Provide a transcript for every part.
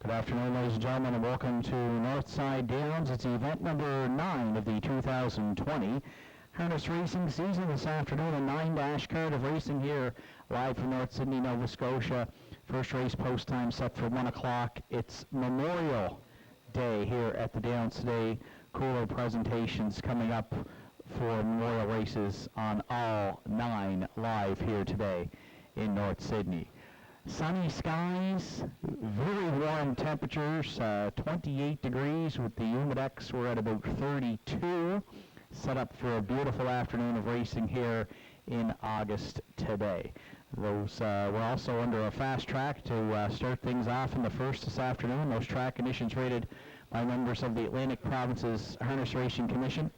Good afternoon, ladies and gentlemen, and welcome to Northside Downs. It's event number 9 of the 2020 harness racing season. This afternoon, a 9-dash card of racing here, live from North Sydney, Nova Scotia. First race post time set for 1 o'clock. It's Memorial Day here at the Downs today. Cooler presentations coming up for Memorial races on all 9 live here today in North Sydney. Sunny skies, very warm temperatures, 28 degrees with the humidex. We're at about 32. Set up for a beautiful afternoon of racing here in August today. We're also under a fast track to start things off in the first this afternoon. Those track conditions rated by members of the Atlantic Province's Harness Racing Commission.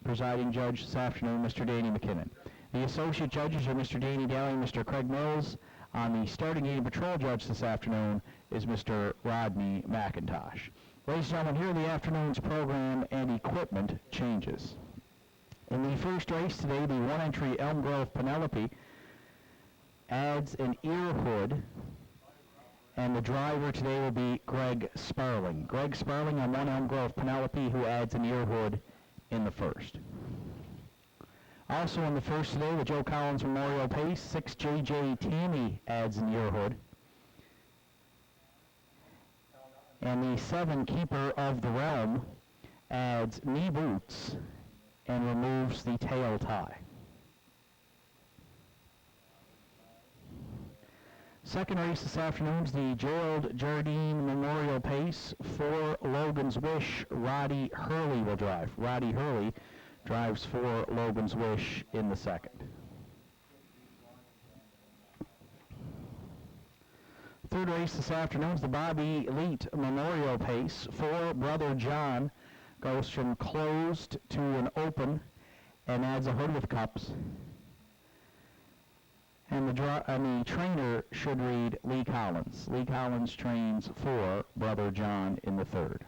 Presiding judge this afternoon, Mr. Danny McKinnon. The associate judges are Mr. Danny Daly and Mr. Craig Mills. On the starting gate patrol judge this afternoon is Mr. Rodney McIntosh. Ladies and gentlemen, here are the afternoon's program and equipment changes. In the first race today, the one-entry Elm Grove Penelope adds an ear hood, and the driver today will be Greg Sparling. Greg Sparling on one Elm Grove Penelope, who adds an ear hood in the first. Also in the first today, the Joe Collins Memorial Pace, 6 JJ Tammy adds an ear hood. And the 7 Keeper of the Realm adds knee boots and removes the tail tie. Second race this afternoon is the Gerald Jardine Memorial Pace. 4 Logan's Wish, Roddy Hurley will drive. Roddy Hurley drives for Logan's Wish in the second. Third race this afternoon is the Bobby Elite Memorial Pace. 4 Brother John goes from closed to an open and adds a hood with cups. And the trainer should read Lee Collins. Lee Collins trains for Brother John in the third.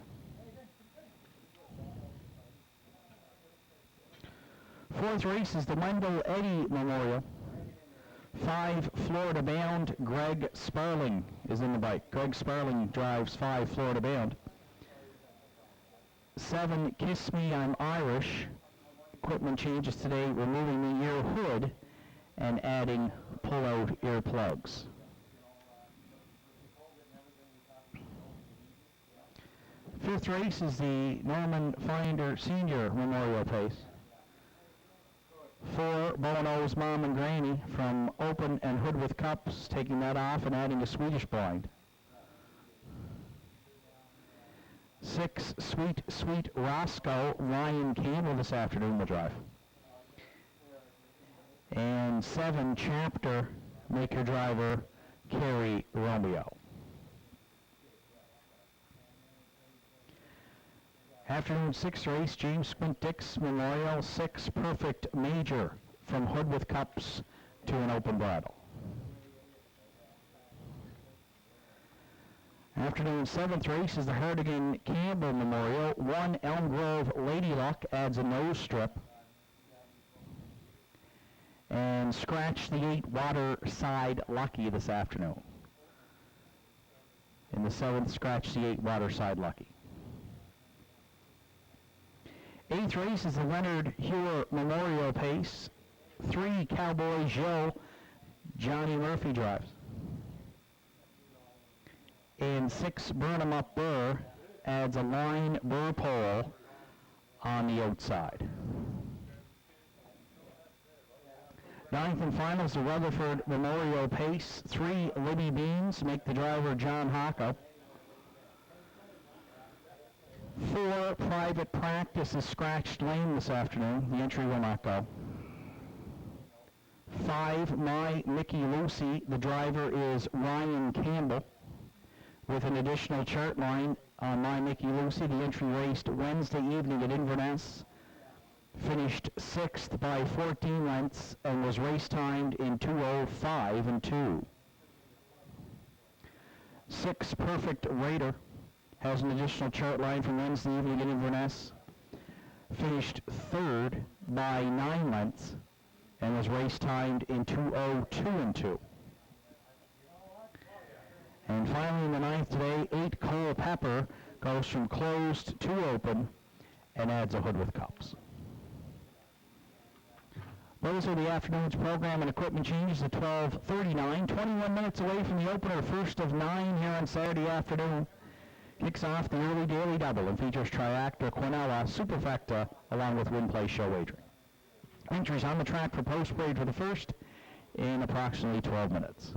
Fourth race is the Wendell Eddy Memorial. 5 Florida Bound, Greg Sparling is in the bike. Greg Sparling drives 5 Florida Bound. 7 Kiss Me, I'm Irish. Equipment changes today, removing the ear hood and adding pull-out earplugs. Fifth race is the Norman Finder Senior Memorial Pace. 4 Bono's Mom and Granny from open and hood with cups, taking that off and adding a Swedish blind. 6 Sweet Sweet Roscoe, Ryan Campbell this afternoon will drive. And 7 Chapter Maker driver Kerry Romeo. Afternoon 6th race, James Squint Dix Memorial, 6 Perfect Major from hood with cups to an open bridle. Afternoon 7th race is the Herdigan Campbell Memorial. 1 Elm Grove Lady Luck adds a nose strip. And Scratch the 8 Waterside Lucky this afternoon. In the 7th, Scratch the 8 Waterside Lucky. 8th race is the Leonard Ebert Memorial Pace. 3 Cowboy Joe, Johnny Murphy drives. And 6 Burnham Up Burr adds a line burr pole on the outside. 9th and final is the Rutherford Memorial Pace. 3 Libby Beans make the driver John Hocko. 4 Private Practice is Scratched Lane this afternoon. The entry will not go. 5 My Mickey Lucy. The driver is Ryan Campbell. With an additional chart line on My Mickey Lucy, the entry raced Wednesday evening at Inverness. Finished 6th by 14 lengths and was race timed in 2:05 and 2. 6 Perfect Raider has an additional chart line from Wednesday evening at Inverness. Finished 3rd by 9 lengths and was race timed in 2:02 and 2. And finally in the ninth today, 8 Cole-Pepper goes from closed to open and adds a hood with cups. Those are the afternoon's program and equipment changes at 12:39. 21 minutes away from the opener, first of 9 here on Saturday afternoon. Kicks off the early daily double and features Triactor, Quinella, Superfecta, along with Win Play Show Wagering. Entries on the track for post parade for the first in approximately 12 minutes.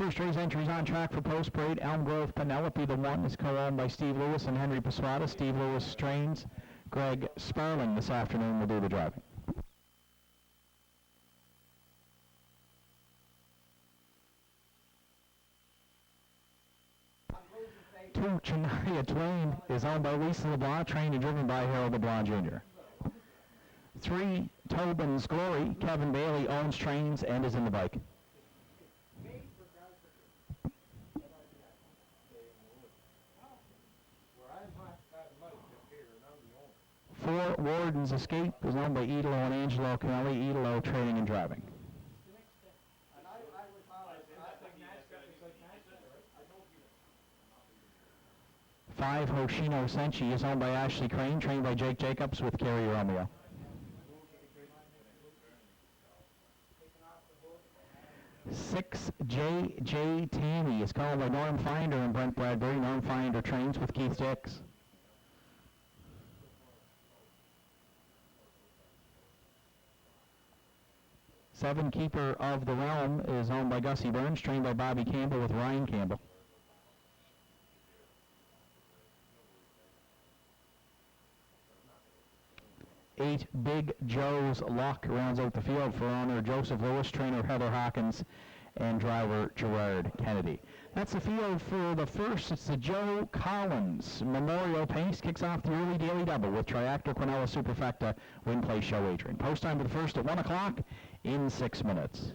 first race entries on track for Post Parade. Elm Grove Penelope, the 1, is co-owned by Steve Lewis and Henry Pasquata. Steve Lewis trains. Greg Sparling this afternoon will do the driving. Two, Chania Twain is owned by Lisa LeBlanc, trained and driven by Harold LeBlanc Jr. 3, Tobin's Glory, Kevin Bailey owns, trains, and is in the bike. 4, Warden's Escape is owned by Idolo and Angelo Canelli. Idolo training and driving. 5, Hoshino Senshi is owned by Ashley Crane, trained by Jake Jacobs with Kerry Romeo. 6, J.J. Tammy is called by Norm Finder and Brent Bradbury. Norm Finder trains with Keith Dix. 7, Keeper of the Realm is owned by Gussie Burns, trained by Bobby Campbell with Ryan Campbell. 8, Big Joe's Luck rounds out the field for owner Joseph Lewis, trainer Heather Hawkins, and driver Gerard Kennedy. That's the field for the first. It's the Joe Collins Memorial Pace. Kicks off the early daily double with Triactor Quinella Superfecta Win Play Show Adrian. Post time for the first at 1 o'clock in 6 minutes.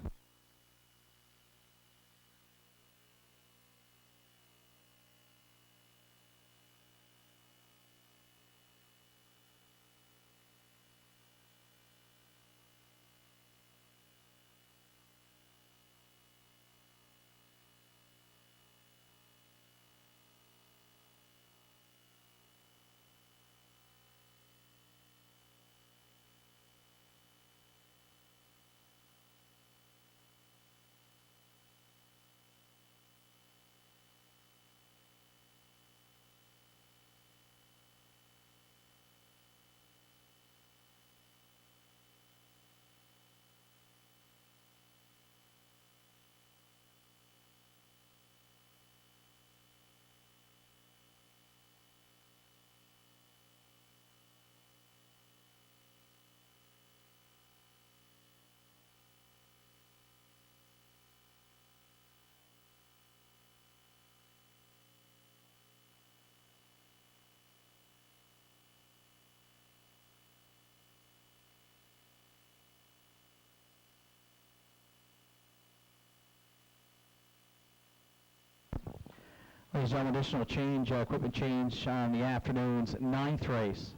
Ladies and gentlemen, additional change, equipment change on the afternoon's 9th race.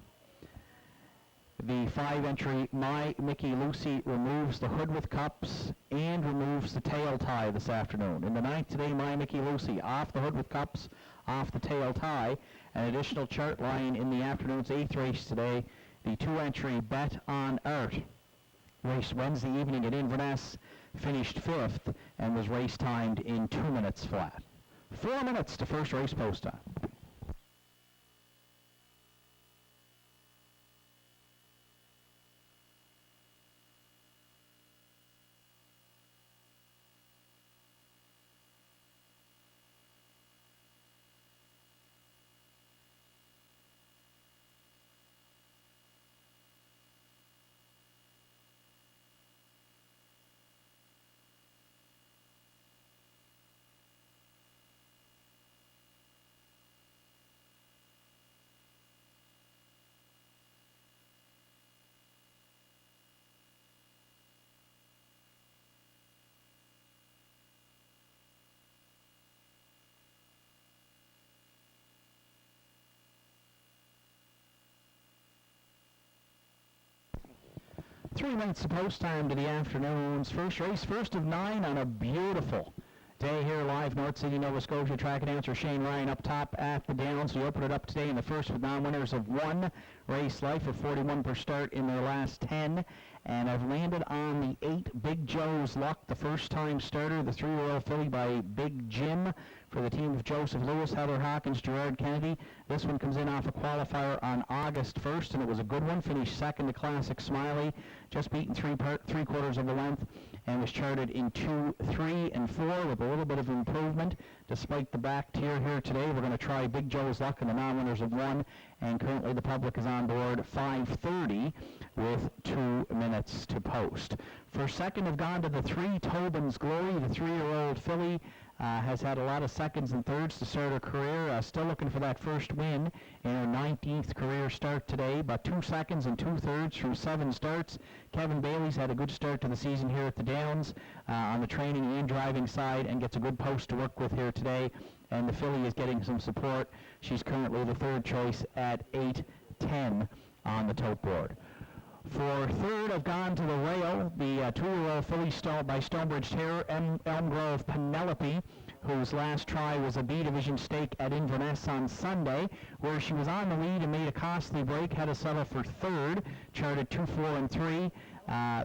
The 5-entry My Mickey Lucy removes the hood with cups and removes the tail tie this afternoon. In the 9th today, My Mickey Lucy off the hood with cups, off the tail tie. An additional chart line in the afternoon's 8th race today. The 2-entry Bet on Art raced Wednesday evening at Inverness, finished 5th, and was race timed in 2 minutes flat. 4 minutes to first race post time. Three minutes of post time to the afternoon's first race, first of 9 on a beautiful day here live, North City, Nova Scotia. Track announcer Shane Ryan up top at the Downs. We open it up today in the first with non-winners of 1 race life of 41 per start in their last 10. And I've landed on the 8 Big Joe's Luck, the first-time starter, the 3-year-old filly by Big Jim for the team of Joseph Lewis, Heather Hawkins, Gerard Kennedy. This one comes in off a qualifier on August 1st, and it was a good one. Finished second to Classic Smiley, just beaten three quarters of a length. and was charted in 2, 3, and 4 with a little bit of improvement despite the back tier here today. We're going to try Big Joe's luck in the non-winners of 1, and currently the public is on board 5:30 with 2 minutes to post. For second have gone to the 3, Tobin's Glory, the 3-year-old filly. Has had a lot of seconds and thirds to start her career. Still looking for that first win in her 19th career start today, but 2 seconds and 2 thirds through 7 starts. Kevin Bailey's had a good start to the season here at the Downs on the training and driving side, and gets a good post to work with here today. And the filly is getting some support. She's currently the third choice at 8:10 on the tote board. For third, I've gone to the rail, the 2-year-old filly by Stonebridge Terror, Elm Grove Penelope, whose last try was a B Division stake at Inverness on Sunday, where she was on the lead and made a costly break, had to settle for third, charted 2, 4, and 3.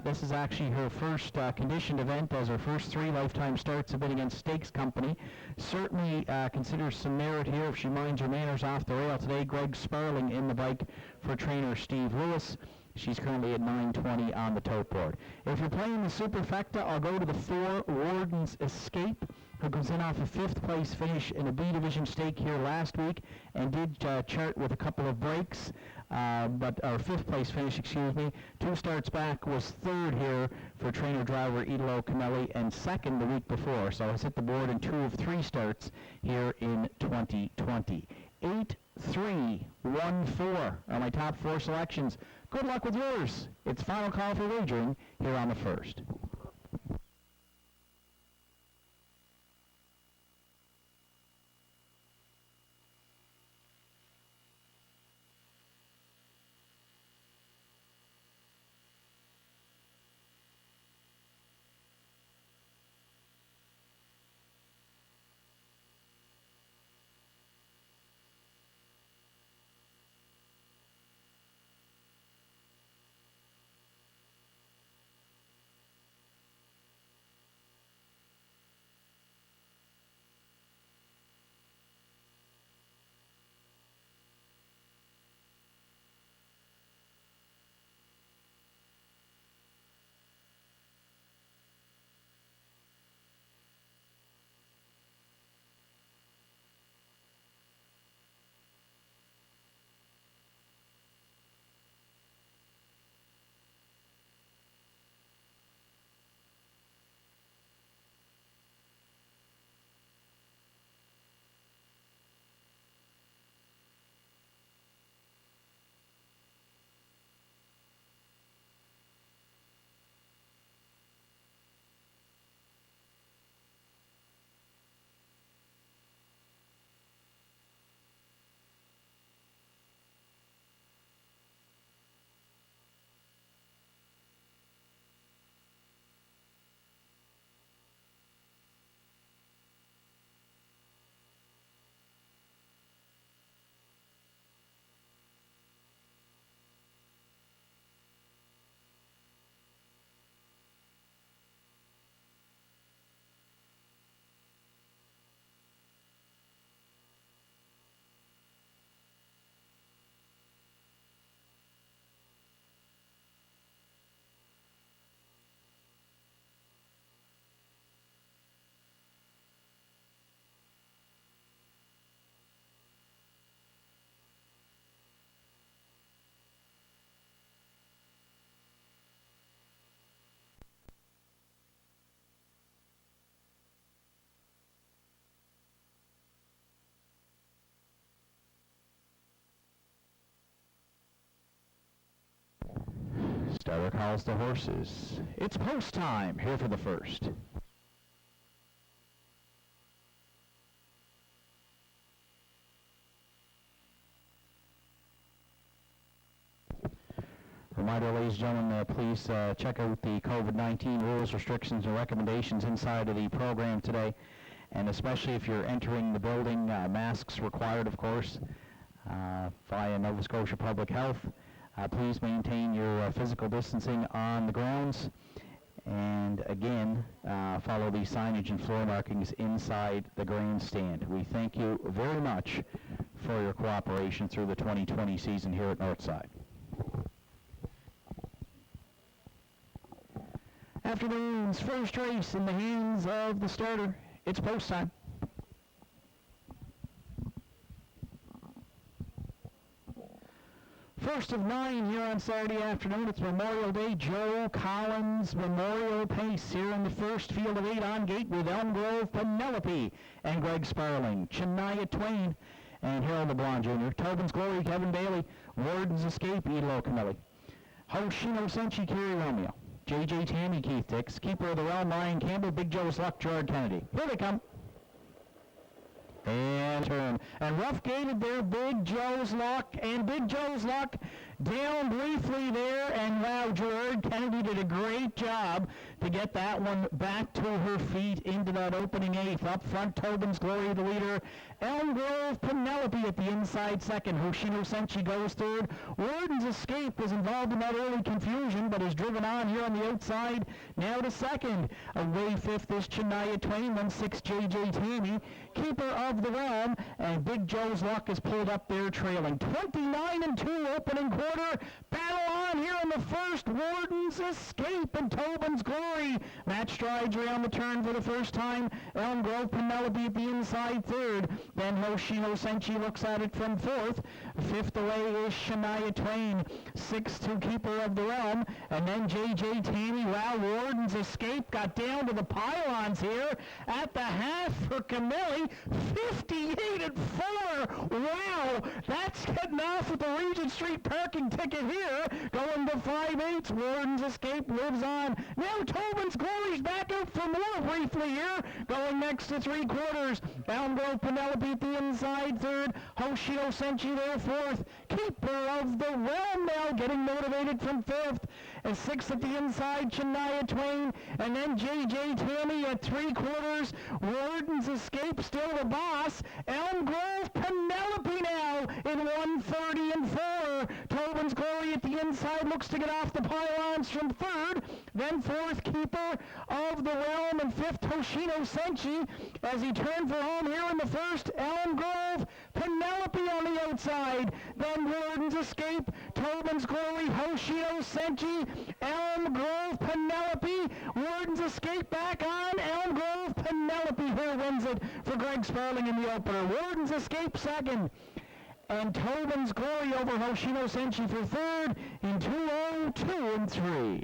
This is actually her first conditioned event, as her first 3 lifetime starts have been against Stakes Company. Certainly considers some merit here if she minds her manners off the rail today. Greg Sparling in the bike for trainer Steve Lewis. She's currently at 9:20 on the tote board. If you're playing the Superfecta, I'll go to the 4, Warden's Escape, who comes in off a 5th place finish in a B Division stake here last week and did chart with a couple of breaks, or 5th place finish, excuse me. 2 starts back, was third here for trainer driver Idolo Camelli, and second the week before, so has hit the board in 2 of 3 starts here in 2020. 8, 3, 1, 4 are my top 4 selections. Good luck with yours. It's final call for wagering here on the first. Starter calls the horses. It's post time here for the first. Reminder, ladies and gentlemen, please check out the COVID-19 rules, restrictions, and recommendations inside of the program today. And especially if you're entering the building, masks required, of course, via Nova Scotia Public Health. Please maintain your physical distancing on the grounds. And again, follow the signage and floor markings inside the grandstand. We thank you very much for your cooperation through the 2020 season here at Northside. Afternoon's first race in the hands of the starter. It's post time. First of 9 here on Saturday afternoon. It's Memorial Day. Joe Collins Memorial Pace here in the first field of 8 on gate with Elm Grove, Penelope, and Greg Sparling. Shania Twain and Harold LeBlanc Jr. Tobin's Glory, Kevin Bailey. Warden's Escape, Idolo Camilli. Hoshino Senshi, Kerry Romeo. J.J. Tammy, Keith Dix. Keeper of the Realm, Ryan Campbell. Big Joe's Luck, Gerard Kennedy. Here they come. And turn. And rough gated there, Big Joe's Luck. And Big Joe's Luck down briefly there. And wow, Gerard Kennedy did a great job to get that one back to her feet into that opening 8th. Up front, Tobin's Glory, the leader. Elm Grove, Penelope at the inside second. Hoshino Senshi goes third. Warden's Escape was involved in that early confusion, but is driven on here on the outside. Now to second. Away 5th is Shania Twain, then 6th J.J. Tammy. Keeper of the Realm, and Big Joe's Luck is pulled up there trailing. 29-2 opening quarter. Battle on here in the first. Warden's Escape and Tobin's Glory. Match strides around the turn for the first time. Elm Grove, Penelope at the inside third. Then Hoshino Senshi looks at it from 4th. 5th away is Shania Twain. 6th to Keeper of the Realm. And then J.J. Tammy. Wow, Warden's Escape got down to the pylons here at the half for Camilli. 58-4. Wow, that's getting off with the Regent Street parking ticket here. Going to 5/8. Warden's Escape lives on. Now Tobin's Glory's back out for more briefly here. Going next to 3/4. Elm Grove, Penelope at the inside third. Hoshino Senshi there 4th. Keeper of the Realm now getting motivated from 5th. And 6th at the inside, Shania Twain. And then J.J. Tammy at 3/4. Warden's Escape still the boss. Elm Grove, Penelope now in 1:30-4. Tobin's Glory at the inside looks to get off the pylons from 3rd. Then 4th, Keeper of the Realm, and 5th, Hoshino Senshi as he turned for home here in the first. Elm Grove, Penelope on the outside. Then Warden's Escape, Tobin's Glory, Hoshino Senshi, Elm Grove, Penelope. Warden's Escape back on. Elm Grove, Penelope here wins it for Greg Sparling in the opener. Warden's Escape second. And Tobin's Glory over Hoshino Senshi for third in 2:02-3.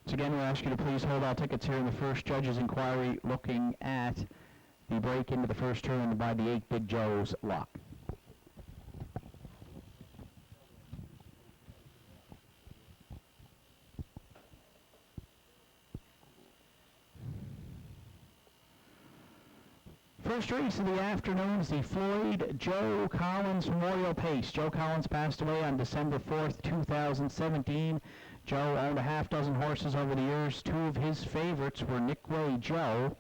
So again, we ask you to please hold all tickets here in the first judges' inquiry, looking at the break into the first turn by the 8 Big Joe's Luck. First race of the afternoon is the Floyd Joe Collins Memorial Pace. Joe Collins passed away on December 4th, 2017. Joe owned a half dozen horses over the years. 2 of his favorites were Nick Way Joe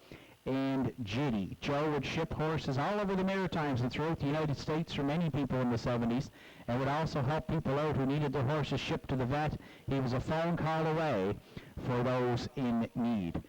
and Jitty. Joe would ship horses all over the Maritimes and throughout the United States for many people in the 70s, and would also help people out who needed their horses shipped to the vet. He was a phone call away for those in need.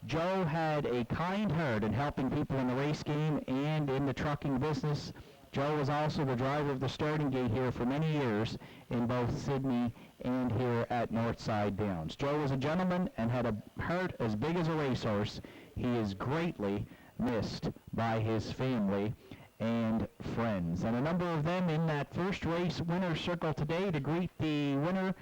Joe had a kind heart in helping people in the race game and in the trucking business. Joe was also the driver of the starting gate here for many years in both Sydney and here at Northside Downs. Joe was a gentleman and had a heart as big as a racehorse. He is greatly missed by his family and friends. And a number of them in that first race winner's circle today to greet the winner,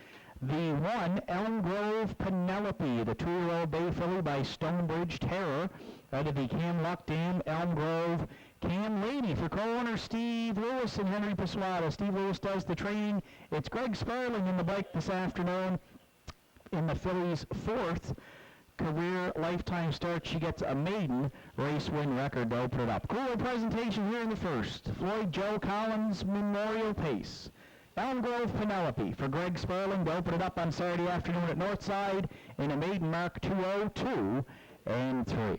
the one, Elm Grove Penelope, the 2-year-old bay filly by Stonebridge Terror, out of the Cam Luck Dam, Elm Grove Cam Lady for co-owner Steve Lewis and Henry Pasquale. Steve Lewis does the training. It's Greg Sparling in the bike this afternoon in the filly's fourth career lifetime start. She gets a maiden race win record to open it up. Cooler presentation here in the first. Floyd Joe Collins Memorial Pace. Elm Grove Penelope for Greg Sparling to open it up on Saturday afternoon at Northside in a maiden mark 2:02 and 3.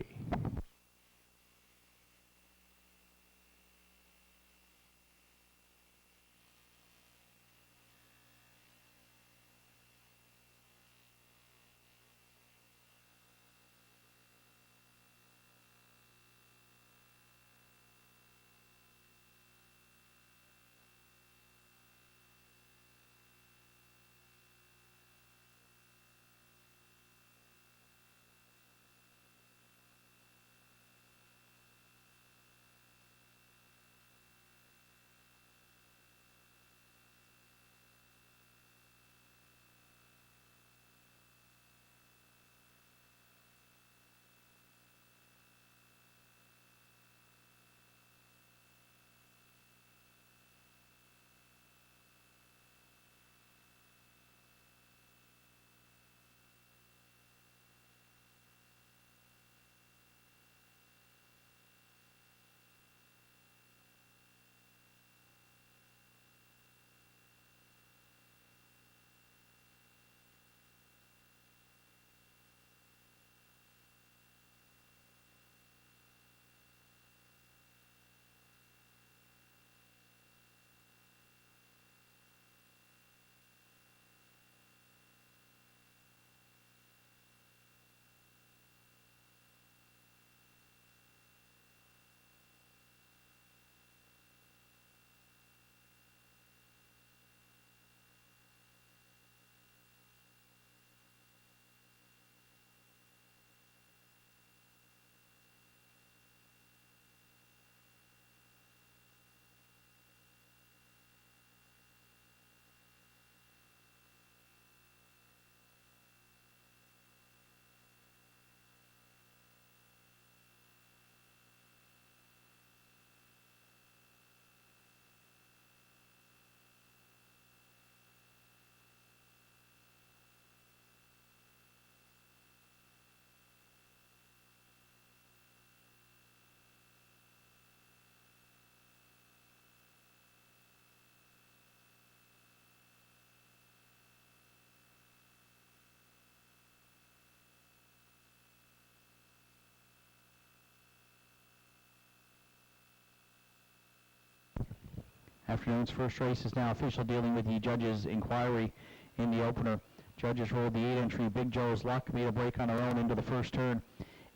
Afternoon's first race is now official, dealing with the judges' inquiry in the opener. Judges rolled the 8 entry Big Joe's Luck, made a break on her own into the first turn,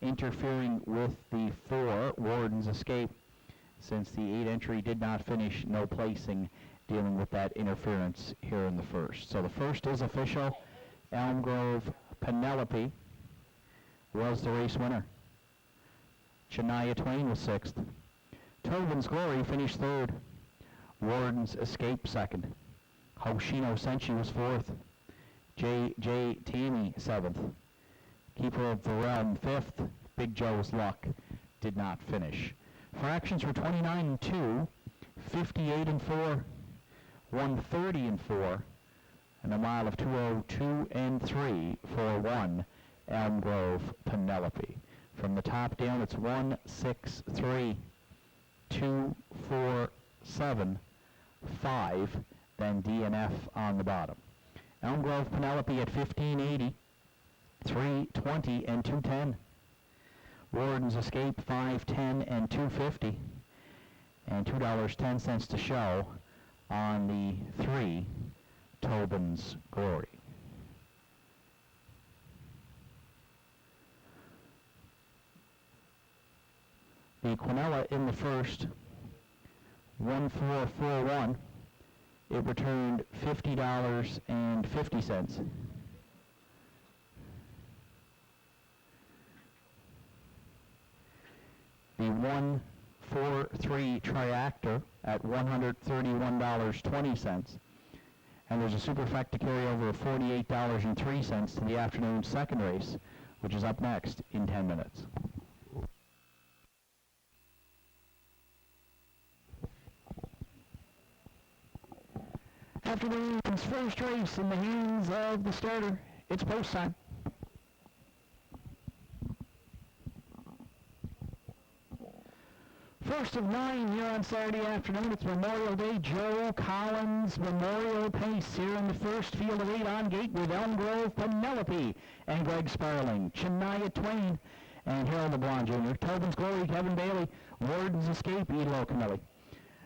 interfering with the 4 Warden's Escape. Since the 8 entry did not finish, no placing, dealing with that interference here in the first. So the first is official. Elm Grove Penelope was the race winner. Shania Twain was 6th. Tobin's Glory finished 3rd. Warden's Escape 2nd. Hoshino Senshi was 4th. J. Tammy 7th. Keeper of the Realm 5th. Big Joe's Luck did not finish. Fractions were 29 and 2, 58 and 4, 130 and 4, and a mile of 2:02 and 3 for 1 Elm Grove Penelope. From the top down, it's 1, 6, 3, 2, 4, 7, 5, then D and F on the bottom. Elm Grove Penelope at 1580, 320 and 210. Warden's Escape 510 and 250, and $2.10 to show on the 3 Tobin's Glory. The Quinella in the first, 1441. It returned $50.50. The 143 Triactor at $131.20. And there's a superfecta carryover of $48.03 to the afternoon's second race, which is up next in 10 minutes. Afternoon's first race in the hands of the starter. It's post time. First of 9 here on Saturday afternoon. It's Memorial Day. Joe Collins Memorial Pace here in the first field of 8 on gate with Elm Grove, Penelope, and Greg Sparling. Shania Twain and Harold LeBlanc Jr. Tobin's Glory, Kevin Bailey. Warden's Escape, Idolo Camilli.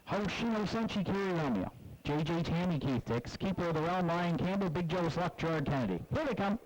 Hoshino Senshi, Kiri Romeo. J.J. Tammy, Keith Dix. Keeper of the Realm, Ryan Campbell. Big Joe's Luck, Gerard Kennedy. Here they come.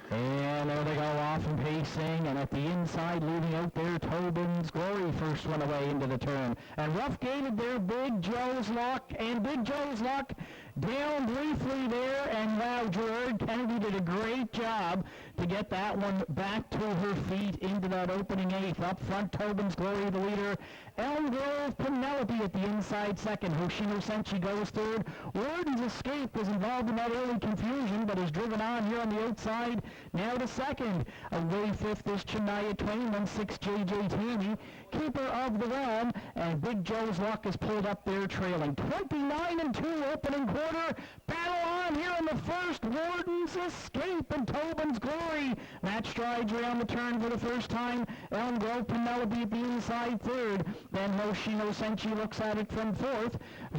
And there they go off and pacing, and at the inside, leading out there, Tobin's Glory, first one away into the turn. And rough gated there, Big Joe's Luck, and Big Joe's Luck down briefly there, and wow, Gerard Kennedy did a great job to get that one back to her feet into that opening eighth. Up front, Tobin's Glory, the leader. Elm Grove, Penelope at the inside second. Hoshino Senshi goes third. Warden's Escape was involved in that early confusion, but is driven on here on the outside. Now to second. Away fifth is Shania Twain, then sixth J.J. Tammy. Keeper of the Realm, and Big Joe's Luck is pulled up there trailing. 29-2 opening quarter. Battle on here in the first. Warden's Escape and Tobin's Glory. Match strides around the turn for the first time. Elm Grove, Penelope at the inside third. Then Hoshino Senshi looks at it from fourth.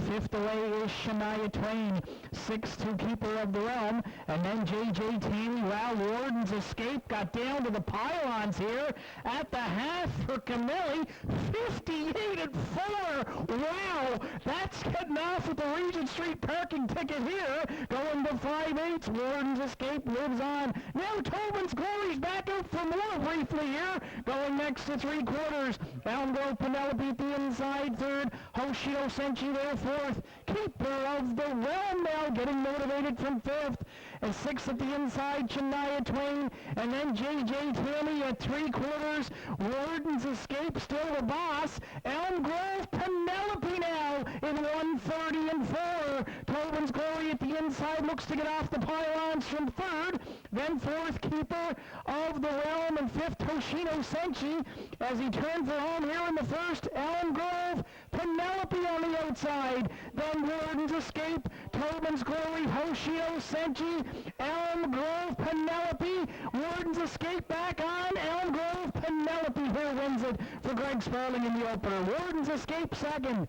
Fifth away is Shania Twain. Sixth to Keeper of the Realm. And then J.J. Tammy. Wow, Warden's Escape got down to the pylons here at the half for Camilli. 58-4. Wow, that's getting off with the Regent Street parking ticket here. Going to 5/8. Warden's Escape lives on. Now Tobin's Glory's back out for more briefly here. Going next to three quarters. Elm Grove, Penelope at the inside third. Hoshino Senshi there fourth. Keeper of the Realm now getting motivated from fifth. And sixth at the inside, Shania Twain. And then J.J. Tammy at three quarters. Warden's Escape still the boss. Elm Grove, Penelope now in 130-4. Tobin's Glory at the inside looks to get off the pylons from third. Then fourth, Keeper of the Realm, and fifth, Hoshino Senshi. As he turned for home here in the first, Elm Grove, Penelope on the outside. Then Warden's Escape, Tobin's Glory, Hoshino Senshi, Elm Grove, Penelope. Warden's Escape back on. Elm Grove, Penelope here wins it for Greg Sparling in the opener. Warden's Escape second.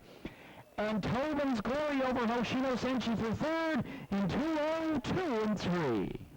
And Tobin's Glory over Hoshino Senshi for third in 2:02-3.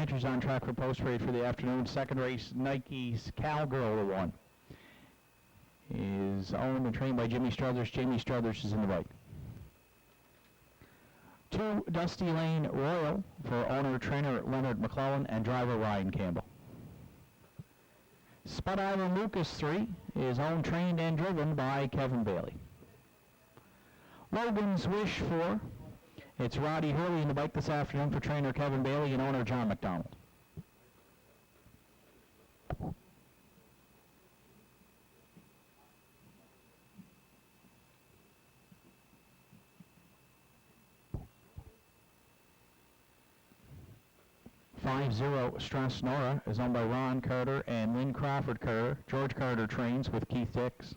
Entries on track for post parade for the afternoon. Second race, Nike's Cowgirl the one, is owned and trained by Jimmy Struthers. Jamie Struthers is in the right. 2, Dusty Lane Royal for owner-trainer Leonard McClellan and driver Ryan Campbell. Spud Island Lucas 3 is owned, trained, and driven by Kevin Bailey. Logan's Wish 4, it's Roddy Hurley in the bike this afternoon for trainer Kevin Bailey and owner John McDonald. Stress Nora is owned by Ron Carter and Lynn Crawford Carter. George Carter trains with Keith Dix.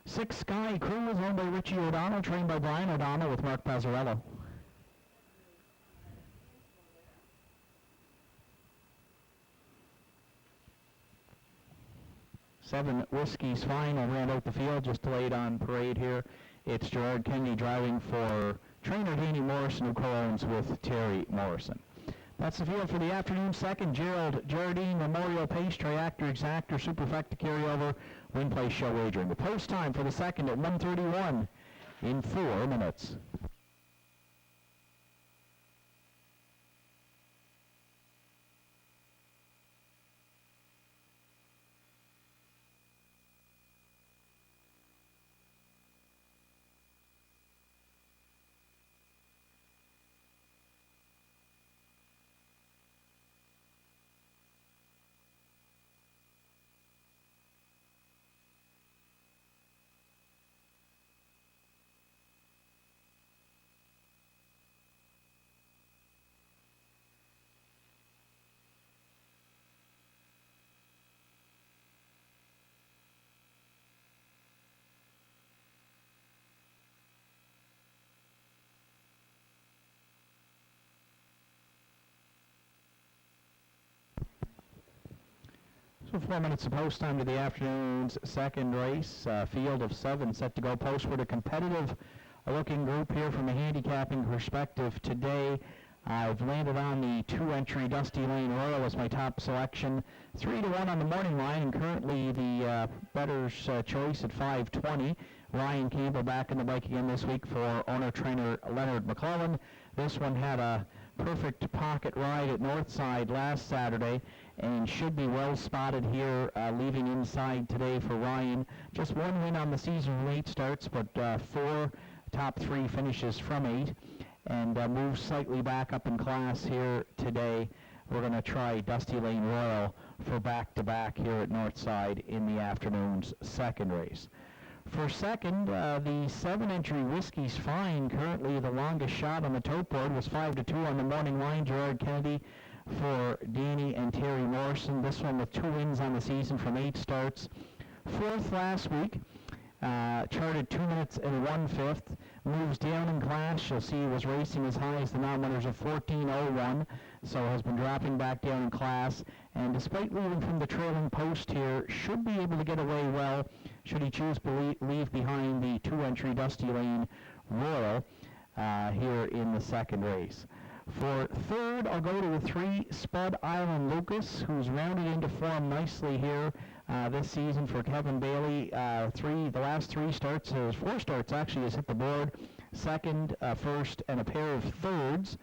6 Sky Crew is owned by Richie O'Donnell, trained by Brian O'Donnell with Mark Pazzarello. 7 Whiskey's Final ran out the field, just delayed on parade here. It's Gerard Kennedy driving for trainer Danny Morrison, who co-owns with Terry Morrison. That's the field for the afternoon. Second, Gerald Jardine Memorial Pace, Triactor, Exactor, Superfecta carryover, win place show wagering. The post time for the second at 1:31 in 4 minutes. So 4 minutes of post time to the afternoon's second race. Field of 7 set to go postward. A competitive looking group here from a handicapping perspective today. I've landed on the 2-entry Dusty Lane Royal as my top selection. 3-1 on the morning line, and currently the bettor's choice at 5:20. Ryan Campbell back in the bike again this week for owner-trainer Leonard McClellan. This one had a perfect pocket ride at Northside last Saturday and should be well spotted here, leaving inside today for Ryan. Just 1 win on the season from 8 starts, but 4 top 3 finishes from 8, and moves slightly back up in class here today. We're going to try Dusty Lane Royal for back-to-back here at Northside in the afternoon's second race. For second, the 7-entry Whiskey's Fine, currently the longest shot on the tote board, was 5-2 on the morning line. Gerard Kennedy for Danny and Terry Morrison. This one with 2 wins on the season from 8 starts. 4th last week, charted 2 minutes and 1/5. Moves down in class. You'll see he was racing as high as the non-winners of 14:01, so has been dropping back down in class. And despite leaving from the trailing post here, should be able to get away well should he choose to leave behind the 2-entry Dusty Lane Royal here in the second race. For third, I'll go to the 3 Spud Island Lucas, who's rounded into form nicely here this season for Kevin Bailey. The last 3 starts, 4 starts actually, has hit the board. Second, first, and a pair of thirds.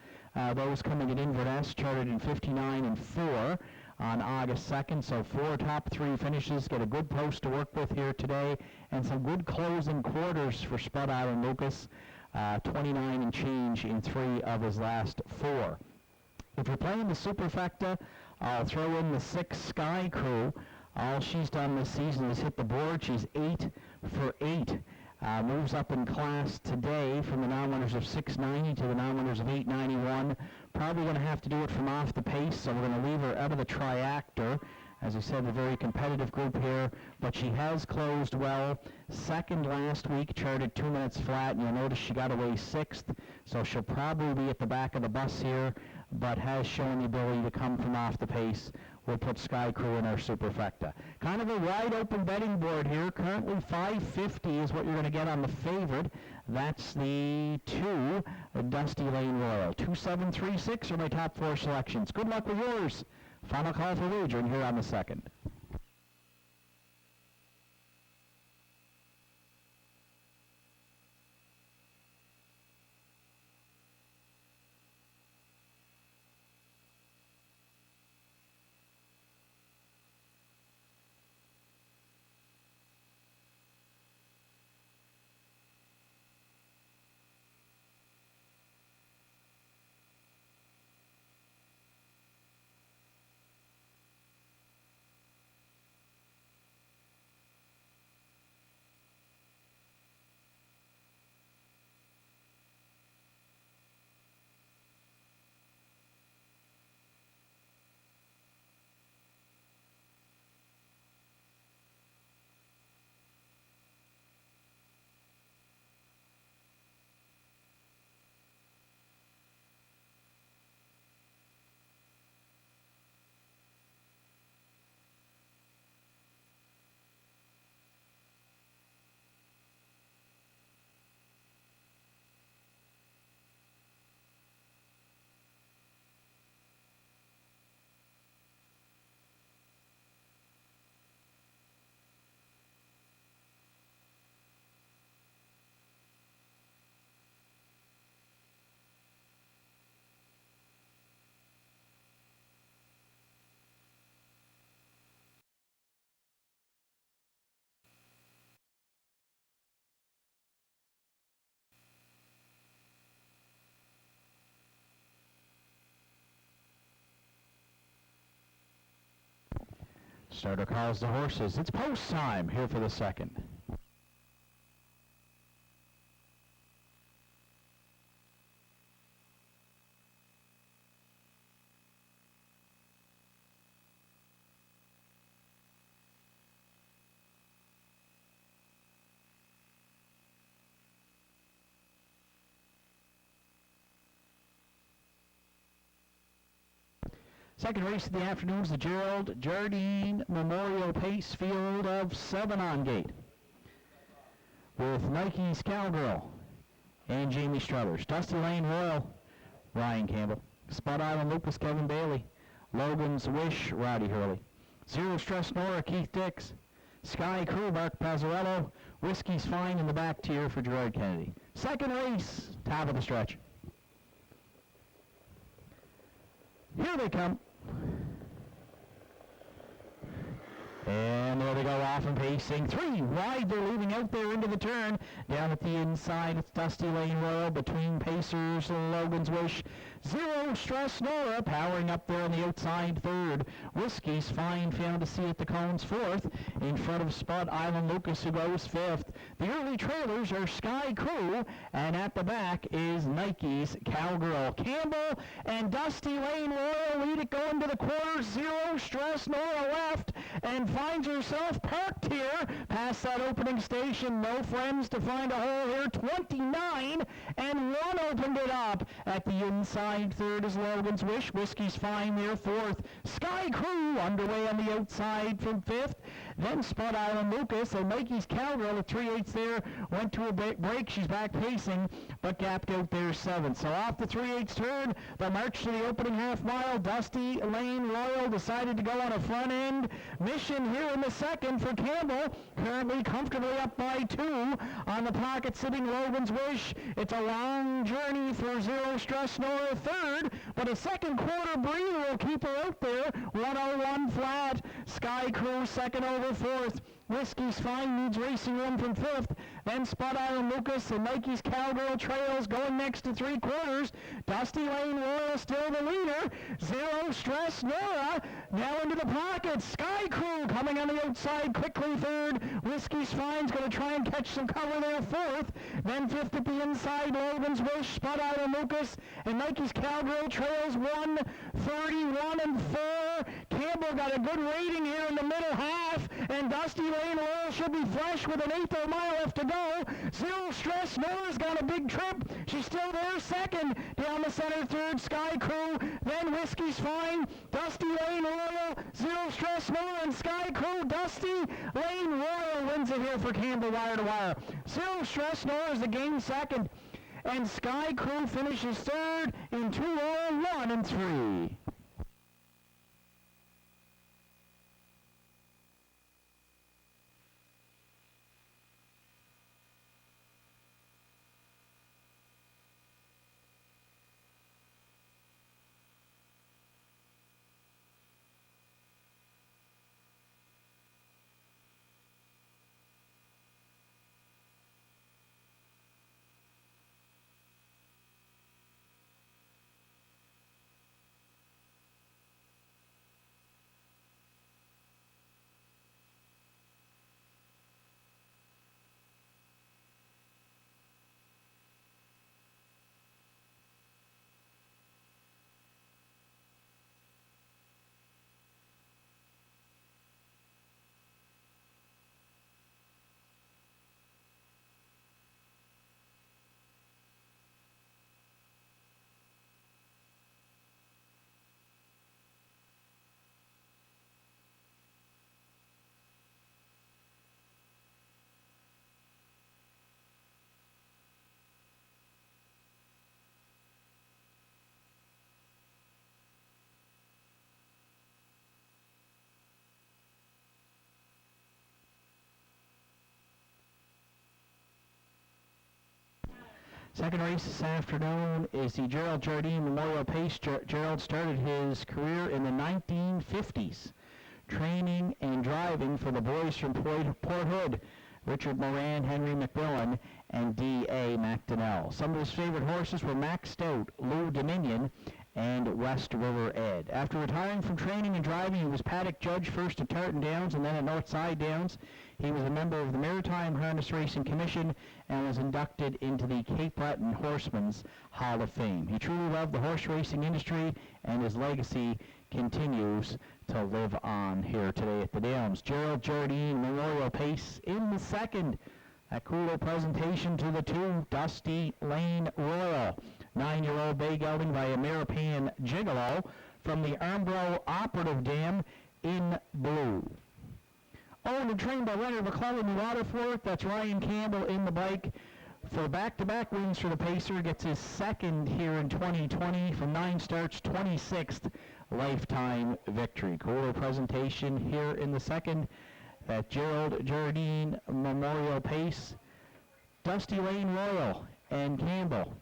Those coming at Inverness, charted in 59 and 4 on August 2nd. So 4 top 3 finishes, get a good post to work with here today, and some good closing quarters for Spud Island Lucas. 29 and change in 3 of his last 4. If you're playing the Superfecta, I'll throw in the 6 Sky Crew. All she's done this season is hit the board. She's 8 for 8. Moves up in class today from the non-winners of 690 to the non-winners of 891. Probably going to have to do it from off the pace, so we're going to leave her out of the Triactor. As I said, a very competitive group here, but she has closed well. Second last week, charted 2 minutes flat, and you'll notice she got away 6th, so she'll probably be at the back of the bus here, but has shown the ability to come from off the pace will put Sky Crew in our superfecta. Kind of a wide open betting board here. Currently $5.50 is what you're going to get on the favorite. That's the 2, Dusty Lane Royal. 2736 are my top 4 selections. Good luck with yours. Final call for wagering here on the second. Starter calls the horses. It's post time here for the second. Second race of the afternoon is the Gerald Jardine Memorial Pace Field of 7 on gate, with Nike's Cowgirl and Jamie Struthers. Dusty Lane Royal, Ryan Campbell. Spud Island Lucas, Kevin Bailey. Logan's Wish, Roddy Hurley. Zero Stress Nora, Keith Dix. Sky Crew, Mark Pazzarello. Whiskey's Fine in the back tier for Gerard Kennedy. Second race, top of the stretch. Here they come. And there they go, off and pacing. 3 wide, they're leaving out there into the turn. Down at the inside, it's Dusty Lane Royal between Pacers and Logan's Wish. Zero Stress Nora powering up there on the outside third. Whiskey's Fine found to see at the cones fourth. In front of Spud Island Lucas, who goes fifth. The early trailers are Sky Crew, and at the back is Nike's Cowgirl. Campbell and Dusty Lane Royal lead it going to the quarters. Zero Stress Nora left and finds herself parked here past that opening station. No friends to find a hole here. 29 and 1 opened it up. At the inside third is Logan's Wish. Whiskey's Fine there fourth. Sky Crew underway on the outside from fifth. Then Spud Island Lucas and Mikey's Cowgirl at 3/8 there went to a break. She's back pacing, but gapped out there seventh. So off the 3/8 turn, the march to the opening half mile. Dusty Lane Royal decided to go on a front end mission here in the second for Campbell. Currently comfortably up by 2 on the pocket sitting Logan's Wish. It's a long journey for Zero Stress Nora third, but a second quarter breather will keep her out there. 101 flat. Sky Crew second over fourth. Whiskey's Fine needs racing room from fifth. Then Spud Island Lucas and Mikey's Cowgirl trails going next to 3 quarters. Dusty Lane Royal still the leader. Zero Stress Nora now into the pocket. Sky Crew coming on the outside quickly third. Whiskey's Fine's going to try and catch some cover there fourth. Then fifth at the inside, Logan's Wish, Spud Island Lucas, and Mikey's Cowgirl trails 1:31 and 4. Campbell got a good rating here in the middle half, and Dusty Lane Royal should be fresh with an eighth of a mile left to go. Zero Stress Nora's got a big trip. She's still there second. Down the center third, Sky Crew. Then Whiskey's Fine. Dusty Lane Royal, Zero Stress Nora, and Sky Crew. Dusty Lane Royal wins it here for Campbell wire to wire. Zero Stress Nora is the game second. And Sky Crew finishes third in 2:01 and 3. Second race this afternoon is the Gerald Jardine Memorial Pace. Gerald started his career in the 1950s, training and driving for the boys from Port Hood, Richard Moran, Henry McMillan, and D.A. McDonnell. Some of his favorite horses were Max Stout, Lou Dominion, and West River Ed. After retiring from training and driving, he was paddock judge first at Tartan Downs and then at Northside Downs. He was a member of the Maritime Harness Racing Commission and was inducted into the Cape Breton Horsemen's Hall of Fame. He truly loved the horse racing industry, and his legacy continues to live on here today at the Downs. Gerald Jardine Memorial Pace in the second. A cooler presentation to the two, Dusty Lane Royal. 9-year-old bay gelding by Ameripan Gigolo from the Armbro Operative Dam in blue. Owned and trained by Leonard McClellan in Waterford. That's Ryan Campbell in the bike for back-to-back wins for the Pacer. Gets his second here in 2020 from 9 starts, 26th lifetime victory. Cooler presentation here in the second. That Gerald Jardine Memorial Pace, Dusty Lane Royal, and Campbell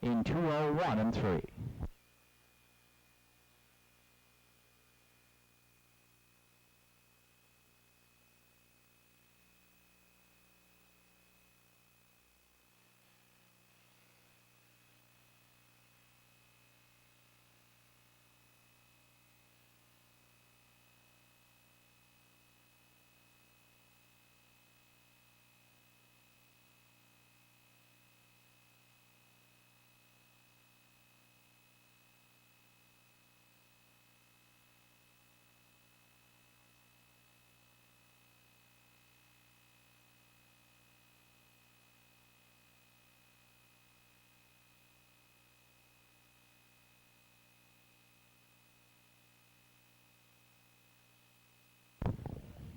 in 2:01 and 3.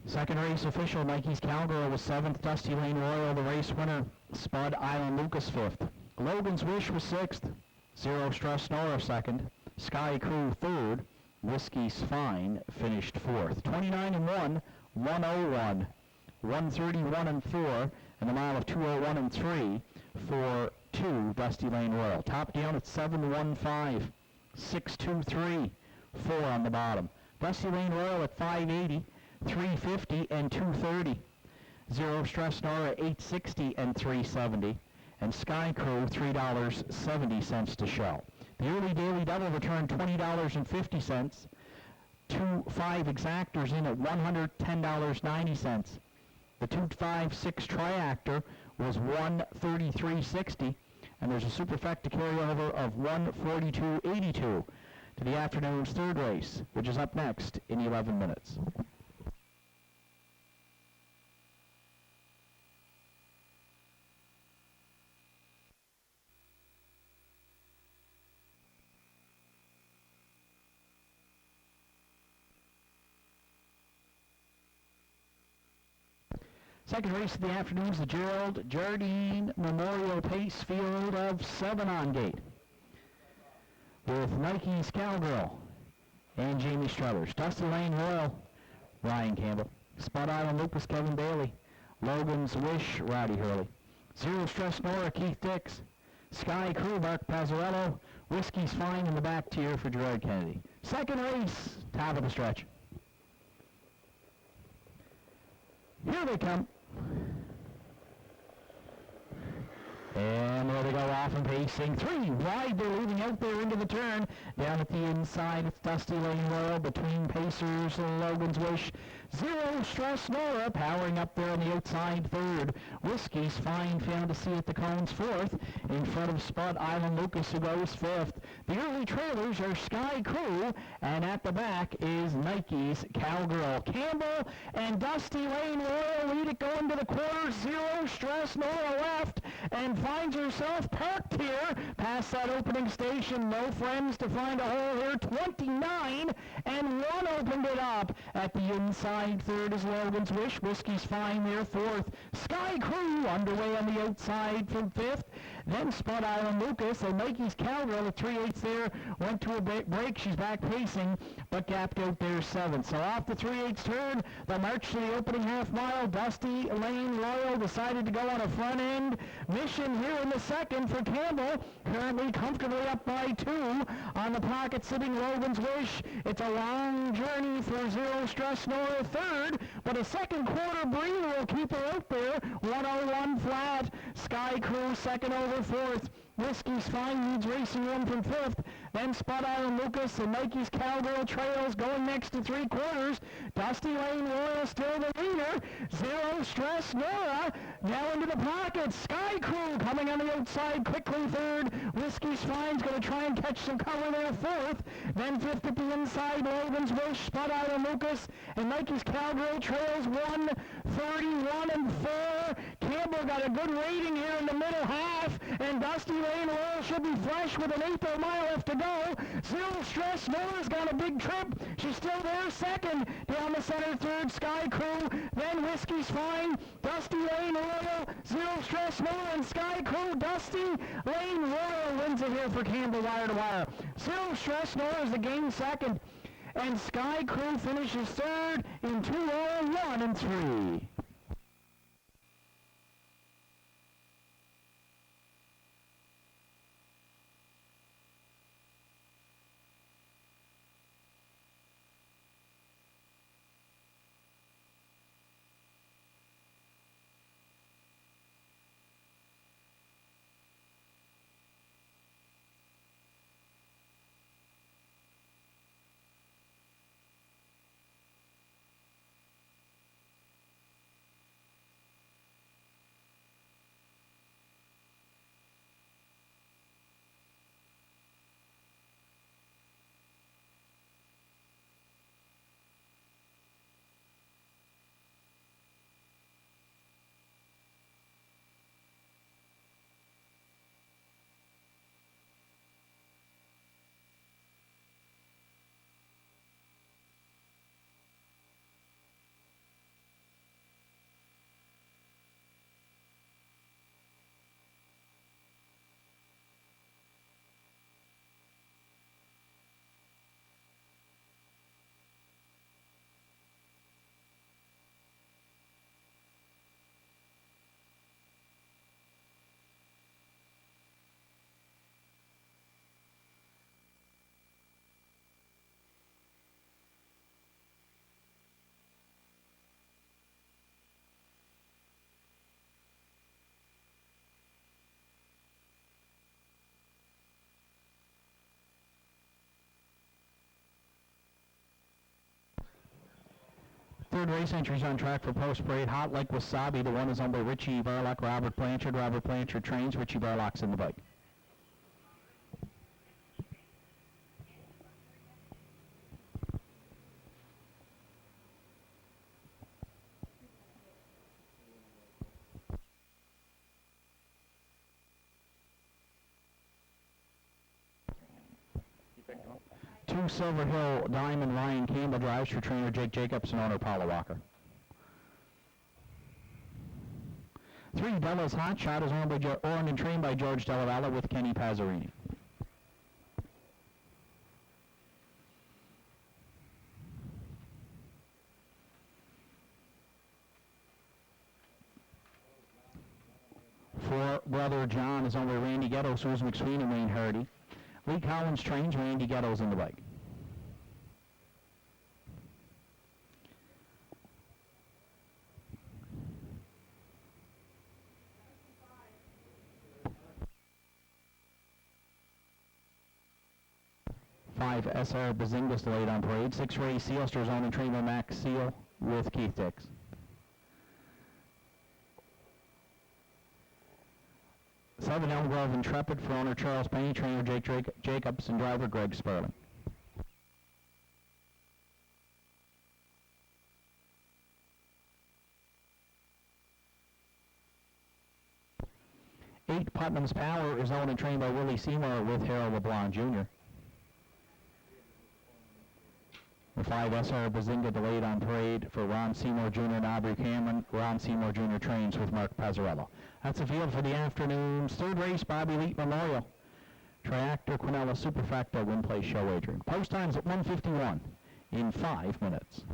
Second race official, Mikey's Cowgirl was 7th, Dusty Lane Royal, the race winner, Spud Island Lucas 5th. Logan's Wish was 6th, Zero Stress Nora 2nd, Sky Crew 3rd, Whiskey's Fine finished 4th. 29 and 1, 101, 131 and 4, and a mile of 2:01 and 3 for 2 Dusty Lane Royal. Top down at 715, 623, 4 on the bottom. Dusty Lane Royal at 580. 350 and 230. Zero Stress Nora 860 and 370. And Sky Crew $3.70 to show. The early daily double returned $20.50. 2-5 exactors in at $110.90. The 2-5-6 triactor was $133.60, and there's a superfecta carryover of $142.82. to the afternoon's third race, which is up next in 11 minutes. Second race of the afternoon is the Gerald Jardine Memorial Pace Field of 7 on gate, with Nike's Cowgirl and Jamie Struthers. Dusty Lane Royal, Ryan Campbell. Spot Island Lucas, Kevin Bailey. Logan's Wish, Roddy Hurley. Zero Stress Nora, Keith Dix. Sky Crew, Mark Pazzarello. Whiskey's Fine in the back tier for Gerard Kennedy. Second race, top of the stretch. Here they come. And there they go off and pacing. 3 wide, they're leaving out there into the turn. Down at the inside, it's Dusty Lane Royal between Pacers and Logan's Wish. Zero Stress Nora powering up there on the outside third. Whiskey's Fine Fantasy at the cones fourth. In front of Spot Island Lucas, who goes fifth. The early trailers are Sky Crew, and at the back is Nike's Cowgirl. Campbell and Dusty Lane Royal lead it going to the quarter. Zero Stress Nora left and finds herself parked here past that opening station. No friends to find a hole here. 29 and 1 opened it up. At the inside third is Logan's Wish. Whiskey's Fine there fourth. Sky Crew underway on the outside from fifth. Then Spot Island Lucas and Nike's Cowgirl at 3/8 there went to a break. She's back pacing, but gapped out there seventh. So off the 3/8 turn, the march to the opening half mile. Dusty Lane Royal decided to go on a front end mission here in the second for Campbell. Currently comfortably up by 2 on the pocket sitting Logan's Wish. It's a long journey for Zero Stress Nora third, but a second quarter breather will keep her out there. 101 flat. Sky Crew second over fourth. Whiskey's Fine leads Racing Room from fifth. Then Spot Island Lucas and Nike's Cowgirl trails going next to 3/4. Dusty Lane Royal still the leader. Zero Stress Nora now into the pocket. Sky Crew coming on the outside quickly third. Whiskey's Fine's going to try and catch some cover there fourth. Then fifth at the inside, Logan's Wish, Spot Island Lucas, and Nike's Cowgirl trails 1:31 and 4. Campbell got a good rating here in the middle half, and Dusty Lane Royal should be fresh with an 1/8 mile left to go. Zero Stress Nora's got a big trip. She's still there second. Down the center third, Sky Crew. Then Whiskey's Fine. Dusty Lane Royal. Zero Stress Nora and Sky Crew. Dusty Lane Royal wins it here for Campbell wire to wire. Zero Stress Nora is the game second. And Sky Crew finishes third in 2:01 and 3. Third race entries on track for Post Parade. Hot Like Wasabi. The one is owned by Richie Barlock, Robert Blanchard. Robert Blanchard trains. Richie Barlock's in the bike. 2 Silver Hill Diamond Ryan Campbell drives for trainer Jake Jacobs and owner Paula Walker. 3 Della's Hot Shot is owned and trained by George Della with Kenny Pazzarini. For Brother John is owned by Randy Ghetto, Susan McSween, and Wayne Hardy. Lee Collins trains, Randy Ghetto's in the bike. Five SR Bazinga's delayed on parade. 6 Ray Sealster is owned and trained by Max Seal with Keith Dix. 7 Elm Grove Intrepid for owner Charles Penny, trainer Jake Jacobs, and driver Greg Sperling. Eight Putnam's Power is owned and trained by Willie Seymour with Harold LeBlanc Jr. The 5 SR Bazinga delayed on parade for Ron Seymour Jr. and Aubrey Cameron. Ron Seymour Jr. trains with Mark Pazzarello. That's the field for the afternoon's third race, Bobby Leet Memorial. Triactor Quinella Superfecta win place show wagering. Post times at 1:51 in 5 minutes.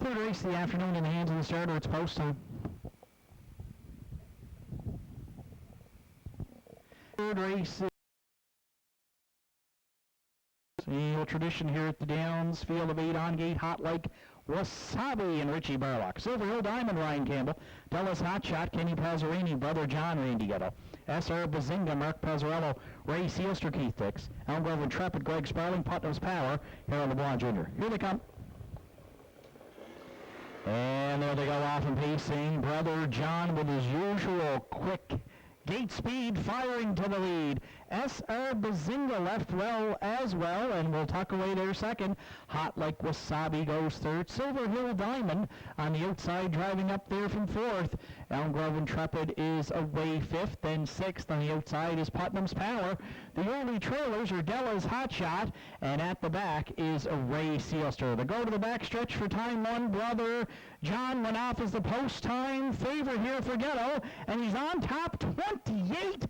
Third race of the afternoon in the hands of the starter. It's post time. Third race. The tradition here at the Downs. Field of 8 on gate. Hot Like Wasabi and Richie Barlock. Silver Hill Diamond, Ryan Campbell. Della's Hot Shot, Kenny Pazzarini. Brother John, Randy Ghetto. S.R. Bazinga, Mark Pazzarello. Ray Sealster, Keith Dix. Elm Grove Intrepid, Greg Sparling. Putnam's Power, Harold LeBlanc Jr. Here they come. And there they go off and pacing. Brother John with his usual quick gate speed, firing to the lead. S.R. Bazinga left well as well, and will tuck away their second. Hot Like Wasabi goes third. Silver Hill Diamond on the outside, driving up there from fourth. Elm Grove Intrepid is away fifth. Then sixth on the outside is Putnam's Power. The early trailers are Della's Hot Shot, and at the back is Ray Sealster. The go to the back stretch for time one. Brother John went off as the post time favorite here for Ghetto, and he's on top 28-3.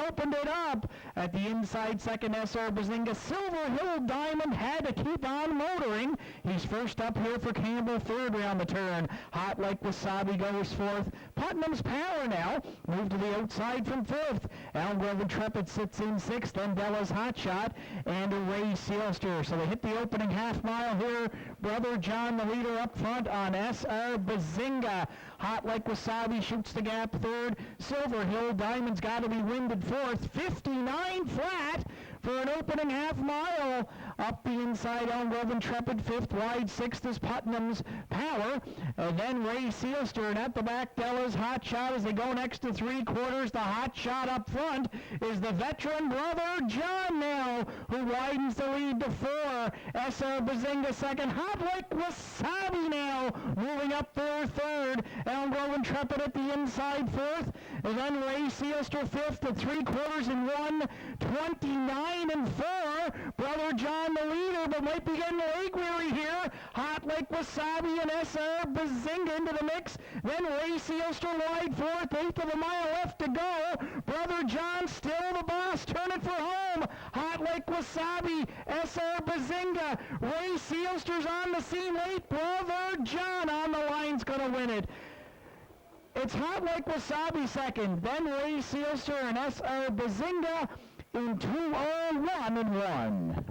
Opened it up at the inside second. S.R. Bazinga. Silver Hill Diamond had to keep on motoring. He's first up here for Campbell, third around the turn. Hot Like Wasabi goes fourth. Putnam's Power now moved to the outside from fifth. Elm Grove Intrepid sits in sixth. Then Della's Hot Shot and Ray Sealster. So they hit the opening half mile here. Brother John, the leader up front on S.R. Bazinga. Hot Like Wasabi shoots the gap third. Silver Hill Diamond's got to be winded fourth. 59 flat for an opening half mile. Up the inside, Elm Grove Intrepid fifth. Wide sixth is Putnam's Power. And then Ray Sealster, and at the back, Della's Hot Shot as they go next to three quarters. The Hot Shot up front is the veteran Brother John now, who widens the lead to four. S.R. Bazinga second. Hot Like Wasabi now moving up there third. Elm Grove Intrepid at the inside fourth. And then Ray Sealster fifth at three quarters and 1:29.4. Brother John the leader, but might be getting leg weary here. Hot Like Wasabi and S.R. Bazinga into the mix. Then Ray Sealster wide fourth, eighth of a mile left to go. Brother John still the boss, turn it for home. Hot Like Wasabi, S.R. Bazinga. Ray Sealster's on the scene late. Brother John on the line's gonna win it. It's Hot Like Wasabi second, then Ray Sealster and S.R. Bazinga in 2:01.1.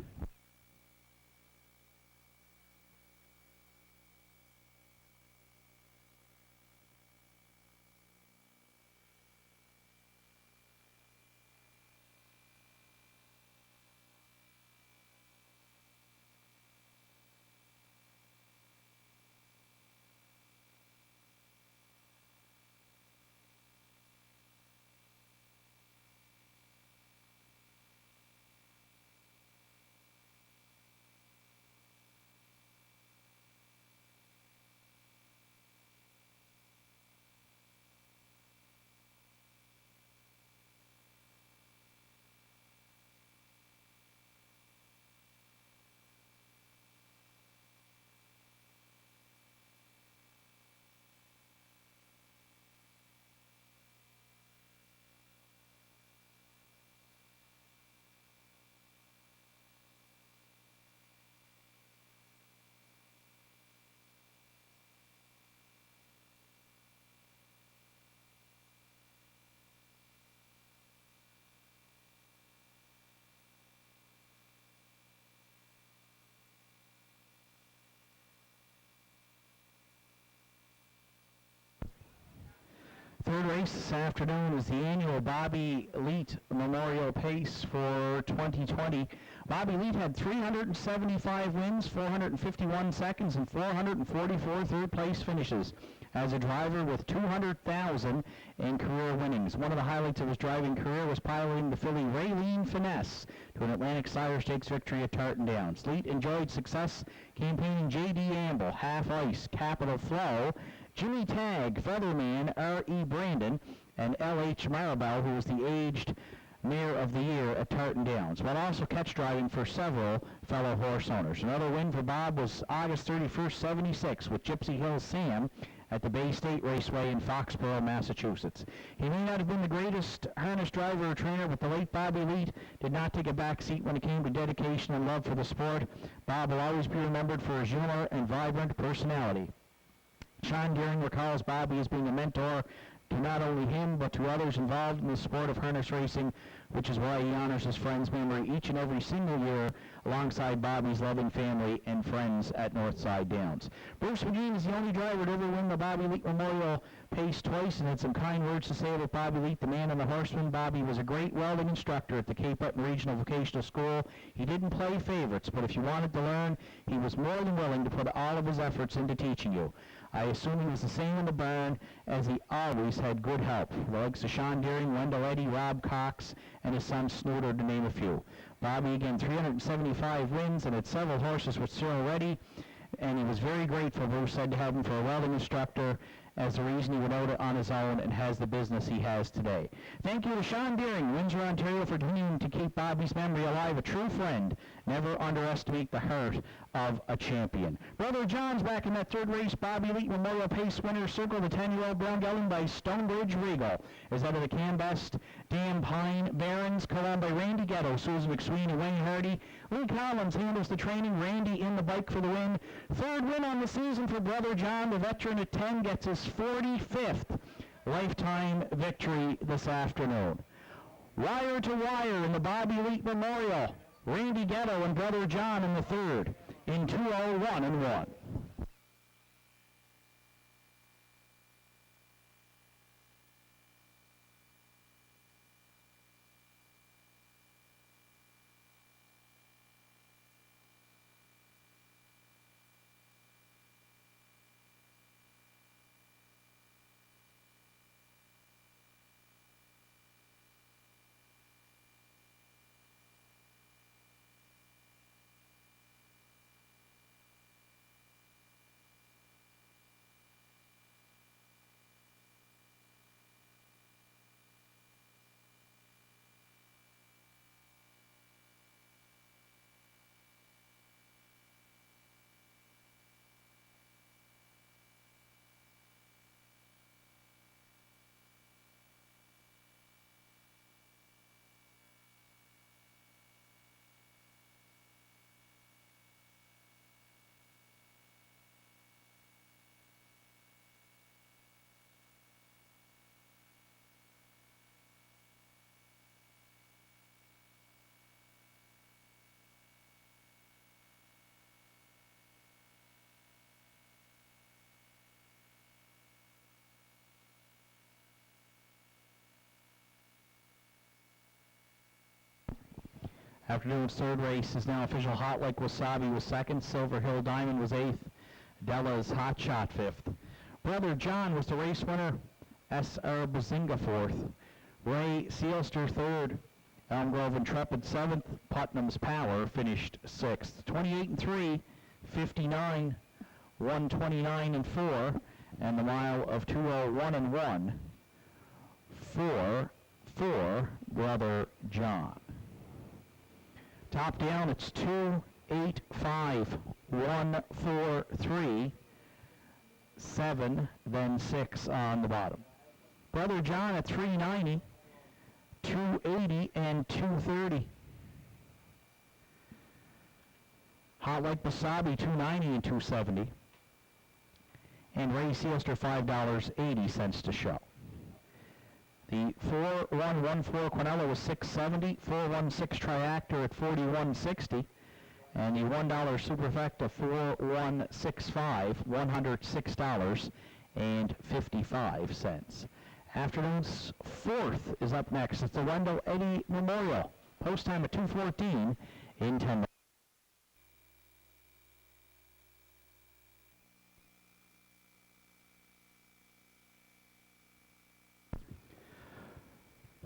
Third race this afternoon is the annual Bobby Leet Memorial Pace for 2020. Bobby Leet had 375 wins, 451 seconds, and 444 third-place finishes as a driver with 200,000 in career winnings. One of the highlights of his driving career was piloting the filly Raylene Finesse to an Atlantic Sire Stakes victory at Tartan Downs. Leet enjoyed success campaigning J.D. Amble, Half Ice, Capital Flow, Jimmy Tagg, Featherman, R.E. Brandon, and L.H. Maribel, who was the aged Mare of the Year at Tartan Downs, but also catch driving for several fellow horse owners. Another win for Bob was August 31st, 76, with Gypsy Hill Sam at the Bay State Raceway in Foxborough, Massachusetts. He may not have been the greatest harness driver or trainer, but the late Bobby Leet did not take a back seat when it came to dedication and love for the sport. Bob will always be remembered for his humor and vibrant personality. Sean Deering recalls Bobby as being a mentor to not only him, but to others involved in the sport of harness racing, which is why he honors his friend's memory each and every single year alongside Bobby's loving family and friends at Northside Downs. Bruce McGee is the only driver to ever win the Bobby Leet Memorial Pace twice and had some kind words to say about Bobby Leet, the man and the horseman. Bobby was a great welding instructor at the Cape Breton Regional Vocational School. He didn't play favorites, but if you wanted to learn, he was more than willing to put all of his efforts into teaching you. I assume he was the same in the barn, as he always had good help. The likes of Sean Deering, Wendell Eddy, Rob Cox, and his son Snooter, to name a few. Bobby, again, 375 wins and had several horses with Cyril Reddy, and he was very grateful, Bruce said, to have him for a welding instructor as the reason he went out on his own and has the business he has today. Thank you to Sean Deering, Windsor, Ontario, for continuing to keep Bobby's memory alive. A true friend. Never underestimate the heart of a champion. Brother John's back in that third race. Bobby Leet Memorial Pace winner circled the 10-year-old brown gelding by Stonebridge Regal. Is out of the Cambest, Dam Pine Barons, co-owned by Randy Ghetto, Susan McSween, and Wayne Hardy. Lee Collins handles the training. Randy in the bike for the win. Third win on the season for Brother John. The veteran at 10 gets his 45th lifetime victory this afternoon. Wire to wire in the Bobby Leet Memorial. Randy Ghetto and Brother John in the third in 2:01 and 1. Afternoon's third race is now official. Hot Like Wasabi was second. Silver Hill Diamond was eighth. Della's Hot Shot fifth. Brother John was the race winner. S.R. Bazinga fourth. Ray Sealster third. Elm Grove Intrepid seventh. Putnam's Power finished sixth. 28 and 3, 59, 129 and 4, and the mile of 2:01 and 1 for Brother John. Top down, it's 2, 8, 5, 1, 4, 3, 7, then 6 on the bottom. Brother John at 390, 280, and 230. Hot Like Wasabi, 290 and 270. And Ray Sealster, $5.80 to show. The 4114 Quinella was $670, 416 Triactor at $41.60, and the $1 Superfecta 4165, $106.55. Afternoon's fourth is up next. It's the Wendell Eddy Memorial. Post time at 2:14 in 10 minutes.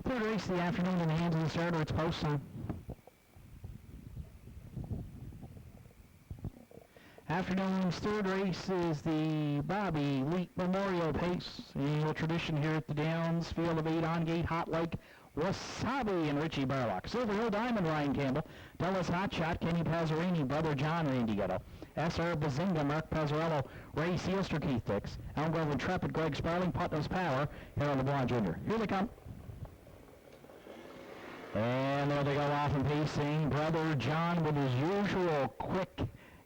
Third race of the afternoon in the hands of the starter. It's post time. Afternoon's third race is the Bobby Leet Memorial Pace. Annual tradition here at the Downs. Field of 8 on gate. Hot Like Wasabi and Richie Barlock. Silver Hill Diamond, Ryan Campbell. Della's Hot Shot, Kenny Pazzarini, Brother John, Randy Ghetto. S.R. Bazinga, Mark Pazzarello, Ray Sealster, Keith Dix. Elm Grove Intrepid, Greg Sparling, Putnam's Power, Harold LeBlanc Jr. Here they come. And there they go off and pacing. Brother John with his usual quick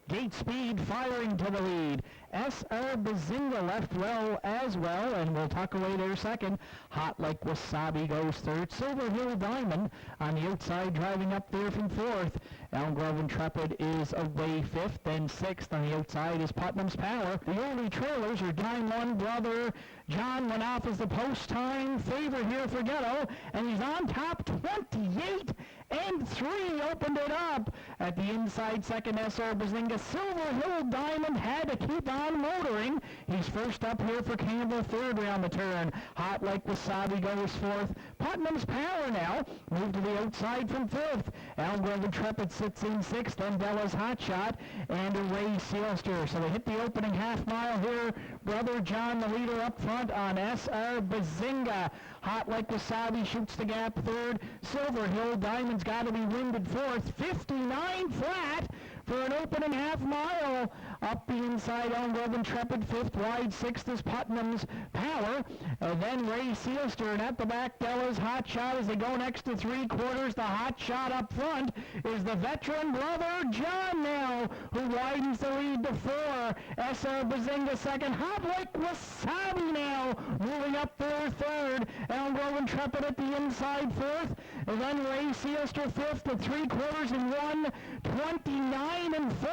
gate speed, firing to the lead. S.R. Bazinga left well as well, and will tuck away their second. Hot Like Wasabi goes third. Silver Hill Diamond on the outside, driving up there from fourth. Elm Grove Intrepid is away fifth, then sixth on the outside is Putnam's Power. The early trailers are time one. Brother John went off as the post time favorite here for Ghetto, and he's on top 28 and 3, opened it up. At the inside second, S.R. Bazinga. Silver Hill Diamond had to keep on motoring. He's first up here for Campbell, third round the turn. Hot Like Wasabi goes fourth. Putnam's Power now moved to the outside from fifth. Elm Grove Intrepid sits in sixth, then Bella's Hot Shot and Ray Sealster. So they hit the opening half mile here. Brother John, the leader up front on S.R. Bazinga. Hot Like Wasabi shoots the gap third. Silver Hill Diamond's got to be winded fourth. 59 flat for an opening half mile. Up the inside, Elm Grove Intrepid fifth, wide sixth is Putnam's Power. Then Ray Sealster, and at the back, Bella's Hot Shot as they go next to three quarters. The Hot Shot up front is the veteran Brother John now, who widens the lead to four. S.R. Bazinga second. Hot Like Wasabi now moving up there third. Elm Grove Intrepid at the inside fourth. And then Ray Sealster fifth at three quarters and 1:29 and 4.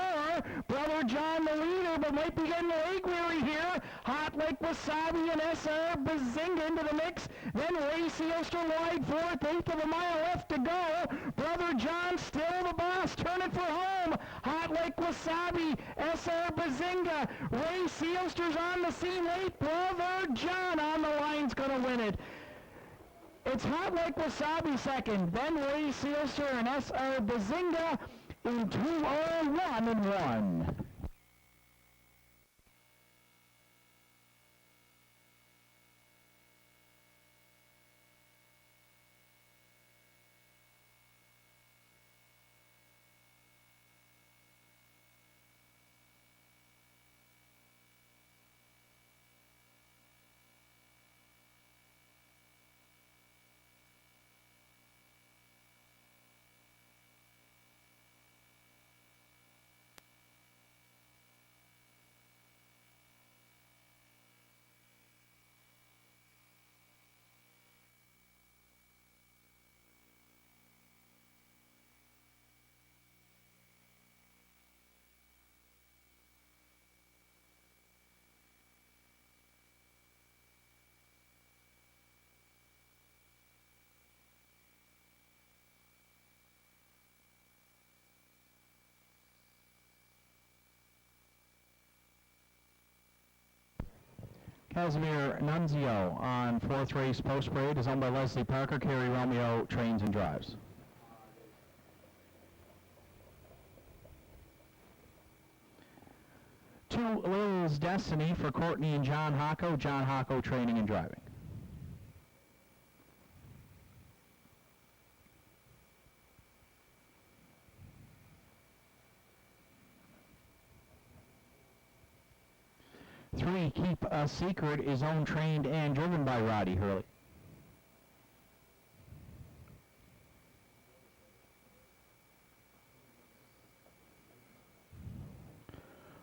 Brother John the leader, but might be getting leg weary here. Hot Like Wasabi and S.R. Bazinga into the mix. Then Ray Sealster wide fourth, eighth of a mile left to go. Brother John still the boss, turning for home. Hot Like Wasabi, S.R. Bazinga. Ray Sealster's on the scene late. Brother John on the line's gonna win it. It's Hot Like Wasabi second, then Ray Sealster and S.R. Bazinga in 2:01 and 1. Casimir Nunzio on fourth race post parade is owned by Leslie Parker. Kerry Romeo trains and drives. Two Lil's Destiny for Courtney and John Hocko. John Hocko training and driving. Three, Keep a Secret is owned, trained, and driven by Roddy Hurley.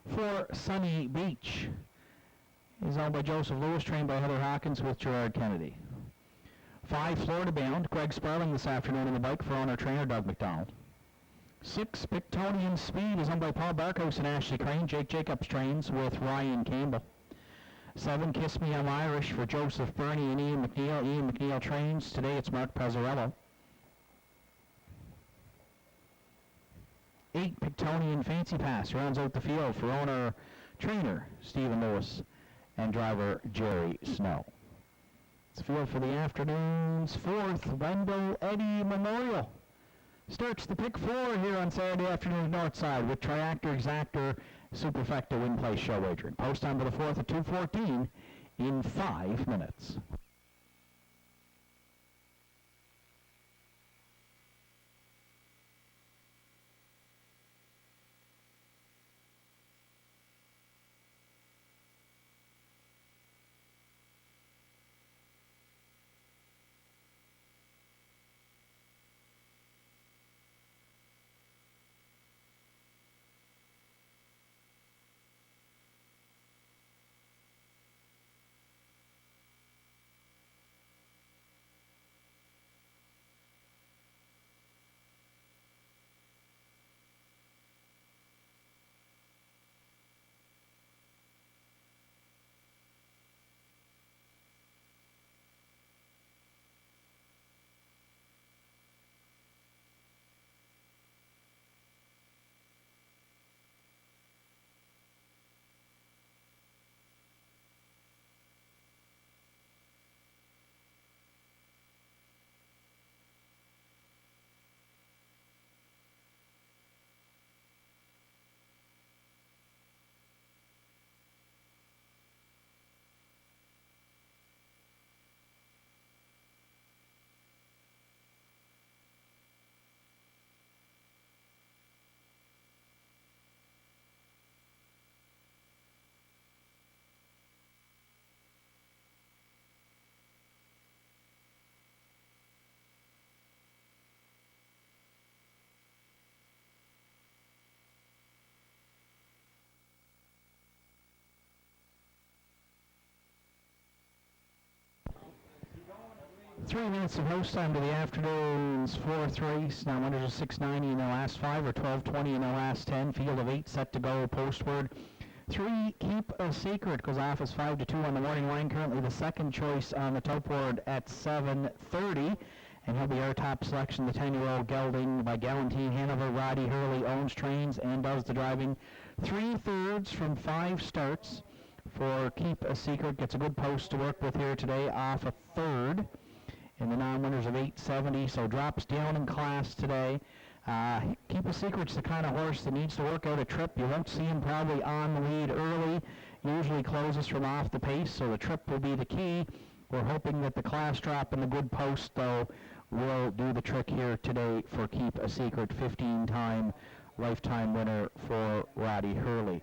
Four, Sunny Beach is owned by Joseph Lewis, trained by Heather Hawkins with Gerard Kennedy. Five, Florida Bound, Greg Sparling this afternoon on the bike for owner trainer Doug McDonald. Six, Pictonian Speed is owned by Paul Barkos and Ashley Crane. Jake Jacobs trains with Ryan Campbell. Seven, Kiss Me I'm Irish for Joseph Burney and Ian McNeil. Ian McNeil trains. Today it's Mark Pazzarello. 8, Pictonian Fancy Pass rounds out the field for owner trainer Stephen Lewis and driver Jerry Snow. It's the field for the afternoon's fourth Wendell Eddy Memorial. Starts the pick four here on Saturday afternoon at Northside with Triactor Exactor Superfecta Win Place Show wagering. Post time to the fourth at 2:14 in 5 minutes. 3 minutes of host time to the afternoon's fourth race. Now winners are 690 in the last 5 or 1220 in the last 10. Field of 8 set to go postward. 3, Keep a Secret, goes off as 5-2 on the morning line. Currently the second choice on the top board at 7:30. And he'll be our top selection, the 10-year-old gelding by Galantine Hanover. Roddy Hurley owns, trains, and does the driving. 3/3 from 5 starts for Keep a Secret. Gets a good post to work with here today, off a third in the non-winners of 870, so drops down in class today. Keep a Secret's the kind of horse that needs to work out a trip. You won't see him probably on the lead early. Usually closes from off the pace, so the trip will be the key. We're hoping that the class drop and the good post, though, will do the trick here today for Keep a Secret. 15-time lifetime winner for Roddy Hurley.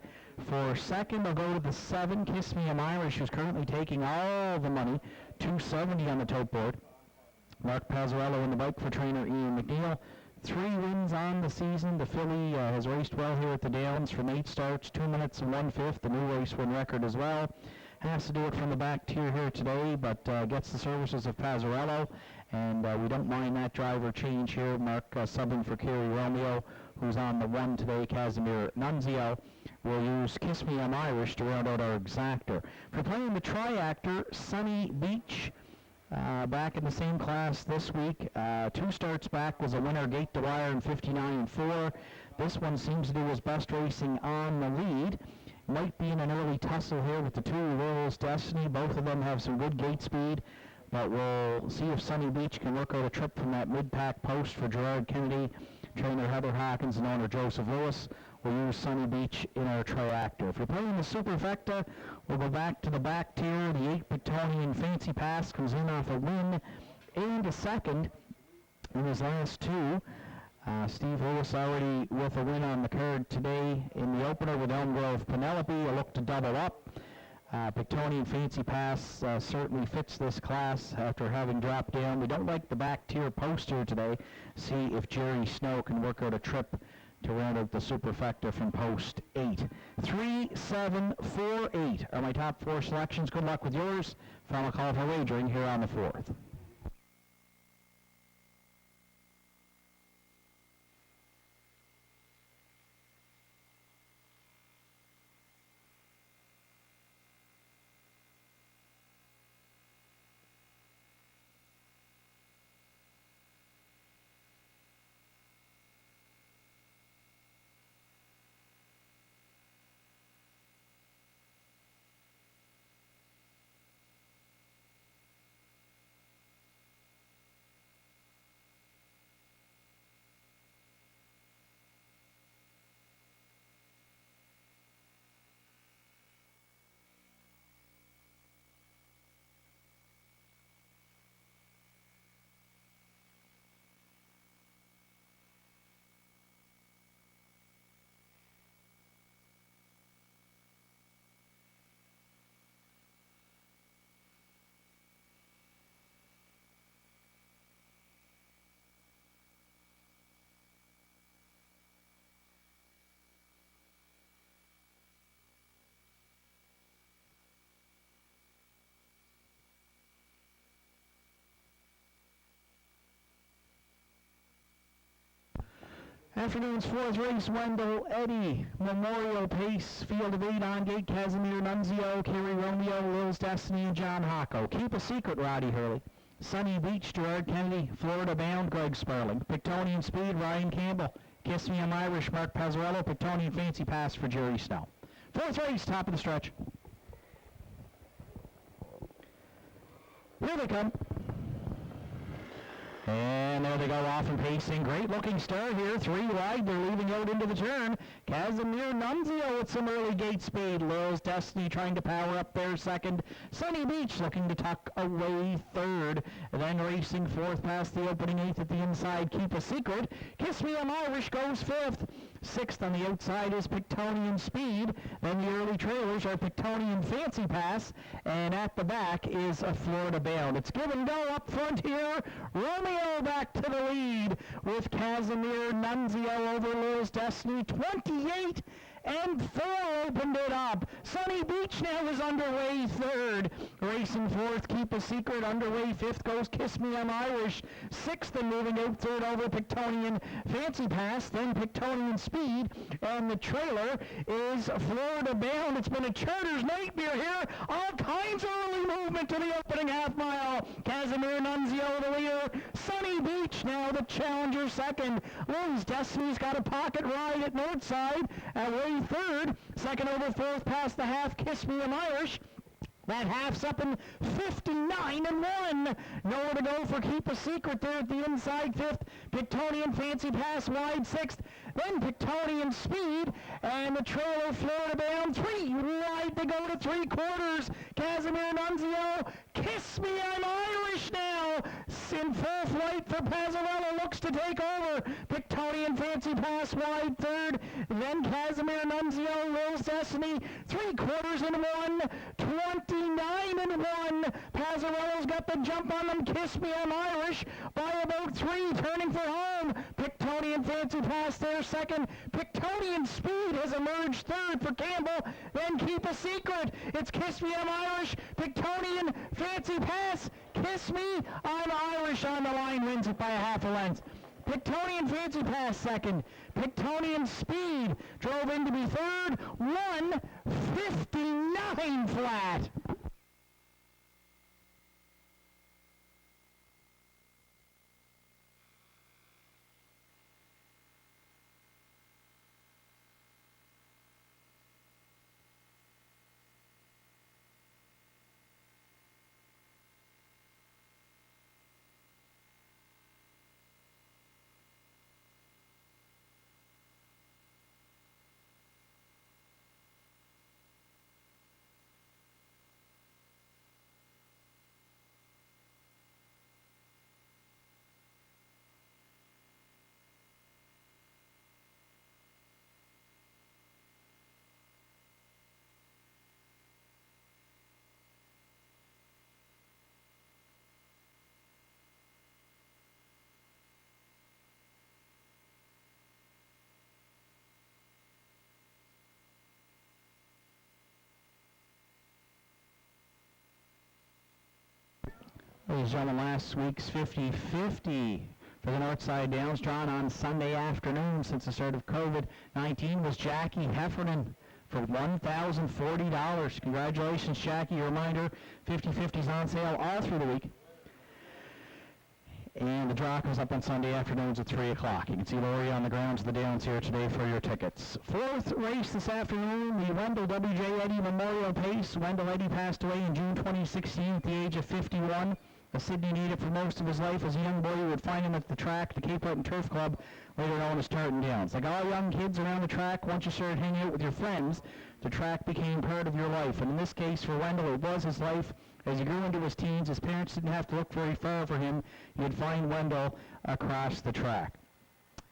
For second, I'll go to the 7, Kiss Me I'm Irish, who's currently taking all the money, 270 on the tote board. Mark Pazzarello in the bike for trainer Ian McNeil. 3 wins on the season. The filly has raced well here at the Downs from 8 starts, 2 minutes and 1/5, the new race win record as well. Has to do it from the back tier here today, but gets the services of Pazzarello, and we don't mind that driver change here. Mark subbing for Kerry Romeo, who's on the 1 today. Casimir Nunzio will use Kiss Me I'm Irish to round out our exactor. For playing the triactor, Sunny Beach, back in the same class this week. 2 starts back was a winner, Gate to Wire in 59-4. This one seems to do his best racing on the lead. Might be in an early tussle here with the 2 Royals Destiny. Both of them have some good gate speed, but we'll see if Sunny Beach can work out a trip from that mid-pack post for Gerard Kennedy. Trainer Heather Hawkins and owner Joseph Lewis will use Sunny Beach in our triactor. If you're playing the Superfecta, we'll go back to the back tier. The 8 Victorian Fancy Pass comes in off a win and a second in his last 2. Steve Lewis already with a win on the card today in the opener with Elm Grove Penelope. A look to double up. Victorian Fancy Pass certainly fits this class after having dropped down. We don't like the back tier poster today. See if Jerry Snow can work out a trip to round out the Superfecta from post 8. 3, 7, 4, 8 are my top 4 selections. Good luck with yours. Final call for wagering here on the 4th. Afternoon's 4th race, Wendell Eddy, Memorial Pace, Field of 8 on gate, Casimir Nunzio, Kerry Romeo, Lil's Destiny, and John Hocko. Keep a Secret, Roddy Hurley. Sunny Beach, Gerard Kennedy. Florida Bound, Greg Sperling. Pictonian Speed, Ryan Campbell. Kiss Me I'm Irish, Mark Pazzarello. Pictonian Fancy Pass for Jerry Snow. 4th race, top of the stretch. Here they come. And there they go off and pacing. Great looking start here. 3 wide. They're leaving out into the turn. Casimir Nunzio with some early gate speed. Lil's Destiny trying to power up there second. Sunny Beach looking to tuck away third. Then racing 4th past the opening 8th at the inside. Keep a Secret. Kiss Me I'm Irish goes 5th. 6th on the outside is Pictonian Speed. Then the early trailers are Pictonian Fancy Pass. And at the back is a Florida Bound. It's give and go up front here. Romeo back to the lead with Casimir Nunzio over Lil's Destiny. 28 and 4 opened it up. Sunny Beach now is underway third. Racing fourth, Keep a Secret. Underway fifth goes Kiss Me, I'm Irish. Sixth and moving out third over Pictonian Fancy Pass, then Pictonian Speed, and the trailer is Florida Bound. It's been a charter's nightmare here. All kinds of early movement to the opening half mile. Casimir Nunzio the leader. Sunny Beach now the challenger second. Liz Destiny's got a pocket ride at Northside away third. Second over fourth past the half, Kiss Me, I'm Irish. That half's up in 59 and 1. Nowhere to go for Keep a Secret there at the inside fifth. Pictonian Fancy Pass wide sixth. Then Pictonian Speed and the trailer Florida Bound 3 wide to go to 3/4. Casimir Nunzio, Kiss Me, I'm Irish now. In full flight for Pazzarella, looks to take over. Pictonian Fancy Pass wide third. Then Casimir Nunzio, Will's Destiny, 3/4 and 1. 29 and 1. Pazzarella's got the jump on them. Kiss Me, I'm Irish by about 3, turning for home. Pictonian Fancy Pass there second. Pictonian Speed has emerged third for Campbell. Then Keep a Secret. It's Kiss Me, I'm Irish. Pictonian Fancy Pass. Kiss Me, I'm Irish on the line, wins it by a half a length. Pictonian Fancy Pass second. Pictonian Speed drove in to be third. 1:59 flat. Ladies and gentlemen, last week's 50-50 for the Northside Downs, drawn on Sunday afternoon since the start of COVID-19, was Jackie Heffernan for $1,040. Congratulations, Jackie. A reminder, 50-50's on sale all through the week. And the draw comes up on Sunday afternoons at 3 o'clock. You can see Lori on the grounds of the Downs here today for your tickets. Fourth race this afternoon, the Wendell W.J. Eddy Memorial Pace. Wendell Eddy passed away in June 2016 at the age of 51. A Sydney native for most of his life. As a young boy, you would find him at the track, the Cape Breton Turf Club, later known as Tartan Downs. Like all young kids around the track, once you started hanging out with your friends, the track became part of your life. And in this case, for Wendell, it was his life. As he grew into his teens, his parents didn't have to look very far for him. You'd find Wendell across the track.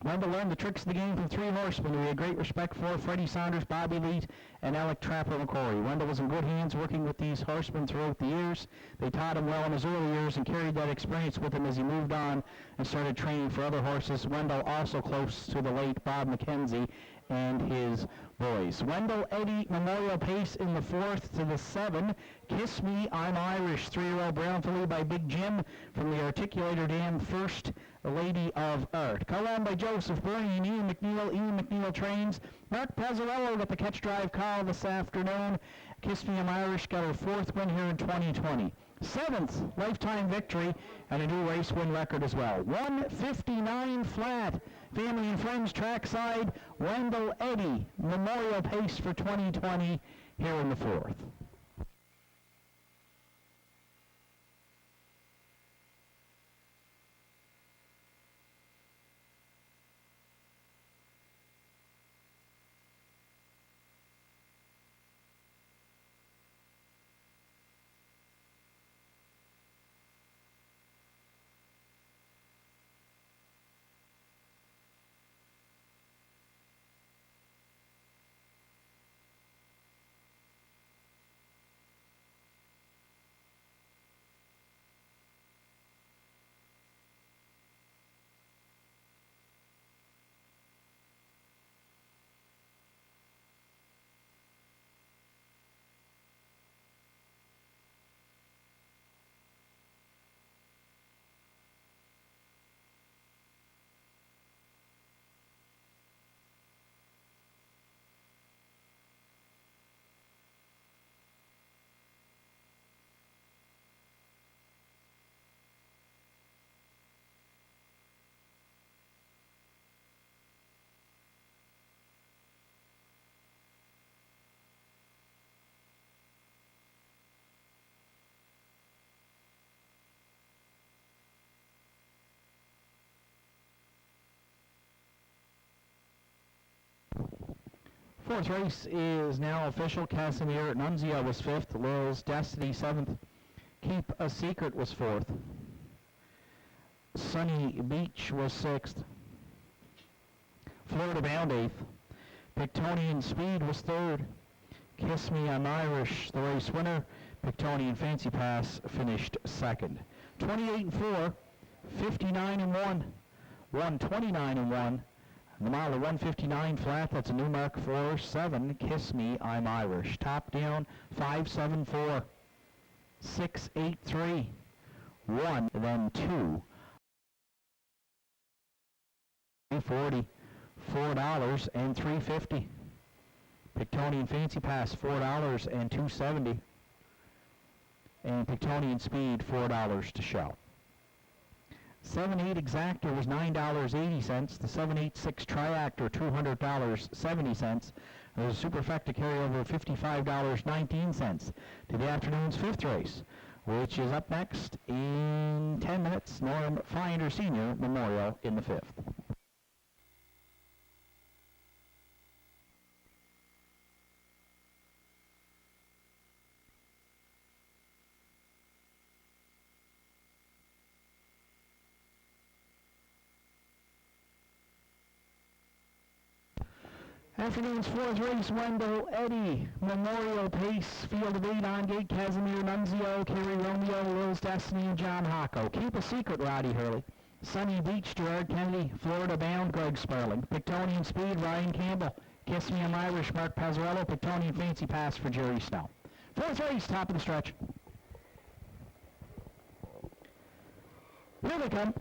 Wendell learned the tricks of the game from 3 horsemen who he had great respect for: Freddie Saunders, Bobby Leet, and Alec Trapper McCrory. Wendell was in good hands working with these horsemen throughout the years. They taught him well in his early years and carried that experience with him as he moved on and started training for other horses. Wendell also close to the late Bob McKenzie and his boys. Wendell Eddy Memorial Pace in the 4th to the 7. Kiss Me, I'm Irish, 3-year-old brown filly by Big Jim from the Articulator Dam, First Lady of Art. Call by Joseph Burney and Ian McNeil. Ian McNeil trains. Mark Pazzarello got the catch drive call this afternoon. Kiss Me, I'm Irish got her 4th win here in 2020. 7th lifetime victory and a new race win record as well. 1:59 flat. Family and friends trackside. Wendell Eddy Memorial Pace for 2020 here in the 4th. Fourth race is now official. Casimir Nunzio was fifth. Lil's Destiny seventh. Keep a Secret was fourth. Sunny Beach was sixth. Florida Bound eighth. Pictonian Speed was third. Kiss Me I'm Irish, the race winner. Pictonian Fancy Pass finished second. 28-4, 59-1, 129-1. The mile of 159 flat, that's a new mark for 7. Kiss Me I'm Irish. Top down, 574, 683, 1, then 2. 340, $4 and $3.50. Pictonian Fancy Pass $4 and $2.70. And Pictonian Speed $4 to show. 7-8 Exactor was $9.80. The 7-8-6 Triactor $200.70. There's a Superfecta carryover of $55.19 to the afternoon's fifth race, which is up next in 10 minutes. Norm Finder Senior Memorial in the fifth. Afternoon's fourth race, Wendell Eddy, Memorial Pace, field of 8 on gate, Casimir Nunzio, Kerry Romeo, Lil's Destiny, and John Hocko. Keep a Secret, Roddy Hurley. Sunny Beach, Gerard Kennedy, Florida Bound, Greg Sperling. Pictonian Speed, Ryan Campbell. Kiss Me I'm Irish, Mark Pazzarello. Pictonian Fancy Pass for Jerry Snow. Fourth race, top of the stretch. Here they come.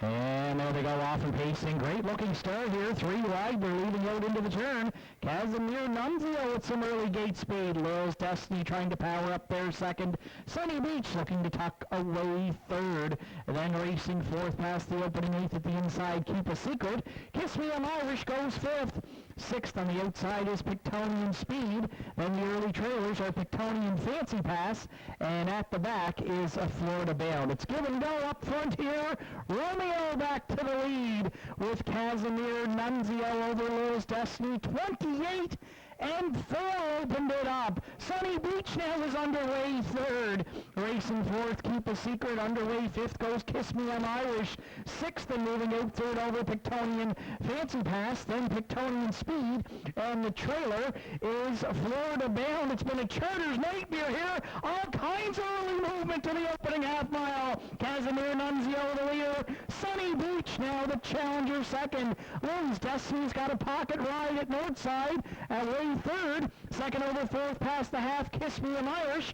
And there they go, off and pacing. Great looking start here. 3 wide. They're leaving out into the turn. Casimir Nunzio with some early gate speed. Lil's Destiny trying to power up there second. Sunny Beach looking to tuck away third. And then racing fourth past the opening eighth at the inside. Keep a Secret. Kiss Me I'm Irish goes fifth. Sixth on the outside is Pictonian Speed. Then the early trailers are Pictonian Fancy Pass. And at the back is a Florida Bound. It's give and go up front here. Romeo back to the lead with Casimir Nunzio over Lil's Destiny. 28 and 4 opened it up. Sunny Beach now is underway third. Racing fourth, Keep a Secret. Underway fifth goes Kiss Me I'm Irish. Sixth and moving out third over Pictonian Fancy Pass. Then Pictonian Speed. And the trailer is Florida Bound. It's been a charter's nightmare here. All kinds of early movement to the opening half mile. Casimir Nunzio the leader. Sunny Beach now the challenger second. Lil's Destiny's got a pocket ride at Northside. Away third. Second over fourth past the half. Kiss Me I'm Irish.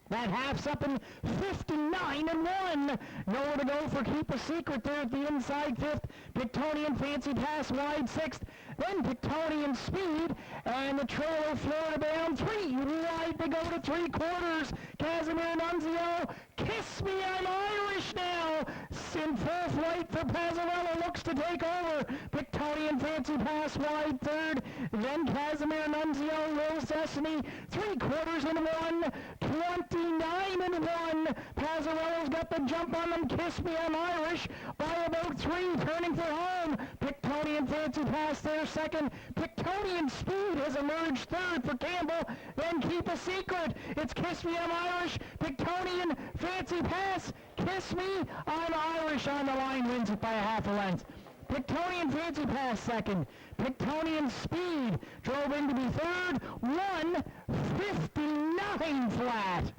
That half's up in 59-1. Nowhere to go for Keep a Secret there at the inside fifth. Pictonian Fancy Pass wide sixth. Then Pictonian Speed and the trailer Florida Bound 3 wide to go to 3/4. Casimir Nunzio. Kiss Me I'm Irish now. In full flight for Pazzarello, looks to take over. Pictonian Fancy Pass wide third. Then Casimir Nunzio, Lil's Destiny, 3/4 29-1. Pazzarello's got the jump on them. Kiss Me I'm Irish by about 3, turning for home. Pictonian Fancy Pass there second. Pictonian Speed has emerged third for Campbell. Then Keep a Secret. It's Kiss Me I'm Irish. Pictonian Fancy Pass. Kiss Me I'm Irish on the line, wins it by a half a length. Pictonian Fancy Pass second. Pictonian Speed drove in to be third. 1:59 flat.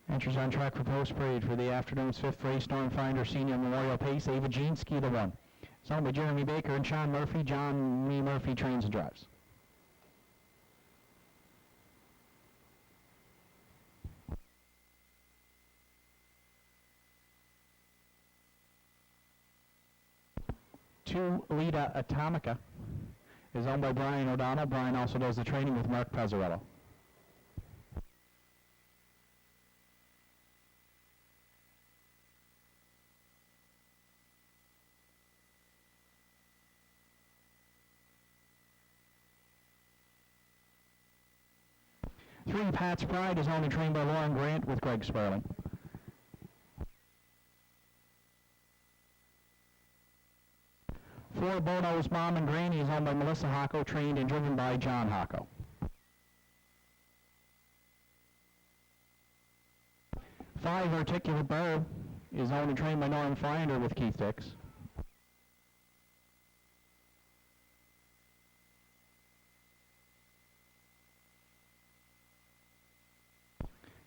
Entries on track for post parade for the afternoon's fifth race. Norm Finder Senior Memorial Pace. Ava Jeanski the one. It's owned by Jeremy Baker and Sean Murphy. John Mee Murphy trains and drives. Two Lita Atomica is owned by Brian O'Donnell. Brian also does the training with Mark Pezzarello. Three Pat's Pride is owned and trained by Lauren Grant with Greg Sperling. Four Bono's Mom and Granny is owned by Melissa Hocko, trained and driven by John Hocko. Five Articulate Burr is owned and trained by Norm Finder with Keith Dix.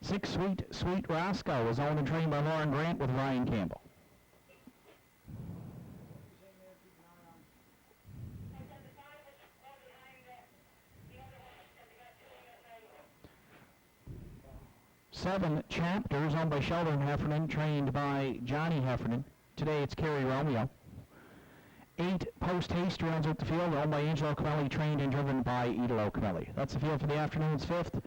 Six Sweet Roscoe is owned and trained by Lauren Grant with Ryan Campbell. Seven Chapters owned by Sheldon Heffernan, trained by Johnny Heffernan. Today it's Kerry Romeo. Eight Post Haste rounds out the field, owned by Angelo Camelli, trained and driven by Idolo Camelli. That's the field for the afternoon's fifth.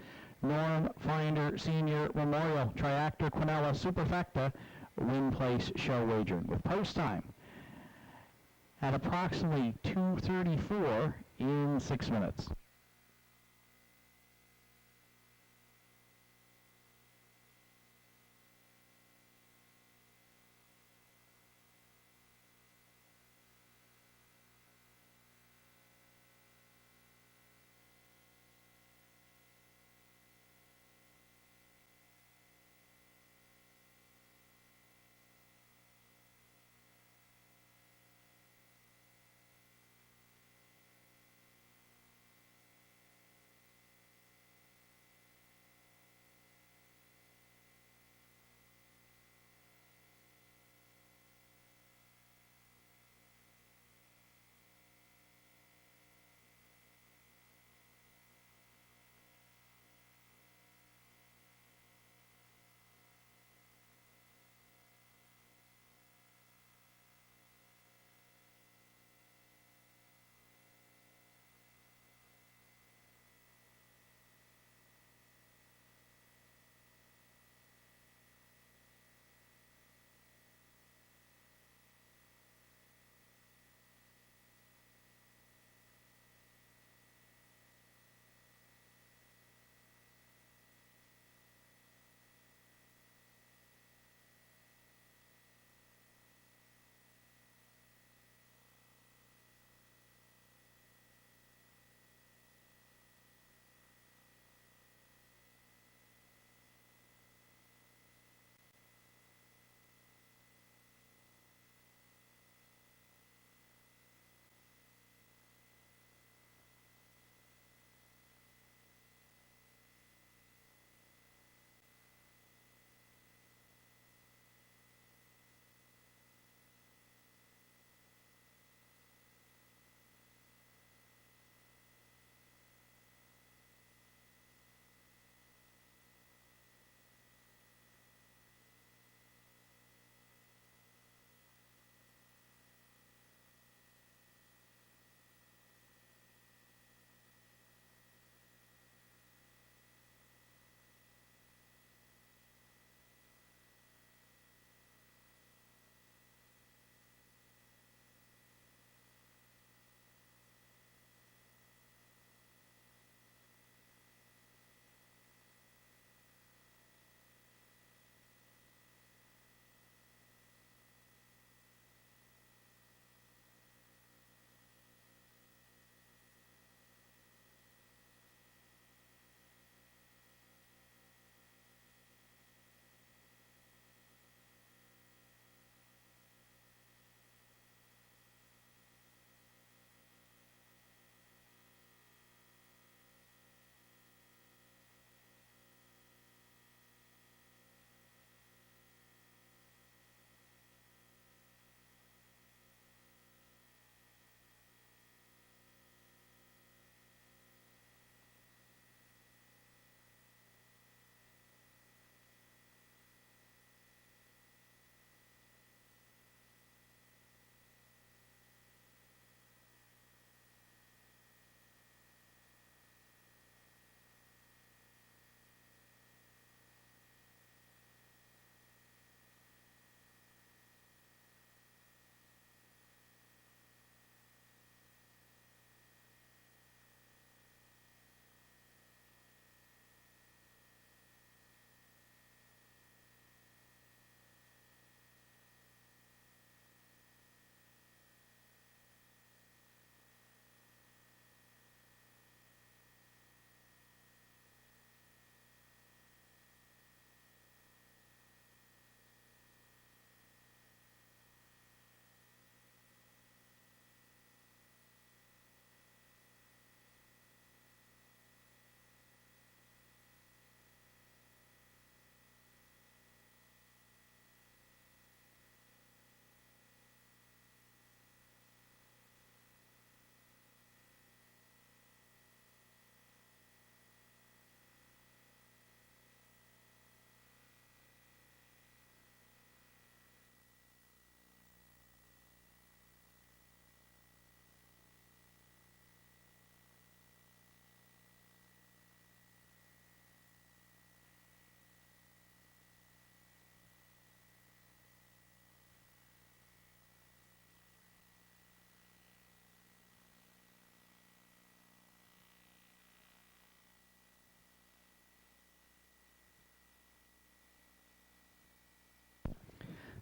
Norm Finder Senior Memorial Triactor Quinella Superfecta Win Place Show Wagering with post time at approximately 2:34 in 6 minutes.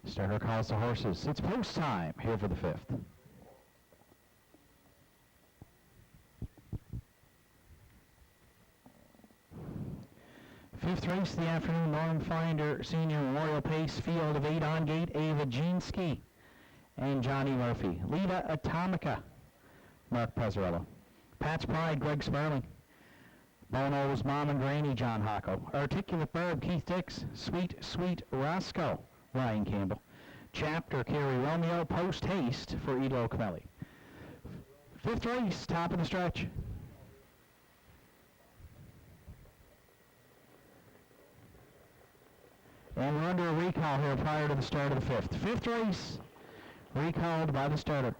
Starter calls the horses. It's post time here for the 5th. Fifth race of the afternoon, Norm Finder Senior Memorial Pace, field of 8 on gate, Ava Jeanski and Johnny Murphy. Lita Atomica, Mark Pezzarello. Pat's Pride, Greg Sparling. Bono's Mom and Granny, John Hocko. Articulate Verb, Keith Dix. Sweet, Sweet Roscoe, Ryan Campbell. Chapter, Kerry Romeo. Post Haste for Edo Camelli. Fifth race, top of the stretch. And we're under a recall here prior to the start of the 5th. Fifth race, recalled by the starter.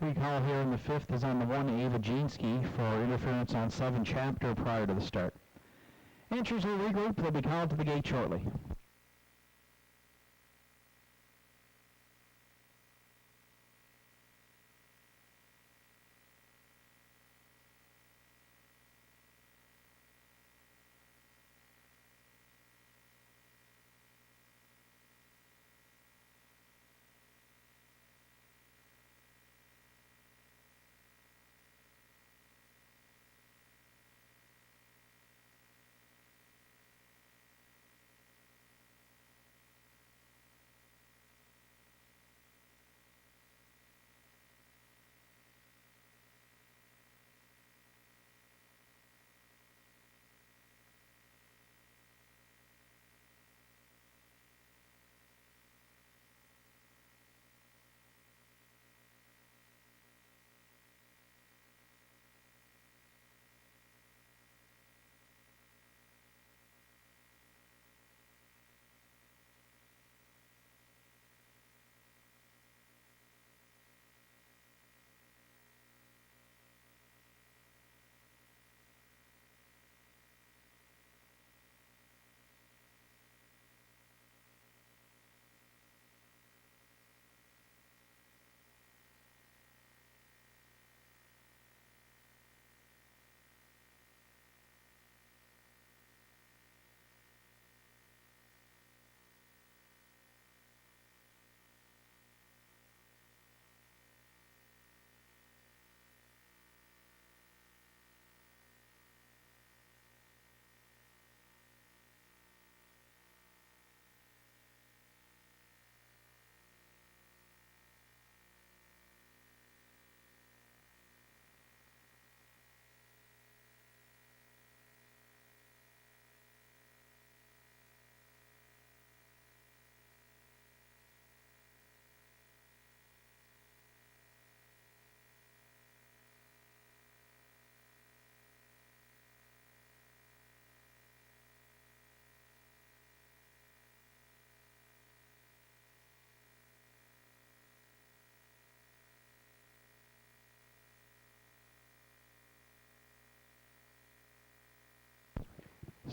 Recall here in the 5th is on the 1 Ava Jeanski for interference on 7 Chapter prior to the start. Entries will regroup. They'll be called to the gate shortly.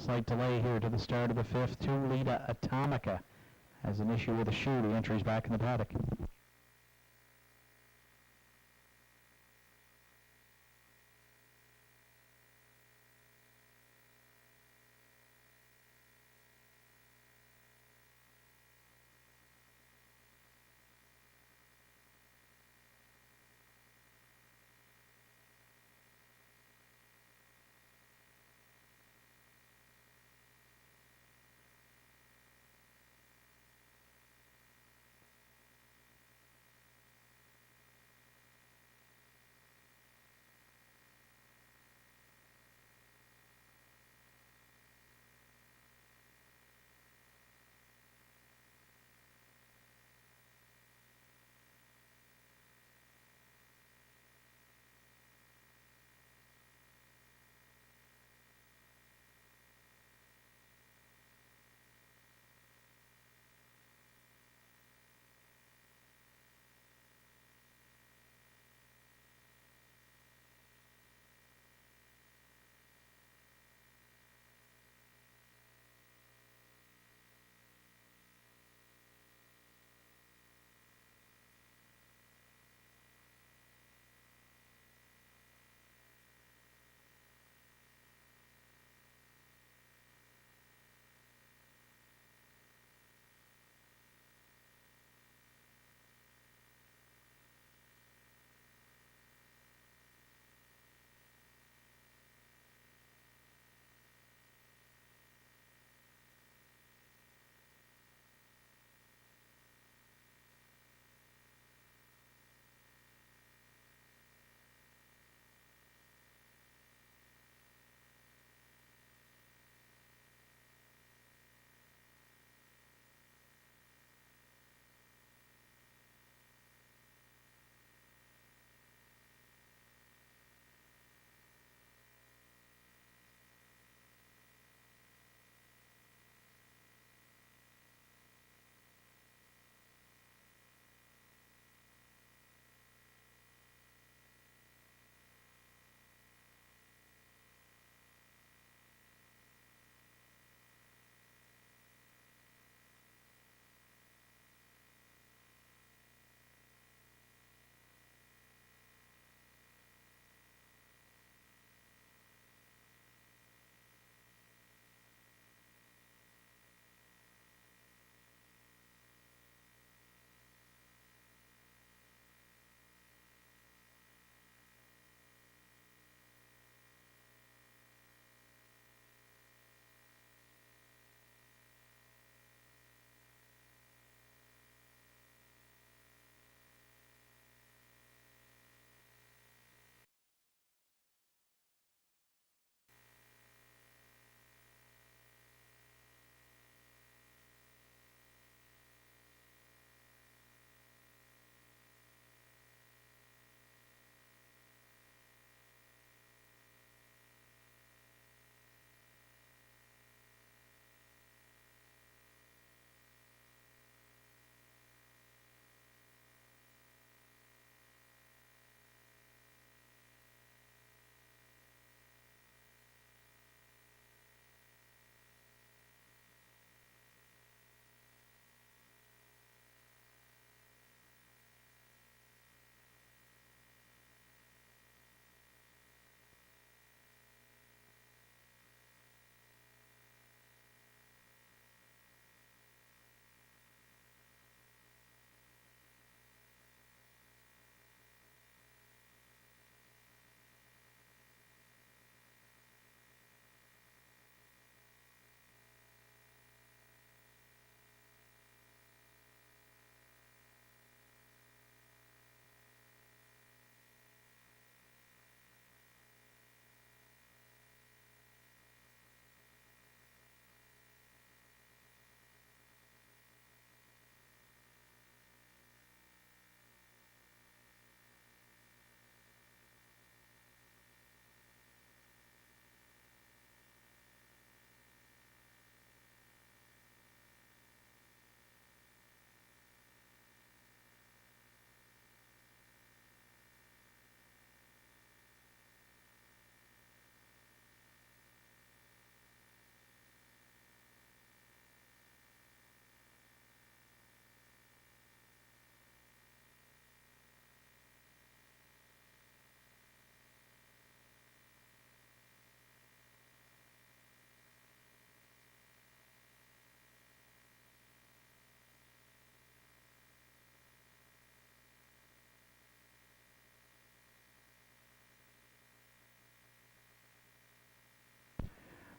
Slight delay here to the start of the fifth. 2 Lita Atomica has an issue with a shoe. The entry's back in the paddock.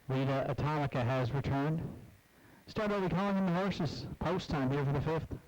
Rita Atomica has returned. Start over calling in the horses. Post time here for the 5th.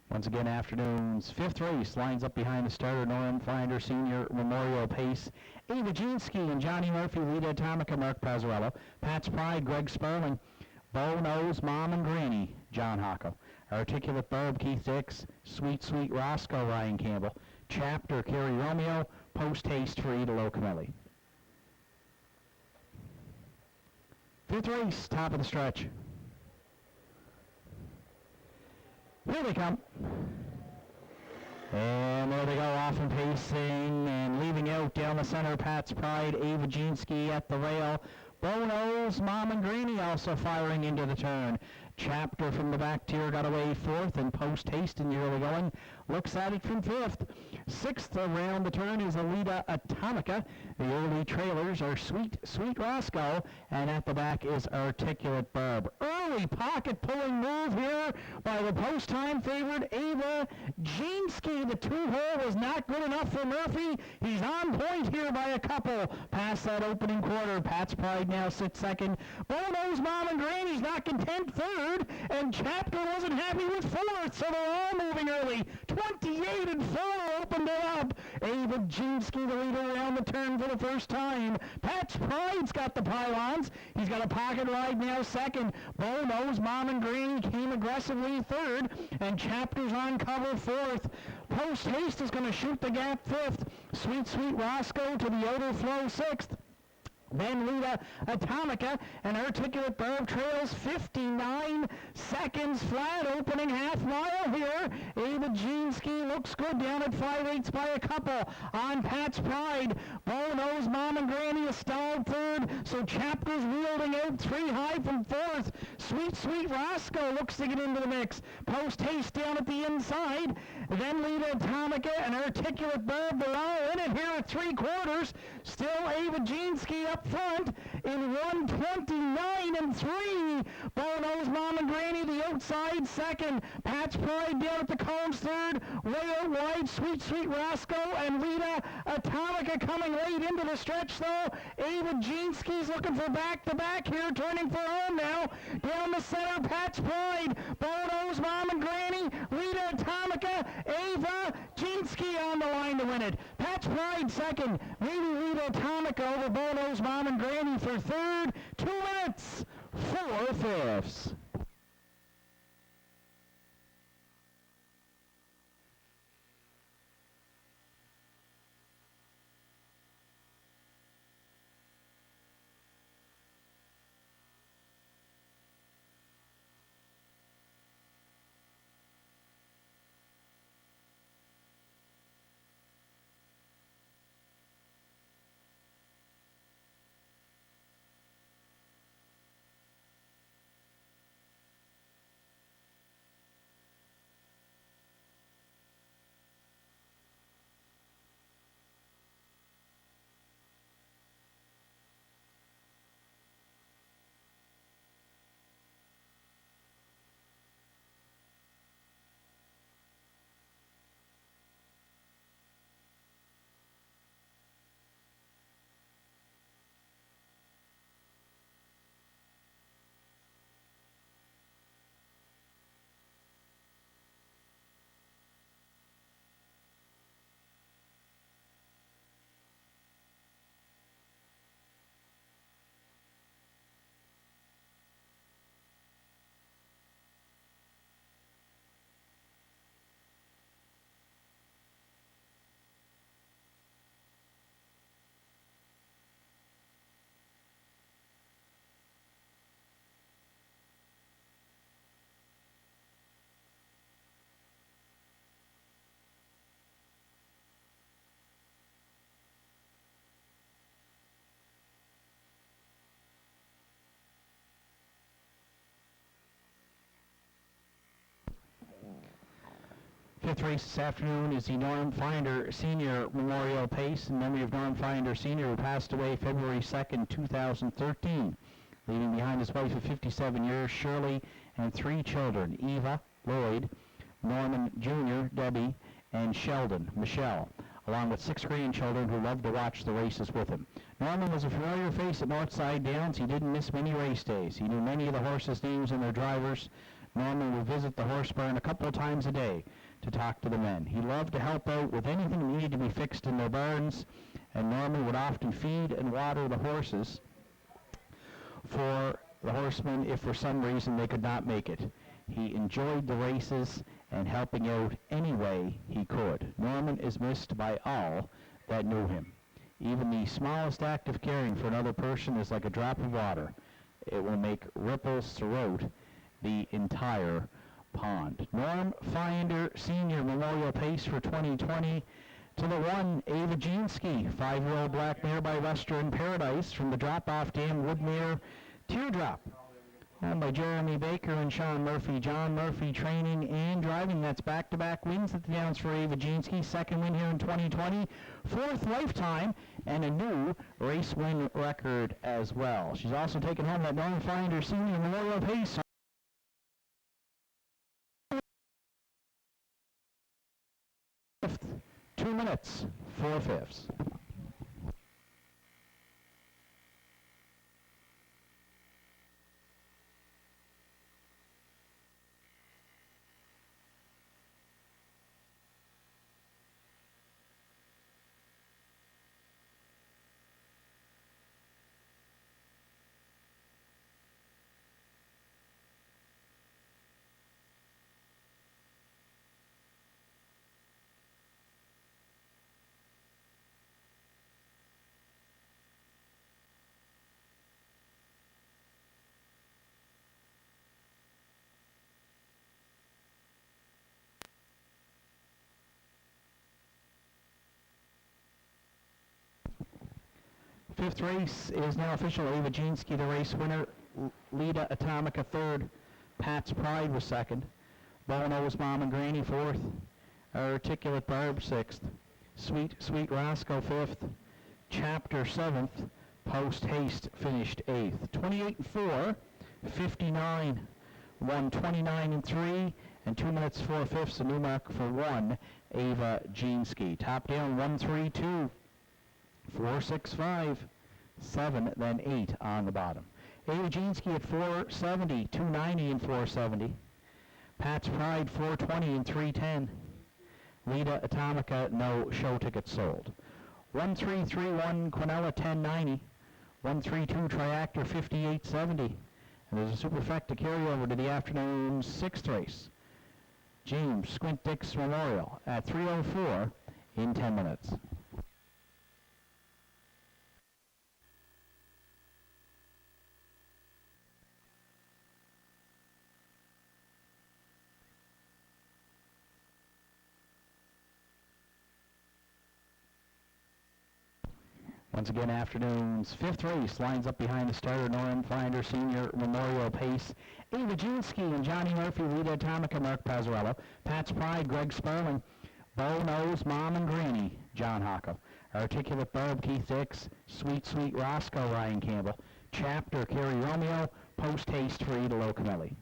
Once again, afternoon's 5th race lines up behind the starter, Norm Finder Senior Memorial Pace. Ava Jeanski and Johnny Murphy, Rita Atomica, Mark Pazzarello, Pat's Pride, Greg Sperling, Bo Knows, Mom and Granny, John Hocko, Articulate Barb, Keith Dix, Sweet Sweet Roscoe, Ryan Campbell, Chapter, Kerry Romeo, Post Haste for Ida Locomelli. 5th race, top of the stretch. Here they come. And there they go, off and pacing and leaving out down the center. Pat's Pride, Ava Jeanski at the rail. Bono's Mom and Granny also firing into the turn. Chapter from the back tier got away 4th, and Post Haste in the early going looks at it from 5th. 6th around the turn is Alita Atomica. The early trailers are Sweet Sweet Roscoe, and at the back is Articulate Barb. Early pocket pulling move here by the post time favorite Ava Jeanski. The 2-hole was not good enough for Murphy. He's on point here by a couple past that opening quarter. Pat's Pride now sits 2nd. Bono's Mom and Granny's not content 3rd, and Chapter wasn't happy with 4th, so they're all moving early. 28 and 4 opened it up. Ava Jeanski, the leader, around the turn for the first time. Pat's Pride's got the pylons. He's got a pocket ride now 2nd. Bono's Mom and Granny came aggressively 3rd, and Chapter's on cover 4th. Post Haste is going to shoot the gap 5th. Sweet Sweet Roscoe to the outer flow 6th. Then Lita Atomica and Articulate Barb trails 59 seconds flat, opening half mile here. Ava Jeanski looks good down at 5/8 by a couple on Pat's Pride. Bono's Mom and Granny is stalled 3rd, so Chapter's wielding out 3 high from 4th. Sweet Sweet Roscoe looks to get into the mix. Post Haste down at the inside. Then Lita Atomica and Articulate Barb, they're all in it here at 3/4. Still Ava Jeanski up front in 1:29 and 3. Bono's Mom and Granny the outside 2nd. Pat's Pride down at the cones 3rd. Way out wide, Sweet Sweet Roscoe and Lita Atomica coming late into the stretch though. Ava Jeanski's looking for back-to-back here, turning for home now. Down the center, Pat's Pride. Bono's Mom and Granny, Lita Atomica, Ava Jeanski on the line to win it. Pat's Pride 2nd. Maybe Lita Atomica over Bono's Mom and Granny for 3rd. 2 minutes, 4/5. Fifth race this afternoon is the Norm Finder Senior Memorial Pace in memory of Norm Finder Sr., who passed away February 2nd, 2013, leaving behind his wife of 57 years, Shirley, and 3 children, Eva, Lloyd, Norman Jr., Debbie, and Sheldon, Michelle, along with 6 grandchildren who loved to watch the races with him. Norman was a familiar face at Northside Downs. He didn't miss many race days. He knew many of the horses' names and their drivers. Norman would visit the horse barn a couple of times a day to talk to the men. He loved to help out with anything that needed to be fixed in their barns, and Norman would often feed and water the horses for the horsemen if for some reason they could not make it. He enjoyed the races and helping out any way he could. Norman is missed by all that knew him. Even the smallest act of caring for another person is like a drop of water. It will make ripples throughout the entire pond. Norm Finder Senior Memorial Pace for 2020. To the 1, Ava Jeanski, 5-year-old black mare by Western Paradise from the drop-off dam Woodmere Teardrop. Owned by Jeremy Baker and Sean Murphy. John Murphy training and driving. That's back-to-back wins at the Downs for Ava Jeanski. 2nd win here in 2020. 4th lifetime and a new race win record as well. She's also taken home that Norm Finder Senior Memorial Pace. 2 minutes, 4/5. Fifth race is now official. Ava Jeanski, the race winner. Lita Atomica, 3rd. Pat's Pride was 2nd. Bono's Mom and Granny, 4th. Articulate Barb, 6th. Sweet Roscoe, 5th. Chapter, 7th. Post Haste finished 8th. 28-4, 59, 129-3, and 2 minutes 4/5, a new mark for 1, Ava Jeanski. Top down, 132. 465, 7, then 8 on the bottom. Ava Jeanski at 470, 290 and 470. Pat's Pride 420 and 310. Lita Atomica, no show tickets sold. 1331 Quinella 1090. 132 Triactor 5870. And there's a superfecta carryover to the afternoon's 6th race. James Squint Dix Memorial at 3:04 in 10 minutes. Once again, afternoon's 5th race lines up behind the starter, Norm Finder Senior Memorial Pace. Ava Jeanski and Johnny Murphy, Lita Atomica, Mark Pazzarello. Pat's Pride, Greg Sperling. Bo Knows, Mom and Granny, John Hocko. Articulate Barb, Keith Dix. Sweet Roscoe, Ryan Campbell. Chapter, Kerry Romeo. Post Haste for Ida Locomelli.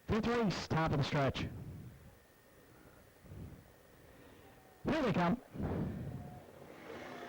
5th race, top of the stretch. Here they come.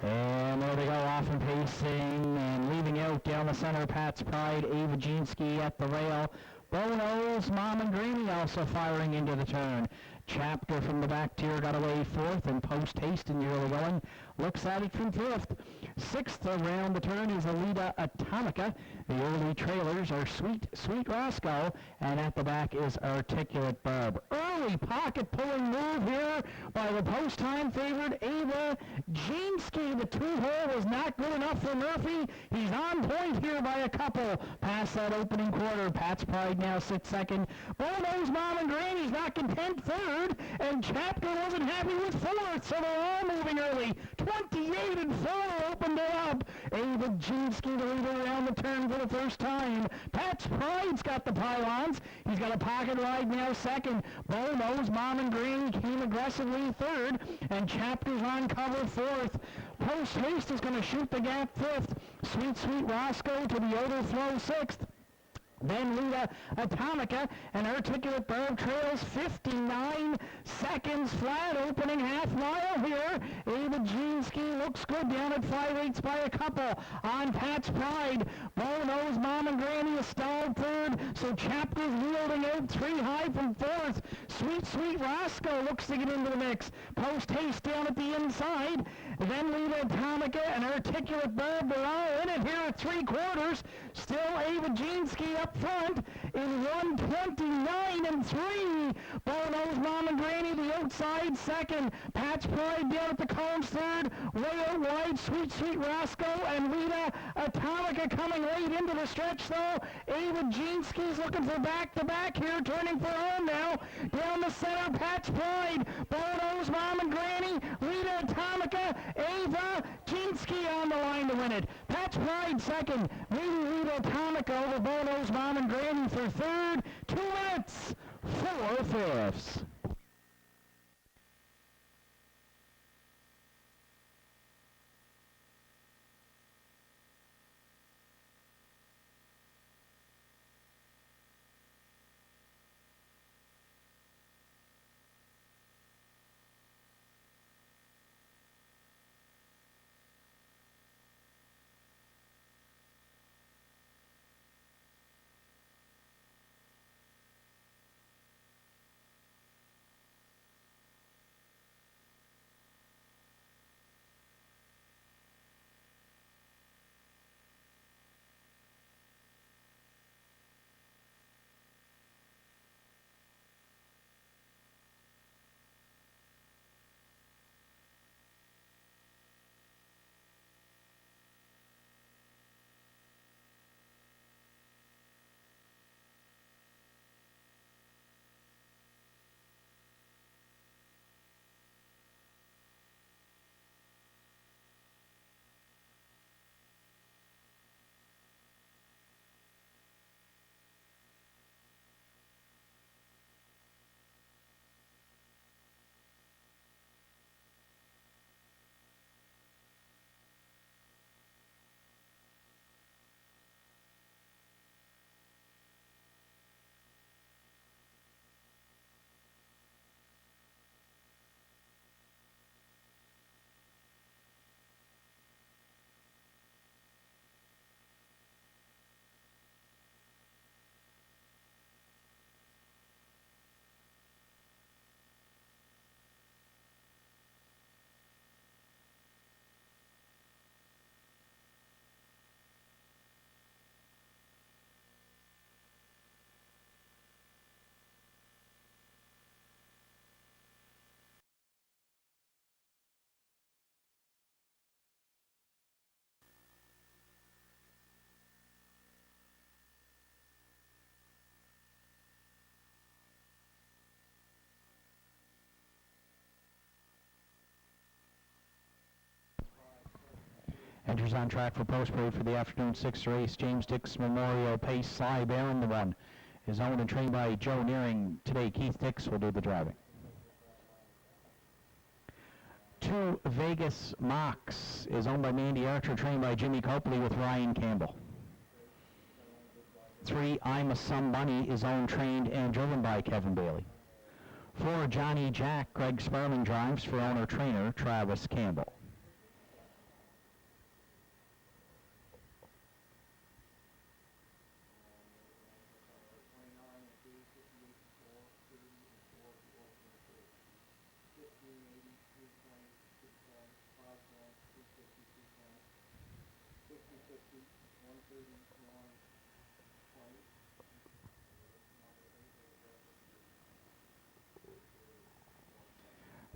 And there they go, off and pacing and leaving out down the center. Pat's Pride, Ava Jeanski at the rail. Bono's Mom and Granny also firing into the turn. Chapter from the back tier got away 4th, and Post Haste in the early going looks at it from 5th. 6th around the turn is Alita Atomica. The early trailers are Sweet Roscoe, and at the back is Articulate Barb. Early early pocket-pulling move here by the post-time favorite Ava Jeanski. The two-hole was not good enough for Murphy. He's on point here by a couple past that opening quarter. Pat's Pride now sits second. Bono's Mom and Granny's not content third, and Chapter wasn't happy with fourth, so they're all moving early. 28 and 4 opened it up. Ava Jeanski the leader around the turn for the first time. Pat's Pride's got the pylons. He's got a pocket ride now second. Bono's Mom and Granny came aggressively third, and Chapter's on cover fourth. Post Haste is going to shoot the gap fifth. Sweet Sweet Roscoe to the overflow sixth. Then Lita Atomica and Articulate Bird trails 59 seconds flat, opening half mile here. Ava Jeanski looks good down at 5/8 by a couple on Pat's Pride. Bono's Mom and Granny is stalled third, so Chapter's wielding out 3 high from fourth. Sweet Sweet Roscoe looks to get into the mix. Post Haste down at the inside. Then Lita Atomica and Articulate Bird, they're all in it here at 3/4. Still Ava Jeanski up front in 1:29 and 3. Bono's Mom and Granny the outside second. Pat's Pride down at the cones third. Way out wide, Sweet Sweet Roscoe and Lita Atomica coming late into the stretch though. Ava Jeanski's looking for back-to-back here, turning for home now. Down the center, Pat's Pride. Bono's Mom and Granny, Lita Atomica, Ava Jeanski on the line to win it. Pat's Pride second. Lita Atomica over Bono's Mom and Granny for third. 2 minutes, 4/5. Enters on track for post parade for the afternoon 6th race. James Dix Memorial Pace Sly Baron the run is owned and trained by Joe Nearing. Today Keith Dix will do the driving. 2 Vegas Mox is owned by Mandy Archer, trained by Jimmy Copley with Ryan Campbell. 3 I'm a Some Money is owned, trained, and driven by Kevin Bailey. 4 Johnny Jack Greg Sperling drives for owner-trainer Travis Campbell.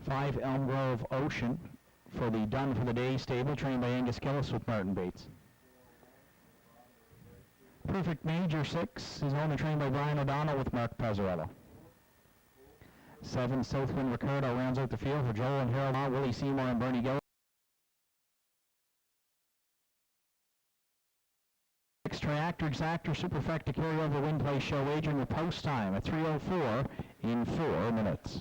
5 Elm Grove Ocean for the Done for the Day stable, trained by Angus Gillis with Martin Bates. Perfect Major 6 is owned and trained by Brian O'Donnell with Mark Pazzarello. 7 Southwind Ricardo rounds out the field for Joel and Harold Law, Willie Seymour and Bernie Gillis. 6 Triactor Exactor Superfecta Carryover Win Play Show wagering with post time at 3:04 in 4 minutes.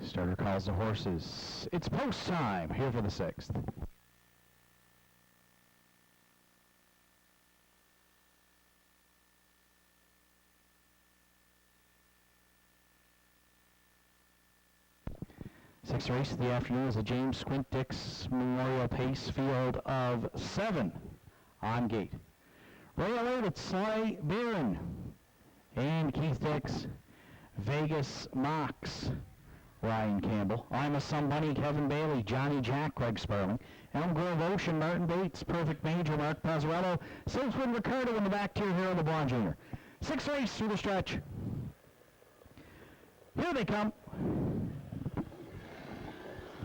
Starter calls the horses. It's post time here for the 6th. Sixth race of the afternoon is the James Squint Dix Memorial Pace Field of 7 on gate. Ray Alert at Sly Barron and Keith Dix. Vegas Mox, Ryan Campbell. I'm a Somebody, Kevin Bailey, Johnny Jack, Greg Sperling. Elm Grove Ocean, Martin Bates, Perfect Major, Mark Pazzarello. Silswood Ricardo in the back tier here, LeBron Jr. Sixth race through the stretch. Here they come.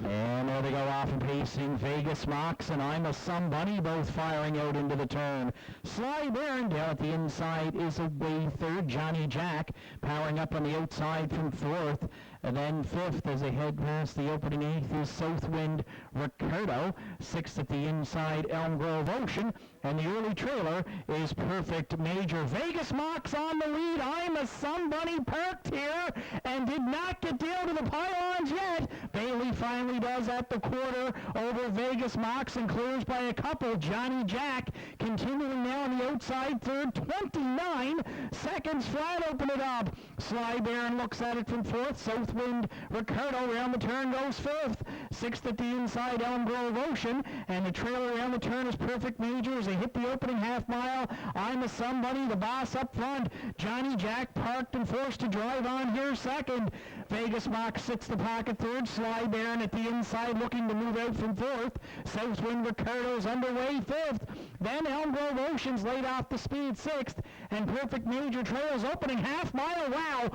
And there they go off and pacing. Vegas Mox and I'm a Somebody both firing out into the turn. Sly Barron down at the inside is away third. Johnny Jack powering up on the outside from fourth. And then fifth as they head past the opening eighth is Southwind Ricardo. Sixth at the inside, Elm Grove Ocean. And the early trailer is Perfect Major. Vegas Mox on the lead. I'm a Somebody parked here and did not get down to the pylons yet. Bailey finally does at the quarter over Vegas Mox and clears by a couple. Johnny Jack continuing now on the outside third. 29 seconds flat, open it up. Sly Barron looks at it from fourth. Southwind Ricardo around the turn goes fifth. Sixth at the inside, Elm Grove Ocean. And the trailer around the turn is Perfect Major as they hit the opening half mile. I'm a Somebody, the boss up front. Johnny Jack parked and forced to drive on here second. Vegas Mox sits the pocket third. Sly Barron at the inside looking to move out from fourth. Southwind Ricardo's underway fifth. Then Elm Grove Ocean's laid off the speed sixth. And Perfect Major trails opening half mile. Wow,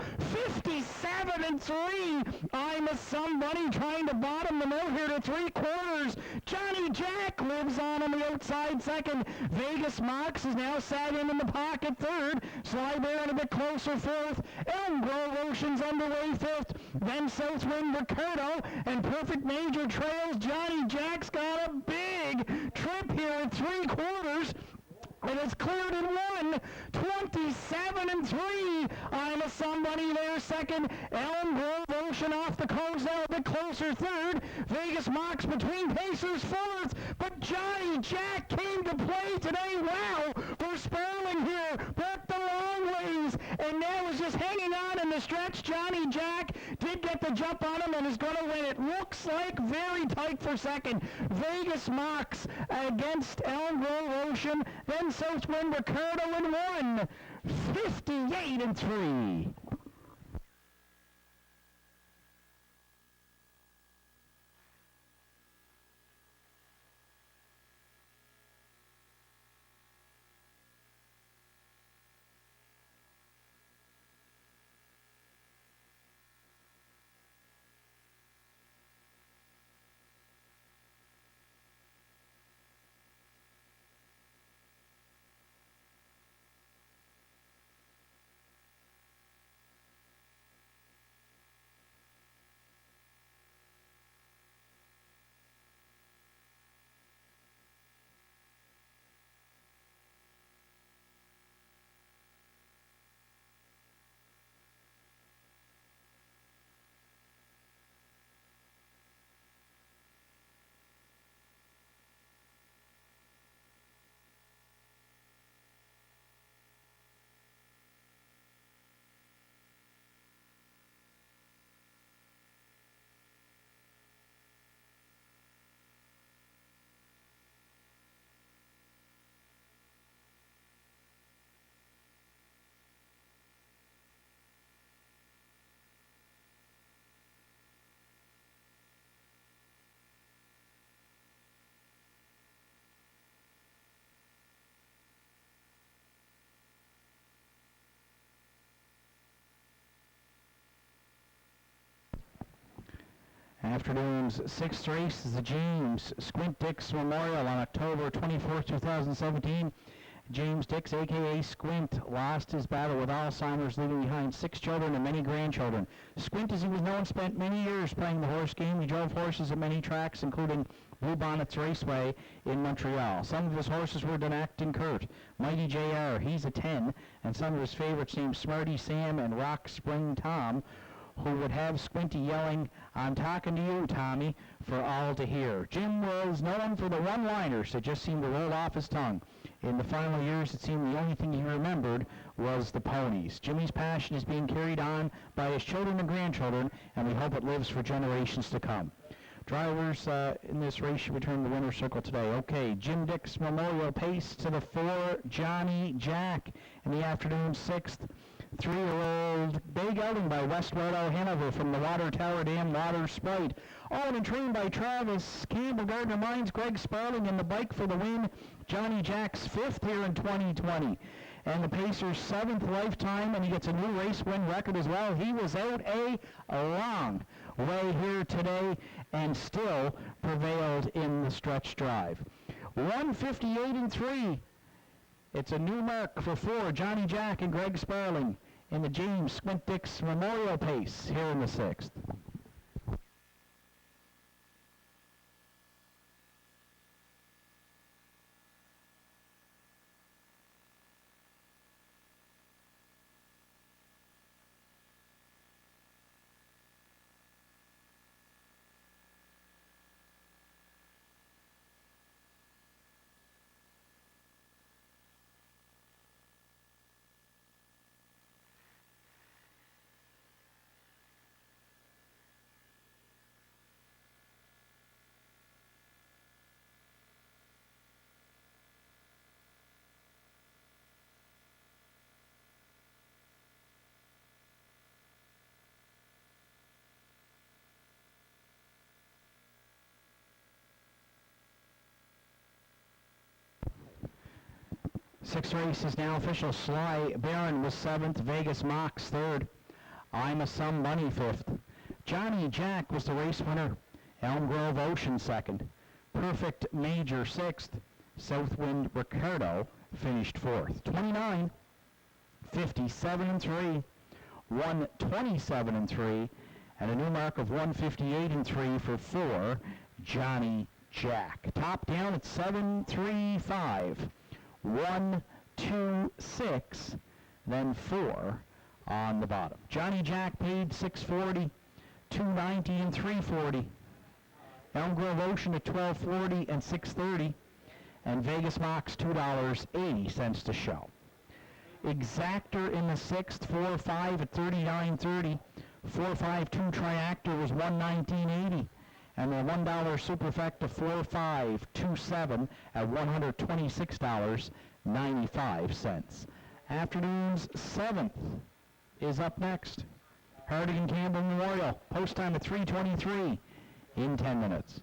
57-3. I'm a Somebody trying to bottom the mill here to three quarters. Johnny Jack lives on the outside second. Vegas Mox is now sat in the pocket third. Sly Barron a bit closer fourth. Elm Grove Ocean's underway fifth. Then Southwind Ricardo and Perfect Major trails. Johnny Jack's got a big trip here at three quarters. And it's cleared in one. 27-3. I'm a Somebody there second. Elm Grove Ocean off the coast now a bit closer third. Vegas Mox between pacers fourth. But Johnny Jack came to play today. Wow. For Sperling here. Back the long ways. And now is just hanging on in the stretch. Johnny Jack did get the jump on him and is going to win. It looks like very tight for second. Vegas Mox against Elm Grove Ocean. Then Southwind Ricardo in one. 58-3. Afternoon's sixth race is the James Squint Dix Memorial on October 24th, 2017. James Dix, a.k.a. Squint, lost his battle with Alzheimer's, leaving behind 6 children and many grandchildren. Squint, as he was known, spent many years playing the horse game. He drove horses at many tracks, including Bluebonnets Raceway in Montreal. Some of his horses were Danact and Kurt, Mighty JR, he's a 10, and some of his favorites named Smarty Sam and Rock Spring Tom who would have Squinty yelling, "I'm talking to you, Tommy," for all to hear. Jim was known for the one-liners that just seemed to roll off his tongue. In the final years, it seemed the only thing he remembered was the ponies. Jimmy's passion is being carried on by his children and grandchildren, and we hope it lives for generations to come. Drivers in this race should return to the winner's circle today. Okay, Jim Dix Memorial Pace to the 4, Johnny Jack. In the afternoon, 6th, 3-year-old Big Outing by Westward Hanover from the Water Tower Dam Water Sprite. Owned and trained by Travis Campbell, Gardner Mines, Greg Sparling, and the bike for the win. Johnny Jack's 5th here in 2020. And the Pacer's 7th lifetime, and he gets a new race win record as well. He was out a long way here today and still prevailed in the stretch drive. 1:58.3. It's a new mark for 4, Johnny Jack and Greg Sparling in the James Squint Dix Memorial Pace here in the 6th. Sixth race is now official. Sly Barron was 7th. Vegas Mox 3rd. I'm a Some Bunny 5th. Johnny Jack was the race winner. Elm Grove Ocean 2nd. Perfect Major 6th. Southwind Ricardo finished 4th. 29, 57.3, 127.3, and a new mark of 158.3 for 4, Johnny Jack. Top down at 7.35. 1, 2, 6, then 4 on the bottom. Johnny Jack paid $6.40, $2.90 and $3.40. Elm Grove Ocean at $12.40 and $6.30, and Vegas Mox $2.80 to show. Exactor in the 6th, 4.5 at $39.30. 4.52 Triactor was $119.80. And the $1 Superfecta 4.527 at $126.95. Afternoon's 7th is up next. Herdigan Campbell Memorial, post time at 3:23 in 10 minutes.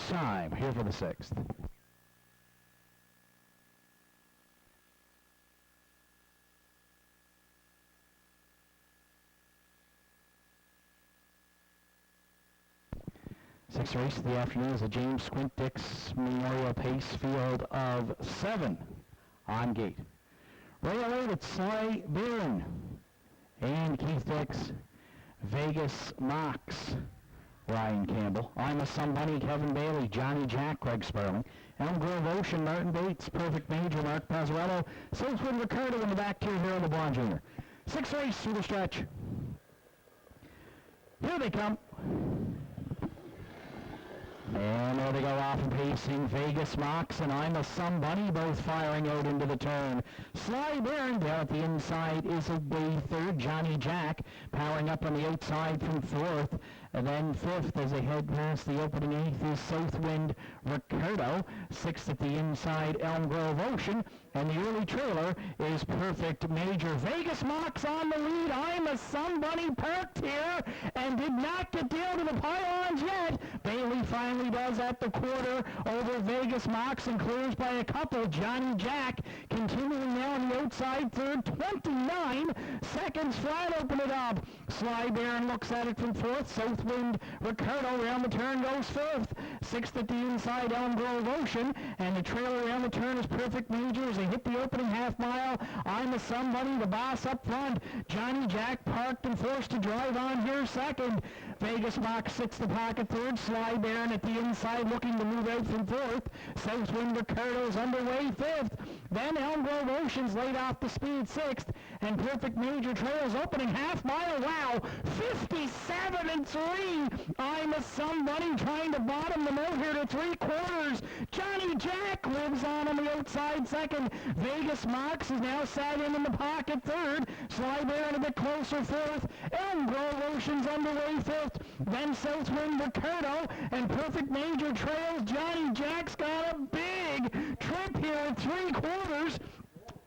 Time here for the 6th. Sixth race of the afternoon is a James Squint Dix Memorial Pace field of 7 on gate. Right away it's Sly Barron and Keith Dix, Vegas Mox, Ryan Campbell, I'm a Some Bunny, Kevin Bailey, Johnny Jack, Greg Sparling, Elm Grove Ocean, Martin Bates, Perfect Major, Mark Pazzarello, Southwind Ricardo in the back tier here on the Blonde Jr. Sixth race through the stretch. Here they come. And there they go off and pacing. Vegas Mox and I'm a Some Bunny both firing out into the turn. Sly Barron down at the inside is away 3rd. Johnny Jack powering up on the outside from 4th. And then 5th as they head past the opening 8th is Southwind Ricardo. 6th at the inside, Elm Grove Ocean. And the early trailer is Perfect Major. Vegas Mox on the lead. I'm a Some Bunny parked here and did not get down to the pylons yet. Bailey finally does at the quarter over Vegas Mox and clears by a couple. Johnny Jack continuing now on the outside 3rd. 29 seconds flat, open it up. Sly Barron looks at it from 4th. Southwind Ricardo around the turn goes 5th. 6th at the inside, Elm Grove Ocean. And the trailer around the turn is Perfect Major as they hit the opening half mile. I'm a Some Bunny, the boss up front. Johnny Jack parked and forced to drive on here 2nd. Vegas Mox sits the pocket 3rd. Sly Barron at the the inside looking to move out from fourth. Southwind Ricardo's underway fifth. Then Elm Grove Oceans laid off the speed sixth. And Perfect Major Trails opening half mile. Wow, 57-3. I'm a somebody trying to bottom them out here to three quarters. Johnny Jack lives on the outside second. Vegas Mox is now sat in the pocket third. Sly Baron a bit closer fourth. Elm Grove Oceans underway fifth. Then Southwind Ricardo and Perfect Major Trails. Johnny Jack's got a big trip here at three quarters.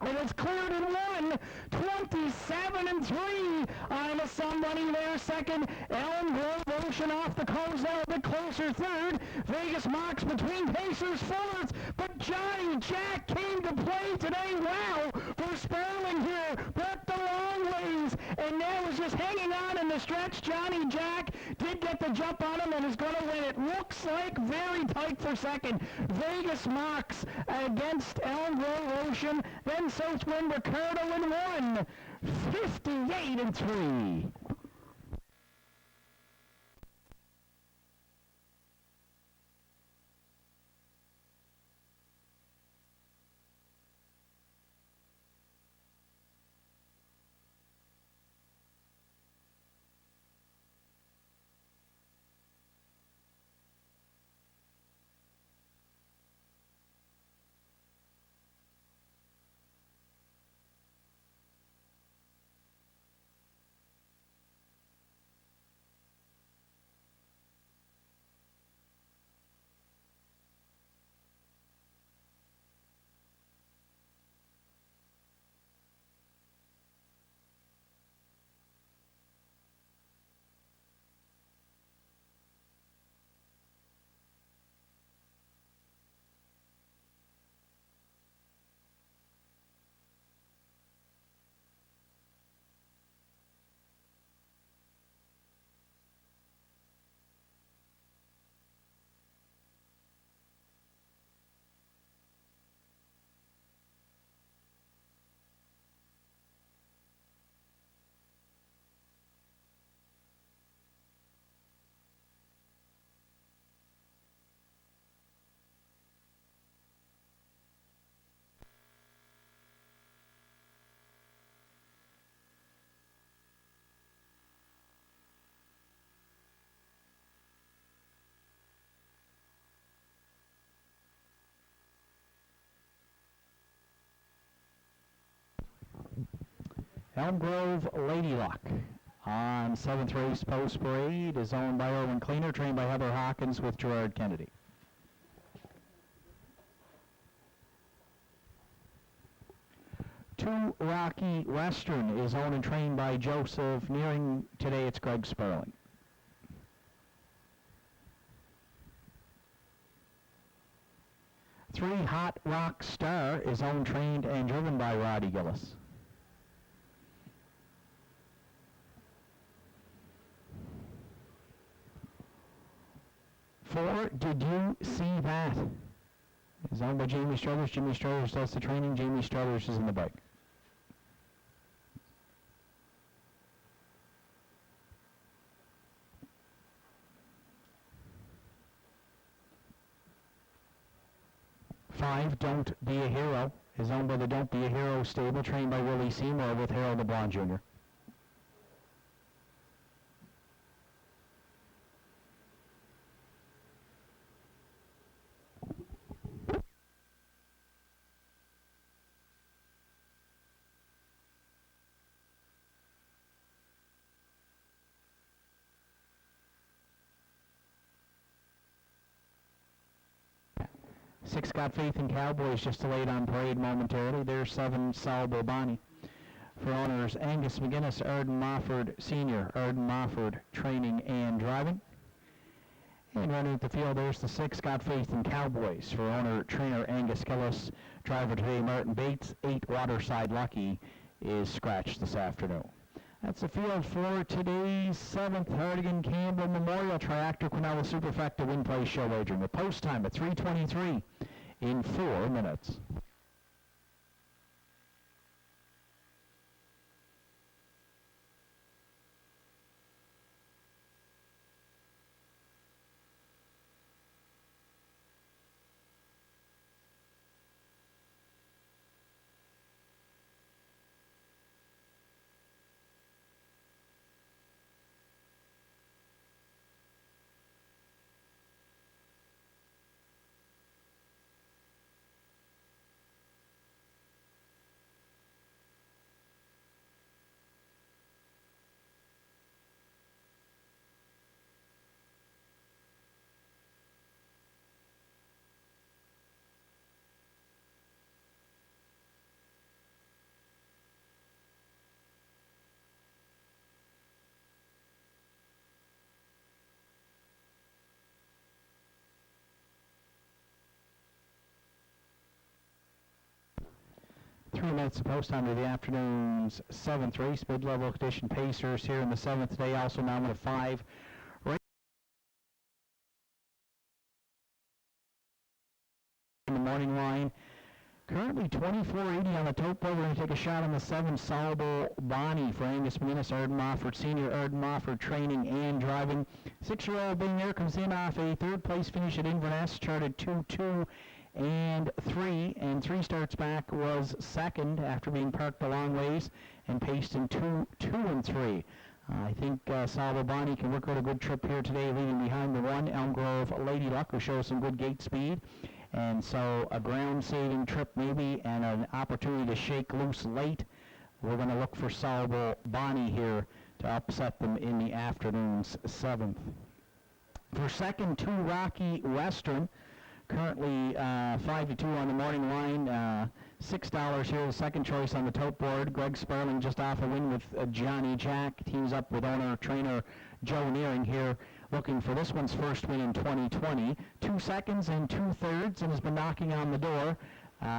And it's cleared in one, 27-3. I'm a somebody there second. Elm Grove Ocean off the coast now a bit closer third. Vegas Mox between Pacers fourth. But Johnny Jack came to play today. Wow, for Sperling here. Brought the long ways. And now is just hanging on in the stretch. Johnny Jack did get the jump on him and is going to win. It looks like very tight for second. Vegas Mox against Elm Grove Ocean. Then Southwind Ricardo in one, 58-3. Elm Grove Lady Luck on 7th Race Post Parade is owned by Erwin Cleaner, trained by Heather Hawkins with Gerard Kennedy. Two Rocky Western is owned and trained by Joseph Nearing. Today it's Greg Sperling. Three Hot Rock Star is owned, trained, and driven by Roddy Gillis. 4, Did You See That? Is owned by Jamie Struthers. Jimmy Struthers does the training. Jamie Struthers is in the bike. Five, Don't Be a Hero is owned by the Don't Be a Hero stable, trained by Willie Seymour with Harold LeBlanc Jr. 6, Got Faith in Cowboys, just delayed on parade momentarily. There's 7, Sal Bobani. For owners, Angus McGinnis, Arden Mofford Sr., Arden Mofford training and driving. And running at the field, there's the 6, Got Faith in Cowboys. For owner, trainer Angus Killis. Driver today, Martin Bates. 8, Waterside Lucky is scratched this afternoon. That's the field for today's 7th Herdigan Campbell Memorial Triactor Quinella Superfecta Win Place Show wagering. The post time at 3:23 in 4 minutes. 3 minutes of post time to the afternoon's 7th race. Mid-level condition pacers here in the 7th day, also now with a 5. In the morning line. Currently 24.80 on the tote board. We're going to take a shot on the 7, Solable Bonnie for Angus McGinnis, Arden Mofford Senior, Arden Mofford training and driving. 6-year-old being there comes in off a 3rd place finish at Inverness, charted 2-2 and 3, and 3 starts back was 2nd after being parked a long ways and paced in 2 and 3. I think Solable Bonnie can work out a good trip here today, leaving behind the 1, Elm Grove Lady Luck, who shows some good gate speed. And so a ground-saving trip maybe and an opportunity to shake loose late. We're going to look for Solable Bonnie here to upset them in the afternoon's 7th. For second, 2 Rocky Western. Currently 5-2 on the morning line. $6 here, the second choice on the tote board. Greg Sperling just off a win with Johnny Jack. Teams up with owner-trainer Joe Nearing here, looking for this one's first win in 2020. 2 seconds and 2/3, and has been knocking on the door.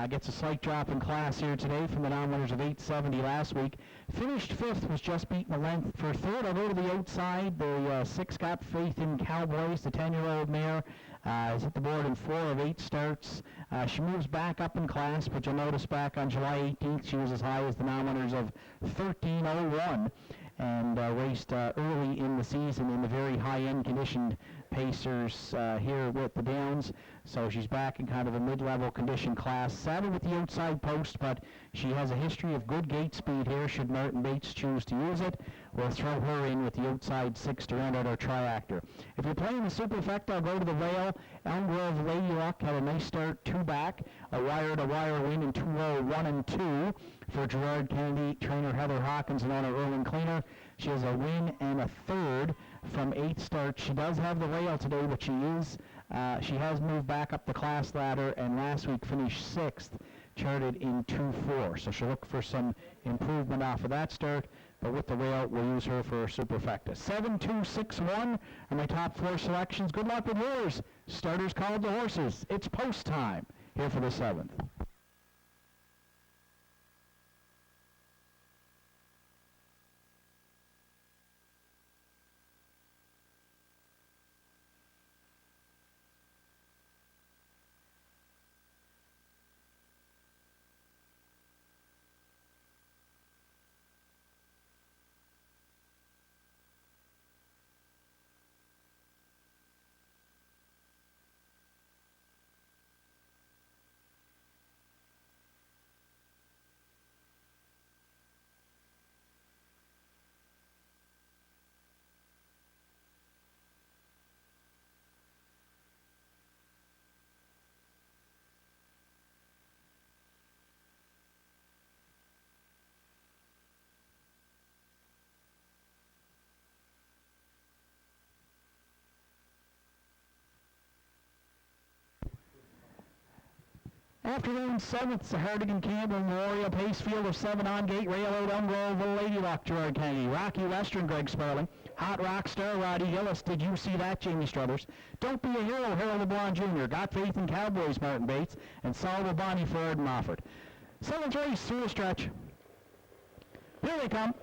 Gets a slight drop in class here today from the non-winners of 870 last week. Finished 5th, was just beaten a length. For 3rd, I'll go to the outside. The 6 got faith in Cowboys. The 10-year-old mare has hit the board in 4 of 8 starts. She moves back up in class, but you'll notice back on July 18th, she was as high as the non-winners of 13.01. And raced early in the season in the very high-end conditioned pacers here with the Downs. So she's back in kind of a mid-level condition class. Saddled with the outside post, but she has a history of good gate speed here should Martin Bates choose to use it. We'll throw her in with the outside 6 to round out our triactor. If you're playing the Superfecta, I'll go to the Vale. Elm Grove Lady Luck had a nice start, 2 back. A wire-to-wire win in 2:01 and 2 for Gerard Kennedy, trainer Heather Hawkins, and owner Erwin Cleaner. She has a win and a 3rd from 8 starts. She does have the rail today, but she has moved back up the class ladder, and last week finished 6th, charted in 2-4. So she'll look for some improvement off of that start, but with the rail, we'll use her for Superfecta. 7, 2, 6, 1 are my top 4 selections. Good luck with yours. Starters called the horses. It's post time here for the 7th. Afternoon 7th, the Herdigan Campbell Memorial pace field of 7 on gate, rail out Elm Grove, Lady Luck, Gerard Kennedy, Rocky Western, Greg Sperling, Hot Rock Star, Roddy Gillis. Did you see that, Jamie Struthers? Don't Be a Hero, Harold LeBron Jr., Got Faith in Cowboys, Martin Bates, and Solable Bonnie for Arden Mofford. 7th race through the stretch. Here they come.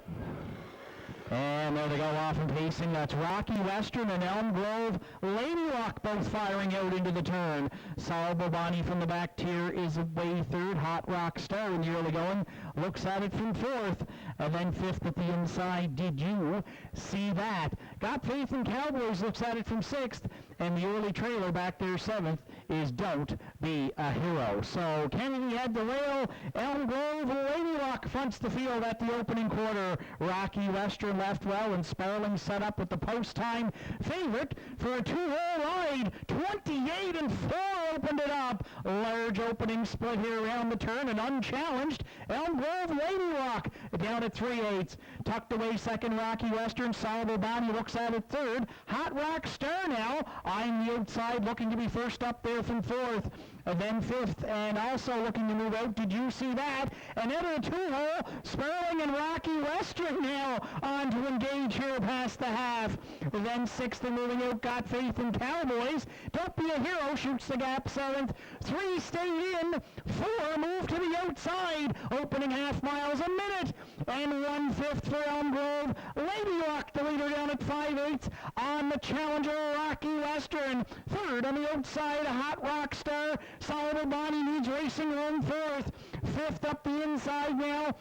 And there they go off and pacing. That's Rocky Western and Elm Grove Lady Luck both firing out into the turn. Solable Bonnie from the back tier is away 3rd. Hot Rock Star in the early going looks at it from 4th. And then 5th at the inside. Did you see that? Got Faith in Cowboys looks at it from 6th. And the early trailer back there 7th is Don't Be a Hero. So Kennedy had the rail. Elm Grove Lady Luck fronts the field at the opening quarter. Rocky Western left well, and Sperling set up with the post time favorite for a 2-hole ride. 28 and 4 opened it up. Large opening split here around the turn, and unchallenged Elm Grove Lady Luck down at 3/8. Tucked away second, Rocky Western. Solable Bonnie looks at it 3rd. Hot Rock Star now eyeing the outside, looking to be first up there from 4th. And then fifth, and also looking to move out. Did you see that? And then a two-hole, Sperling and Rocky Western now on to engage here past the half. And then sixth and moving out, Got Faith in Cowboys. Don't Be a Hero shoots the gap seventh. Three stay in. Four move to the outside. Opening half miles a minute. And 1/5 for Elm Grove. Lady Rock, the leader, down at 5/8 on the challenger, Rocky Western. Third on the outside, Hot Rock Star. Solid Bonnie needs racing room fourth. Fifth up the inside now.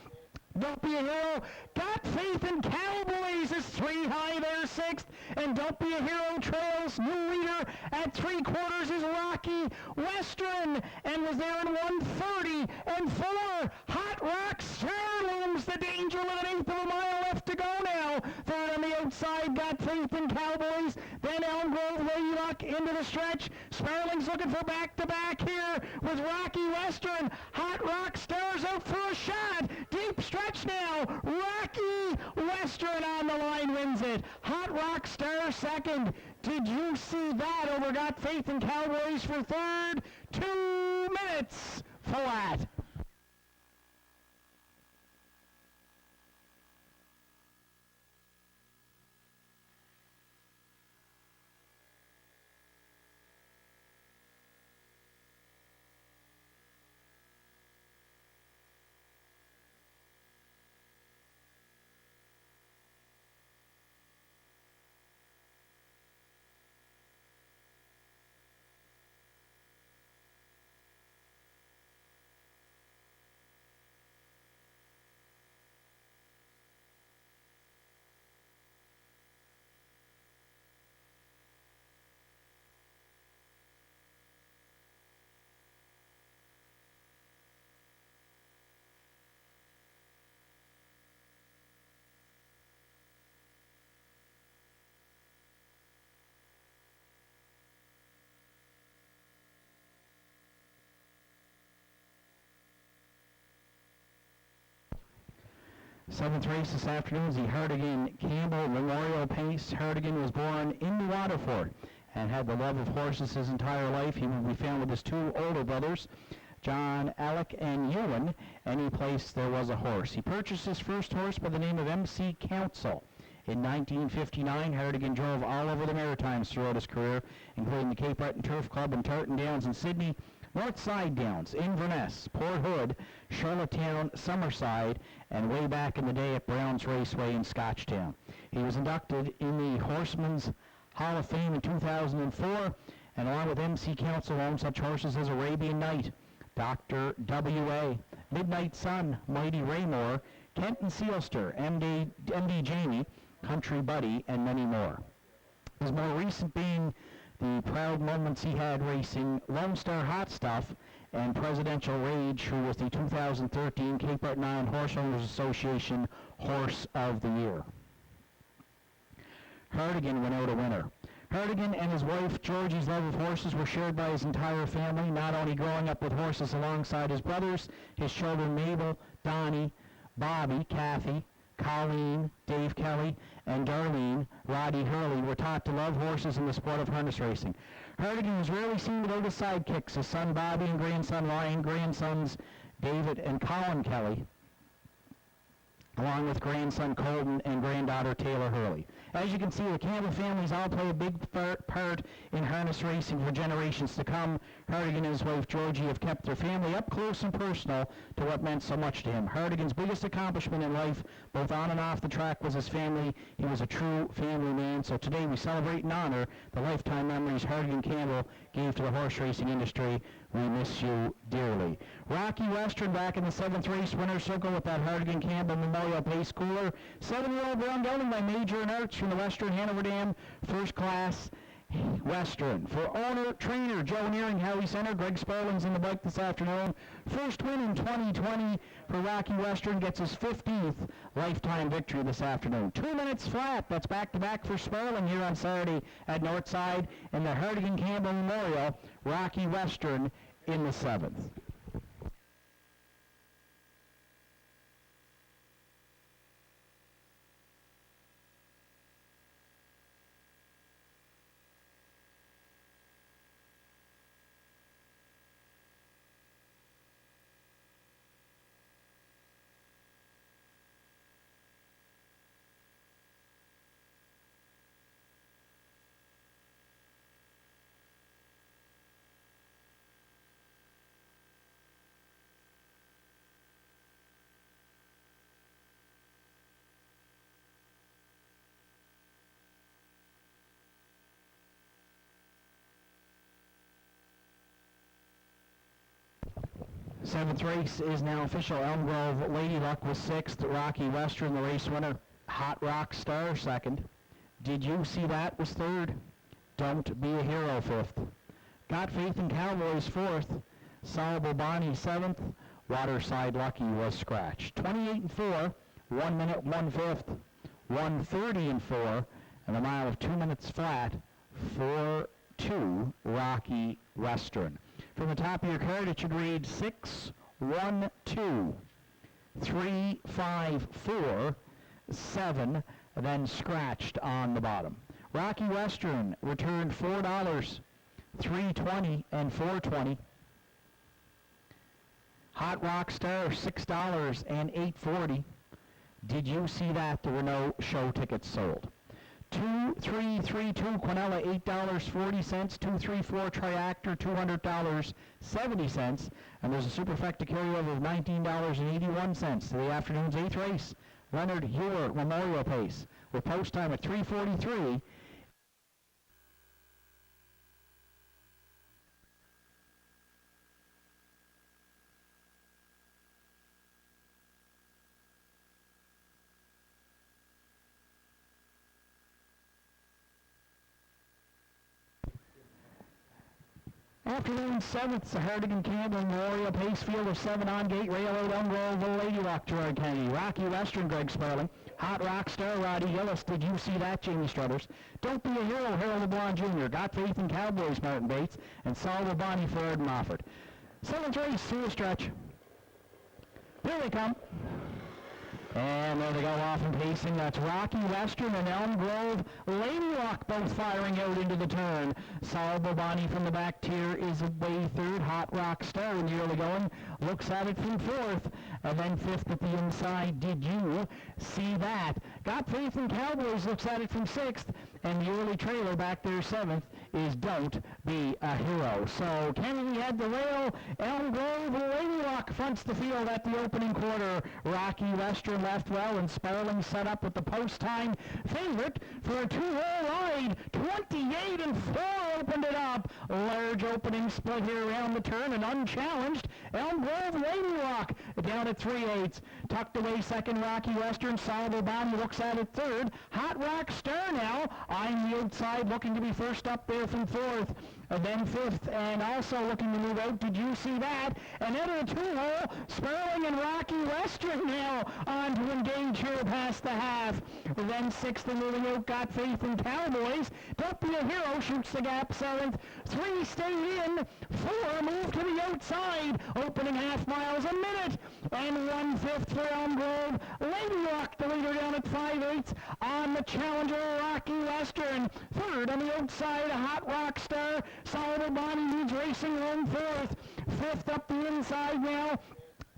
Don't Be a Hero. Got Faith in Cowboys is three high there, sixth. And Don't Be a Hero trails. New leader at 3/4 is Rocky Western. And was there in 1:30 and 4. Hot Rock Star looms the danger with an eighth of a mile left to go now. Third on the outside, Got Faith in Cowboys. Then Elm Grove, Lady Luck into the stretch. Sparling's looking for back-to-back here with Rocky Western. Hot Rock Star's out for a shot. Deep stretch now. Rocky Western on the line wins it. Hot Rock Star second. Did you see that over Got Faith in Cowboys for third? 2 minutes flat. Seventh race this afternoon is the Herdigan Campbell Memorial Pace. Herdigan was born in Waterford and had the love of horses his entire life. He will be found with his two older brothers, John, Alec, and Ewan. Any place there was a horse. He purchased his first horse by the name of MC Council. In 1959, Herdigan drove all over the Maritimes throughout his career, including the Cape Breton Turf Club and Tartan Downs in Sydney, Northside Downs, Inverness, Port Hood, Charlottetown, Summerside, and way back in the day at Brown's Raceway in Scotchtown. He was inducted in the Horsemen's Hall of Fame in 2004, and along with MC Council owned such horses as Arabian Night, Dr. W.A., Midnight Sun, Mighty Raymore, Kenton Sealster, MD Jamie, Country Buddy, and many more. His more recent being the proud moments he had racing Lone Star Hot Stuff and Presidential Rage, who was the 2013 Cape Breton Island Horse Owners Association Horse of the Year. Herdigan went out a winner. Herdigan and his wife Georgie's love of horses were shared by his entire family, not only growing up with horses alongside his brothers, his children Mabel, Donnie, Bobby, Kathy, Colleen, Dave Kelly, and Darlene, Roddy Hurley, were taught to love horses and the sport of harness racing. Herdigan was rarely seen without his sidekicks, his son Bobby and grandson Ryan, grandsons David and Colin Kelly, along with grandson Colton and granddaughter Taylor Hurley. As you can see, the Campbell families all play a big part in harness racing for generations to come. Herdigan and his wife Georgie have kept their family up close and personal to what meant so much to him. Herdigan's biggest accomplishment in life, both on and off the track, was his family. He was a true family man. So today we celebrate and honor the lifetime memories Herdigan Campbell gave to the horse racing industry. We miss you dearly. Rocky Western back in the seventh race winner's circle with that Herdigan Campbell Memorial Pace cooler. 7-year-old run gelding by Major and Arts from the Western Hanover Dam First Class Western. For owner, trainer, Joe Nearing, Howie Center, Greg Sparling's in the bike this afternoon. First win in 2020 for Rocky Western, gets his 15th lifetime victory this afternoon. 2 minutes flat. That's back-to-back for Sparling here on Saturday at Northside in the Herdigan Campbell Memorial. Rocky Western in the 7th. Seventh race is now official. Elm Grove Lady Luck was sixth. Rocky Western, the race winner. Hot Rock Star second. Did You See That was third. Don't Be a Hero fifth. Got Faith in Cowboys fourth. Solable Bonnie seventh. Waterside Lucky was scratched. 28-4, 1 minute 1/5, 1:30-4, and a mile of 2 minutes flat. 4-2 Rocky Western. From the top of your card, it should read 6-1-2, 3-5-4, 7, then scratched on the bottom. Rocky Western returned $4, $3.20 and $4.20. Hot Rock Star $6 and $8.40. Did You See That? There were no show tickets sold. 2332 Quinella $8.40. 234 Triactor $200.70. And there's a superfecta carryover of $19.81 to the afternoon's 8th race. Leonard Ebert Memorial Pace with post time at 3:43. Afternoon 7th, the Herdigan Campbell Memorial Pace Field of 7 on gate, Railroad, Elm Grove, the Lady Luck, Gerald Kennedy, Rocky Western, Greg Sperling, Hot Rock Star, Roddy Gillis, Did You See That, Jamie Struthers, Don't Be a Hero, Harold LeBlanc Jr., Got Faith in Cowboys, Martin Bates, and Solver Bonnie for Ed Mofford. 7th race, through the stretch. Here they come. And there they go off and pacing. That's Rocky Western and Elm Grove Lady Luck both firing out into the turn. Saul Bobani from the back tier is away third. Hot Rock Star in the early going looks at it from fourth. And then fifth at the inside. Did You See That? Got Faith in Cowboys looks at it from sixth. And the early trailer back there seventh is Don't Be a Hero. So Kennedy had the rail. Elm Grove Lady Luck fronts the field at the opening quarter. Rocky Western left well, and Sperling set up with the post time favorite for a two-hole ride. 28-4 opened it up. Large opening split here around the turn, and unchallenged Elm Grove Lady Luck down at 3/8. Tucked away second, Rocky Western. Solid Bond looks at it third. Hot Rock Star now on the outside, looking to be first up there from fourth. Then fifth, and also looking to move out. Did You See That? And into the two-hole, Sperling and Rocky Western now on to engage here past the half. Then sixth and moving out, Got Faith in Cowboys. Don't Be a Hero shoots the gap seventh. Three stay in. Four move to the outside. Opening half miles a minute. And 1/5 for Elm Grove. Lady Luck, the leader down at 5/8 on the challenger, Rocky Western. Third on the outside, a Hot Rock Star. Solid Bonnie leads racing home fourth. Fifth up the inside now.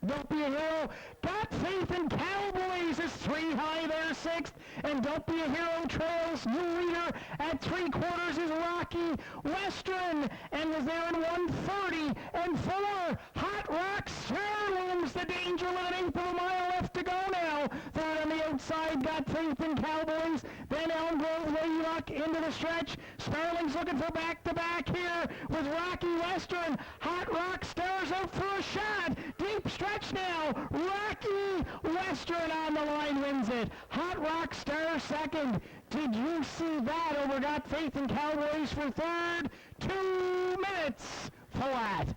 Don't Be a Hero. Got Faith in Cowboys is 3 high there, sixth. And Don't Be a Hero trails. New leader at 3/4 is Rocky Western. And was there in 1:30-4. Hot Rock Star looms the danger with an eighth of a mile left to go now. Third on the outside, Got Faith in Cowboys. Then Elm Grove Lady Luck into the stretch. Sperling's looking for back-to-back here with Rocky Western. Hot Rock Star's out for a shot. Deep stretch now. Rocky Western on the line wins it. Hot Rock Star second. Did You See That? Over Got Faith in Cowboys for third. 2 minutes flat.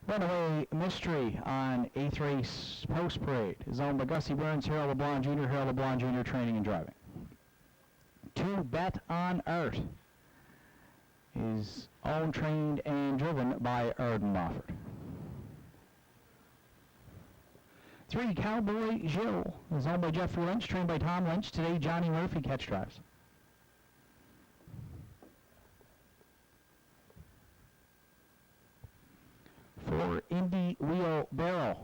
Runaway Mystery on 8th race post parade is owned by Gussie Burns, Harold LeBlanc Jr., Harold LeBlanc Jr. training and driving. 2 Bet on Art is owned, trained, and driven by Erden Mofford. 3 Cowboy Jill is owned by Jeffrey Lynch, trained by Tom Lynch. Today, Johnny Murphy catch drives. 4 Indy Wheel Barrel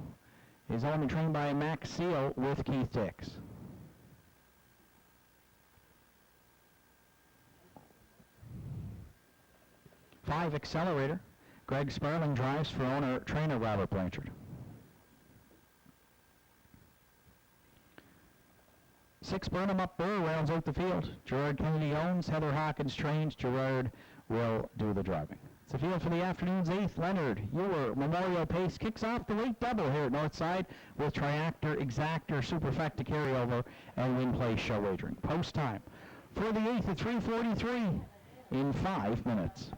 is owned and trained by Max Seal with Keith Dix. 5 Accelerator, Greg Sparling drives for owner-trainer Robert Blanchard. 6 Burnham Up Burr rounds out the field. Gerard Kennedy owns, Heather Hawkins trains, Gerard will do the driving. It's the field for the afternoon's 8th. Leonard Ebert Memorial Pace kicks off the late double here at Northside with Triactor, Exactor, Superfecta carryover, and Win Place show wagering. Post time for the 8th at 3:43 in 5 minutes.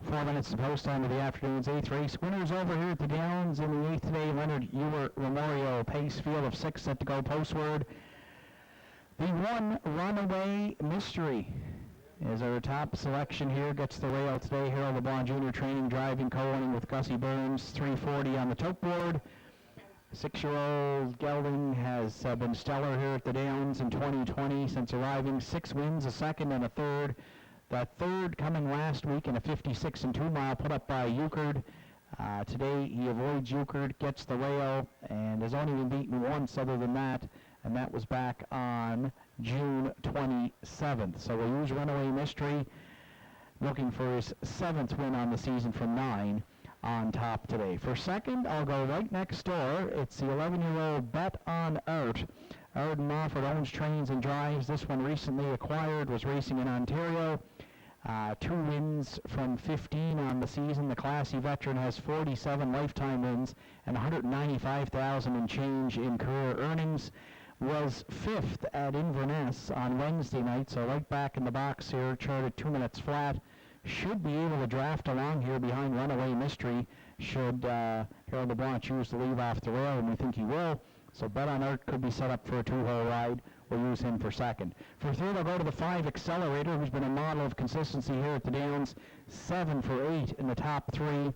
Four minutes to post time of the afternoon's 8th race. Winners over here at the Downs in the 8th today. Leonard Ebert Memorial Pace field of 6 set to go postward. The 1 Runaway Mystery is our top selection here. Gets the rail today. Harold LeBlanc Jr. training, driving, co-owning with Gussie Burns. 340 on the tote board. 6-year-old Gelding has been stellar here at the Downs in 2020 since arriving. 6 wins, a second and a third. That third coming last week in a 56 and 2 mile put up by Euchard. Today he avoids Euchard, gets the rail, and has only been beaten once other than that, and that was back on June 27th. So we'll use Runaway Mystery, looking for his 7th win on the season from 9 on top today. For second, I'll go right next door. It's the 11-year-old Bet on Art. Erden Mofford owns, trains, and drives. This one recently acquired, was racing in Ontario. 2 wins from 15 on the season. The classy veteran has 47 lifetime wins and $195,000 and change in career earnings. Was 5th at Inverness on Wednesday night, so right back in the box here, charted 2 minutes flat. Should be able to draft along here behind Runaway Mystery should Harold LeBlanc choose to leave off the rail, and we think he will. So Bet on Art could be set up for a 2-hole ride. We'll use him for second. For third, I'll go to the 5 Accelerator, who's been a model of consistency here at the Downs. 7 for 8 in the top 3.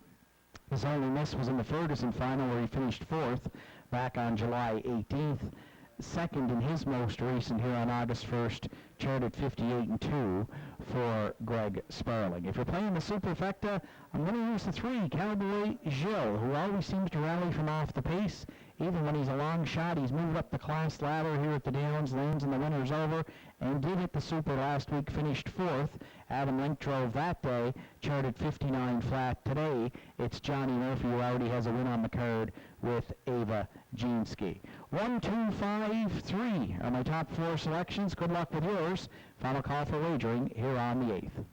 His only miss was in the Ferguson final, where he finished 4th back on July 18th. Second in his most recent here on August 1st, charted 58 and 2 for Greg Sparling. If you're playing the Superfecta, I'm going to use the 3 Cowboy Jill, who always seems to rally from off the pace. Even when he's a long shot, he's moved up the class ladder here at the Downs, lands in the winners over, and did hit the Super last week, finished 4th. Adam Link drove that day, charted 59 flat. Today, it's Johnny Murphy, who already has a win on the card with Ava Jeanski. 1, 2, 5, 3 are my top 4 selections. Good luck with yours. Final call for wagering here on the 8th.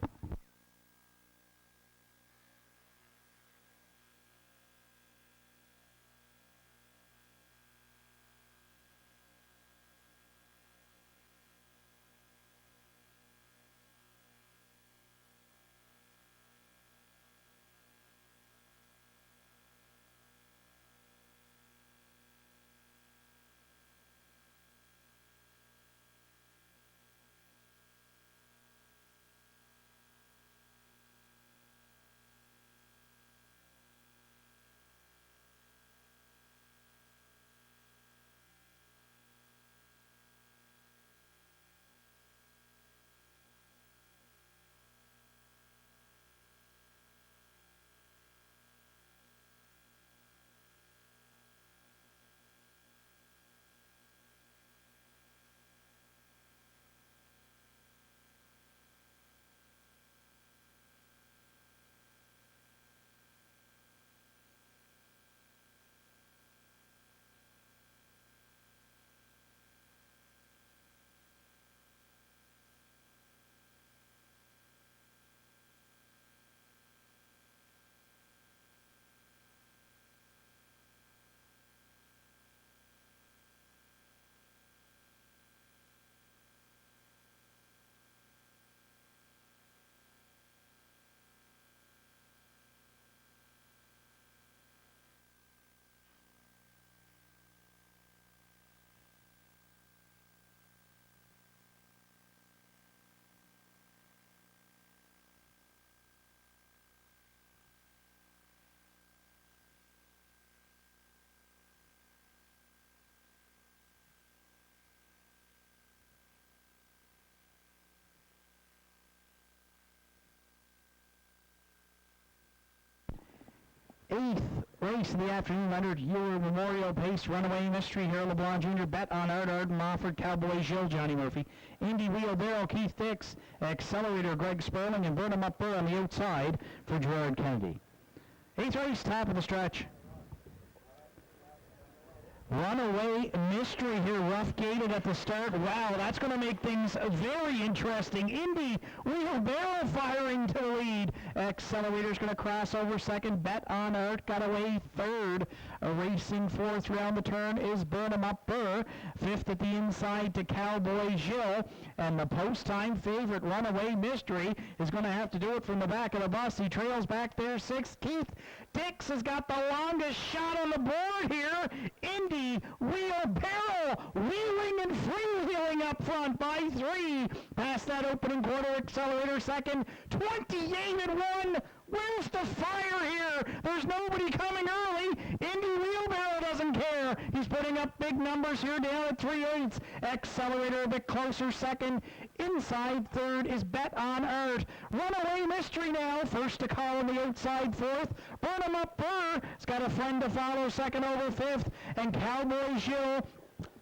Eighth race of the afternoon, Leonard Ebert Memorial Pace, Runaway Mystery, Harold LeBlanc Jr., Bet on Art, Arden Mofford, Cowboy Jill, Johnny Murphy, Indy Wheelbarrow, Keith Dix, Accelerator, Greg Sperling, and Burn 'em Up Burr on the outside for Gerard Kennedy. Eighth race, top of the stretch. Runaway Mystery here, rough gated at the start. Wow, that's going to make things very interesting. Indy Wheelbarrow firing to the lead. Accelerator's going to cross over second. Bet on Art got away third. Racing fourth round the turn is Burn 'em Up Burr. Fifth at the inside to Cowboy Jill. And the post-time favorite, Runaway Mystery, is going to have to do it from the back of the bus. He trails back there sixth. Keith Dix has got the longest shot on the board here. Indy Wheelbarrow wheeling and freewheeling up front by 3. Past that opening quarter, Accelerator second. 28-1. Where's the fire here? There's nobody coming early. Indy Wheelbarrow doesn't care. He's putting up big numbers here down at 3/8. Accelerator a bit closer second. Inside third is Bet on Art. Runaway Mystery now. First to call on the outside fourth. Burn 'em Up Burr has got a friend to follow second over fifth. And Cowboy Jill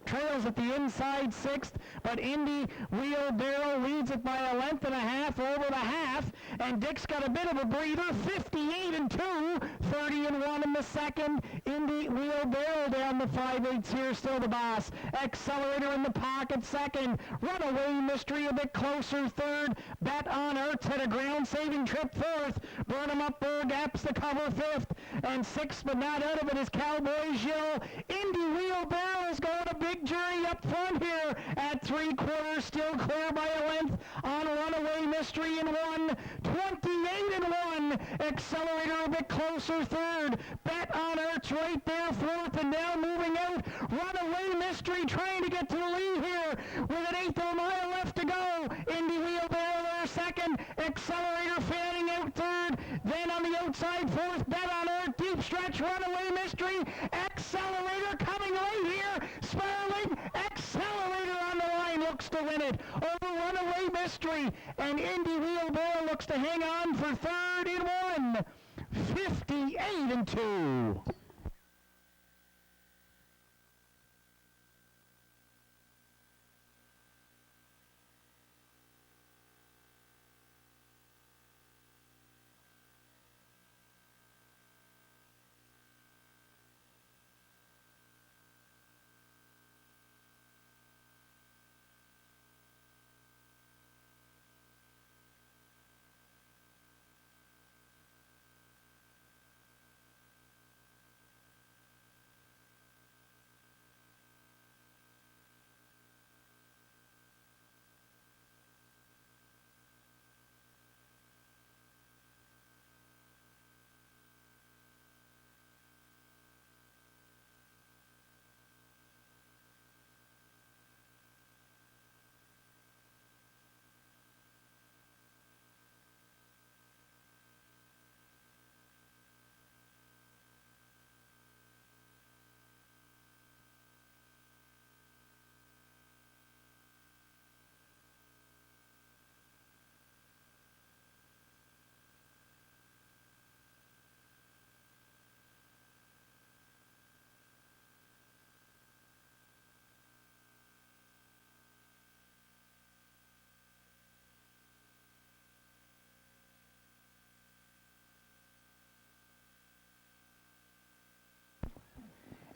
trails at the inside sixth, but Indy Wheelbarrow leads it by a length and a half over the half, and Dick's got a bit of a breather, 58-2, 30-1 in the second. Indy Wheelbarrow down the 5/8 here, still the boss. Accelerator in the pocket second. Runaway Mystery a bit closer third. Bet on Earth had a ground-saving trip fourth. Burn 'em Up Burr gaps the cover fifth, and sixth but not out of it is Cowboy Jill. Indy Wheelbarrow is going a big jury up front here at 3/4, still clear by a length on Runaway Mystery in one. 28-1. Accelerator a bit closer third. Bet on Earth's right there fourth, and now moving out. Runaway Mystery trying to get to the lead here with an eighth of a mile left to go. Indy Wheelbarrow there second. Accelerator fanning out third. Then on the outside fourth. Bet on Earth deep stretch. Runaway Mystery. Accelerator coming late here. Sperling. Accelerator on the line looks to win it over Runaway Mystery, and Indy Wheelbarrow looks to hang on for third in one. 58-2.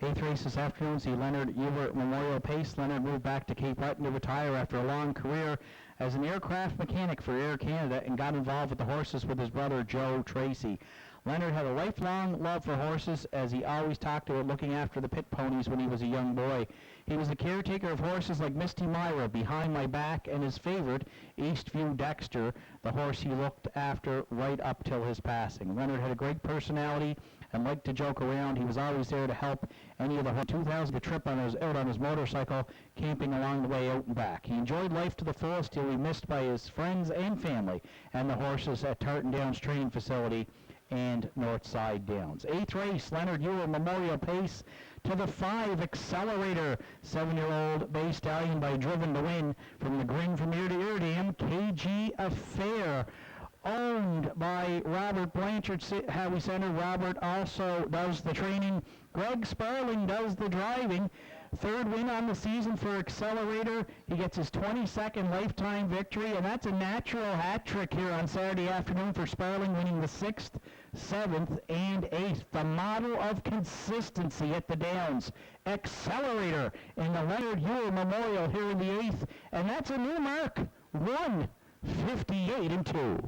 Eighth race this afternoon is the Leonard Ebert Memorial Pace. Leonard moved back to Cape Breton to retire after a long career as an aircraft mechanic for Air Canada and got involved with the horses with his brother Joe Tracy. Leonard had a lifelong love for horses, as he always talked about looking after the pit ponies when he was a young boy. He was the caretaker of horses like Misty Myra, Behind My Back, and his favorite, Eastview Dexter, the horse he looked after right up till his passing. Leonard had a great personality and liked to joke around. He was always there to help any of the 2000 the trip out on his motorcycle, camping along the way out and back. He enjoyed life to the fullest. He'll be missed by his friends and family and the horses at Tartan Downs Training Facility and Northside Downs. Eighth race, Leonard Ebert Memorial Pace to the 5 Accelerator. 7-year-old Bay Stallion by Driven to Win from the Green from ear to ear dam. KG Affair owned by Robert Blanchard, Howie Center. Robert also does the training. Greg Sparling does the driving. Third win on the season for Accelerator. He gets his 22nd lifetime victory, and that's a natural hat trick here on Saturday afternoon for Sparling, winning the 6th, 7th, and 8th. The model of consistency at the Downs. Accelerator in the Leonard Ebert Memorial here in the 8th, and that's a new mark, 1:58-2.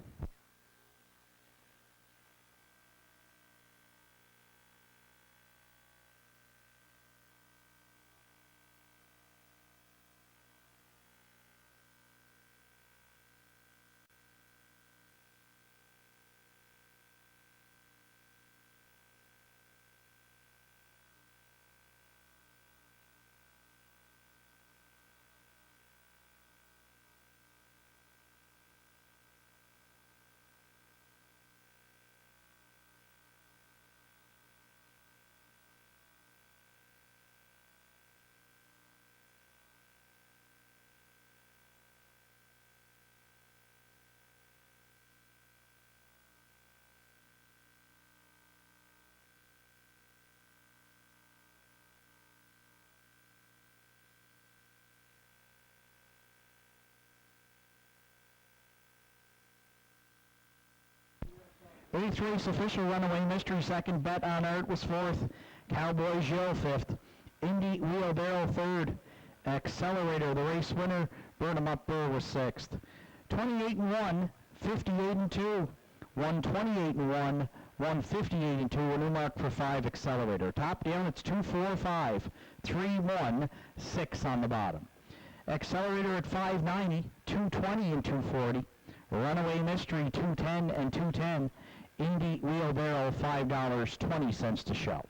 Eighth race official runaway mystery second. Bet on Art was fourth. Cowboy Jill fifth. Indy Wheelbarrow third. Accelerator, the race winner. Burn 'em Up Burr was sixth. 28-1, 58-2. 128-1, 158-2. A new mark for 5 Accelerator. Top down, it's 2-4-5, 3-1, 6 on the bottom. Accelerator at 590, 220 and 240. Runaway Mystery 210 and 210. Indy Wheelbarrow $5.20 to show.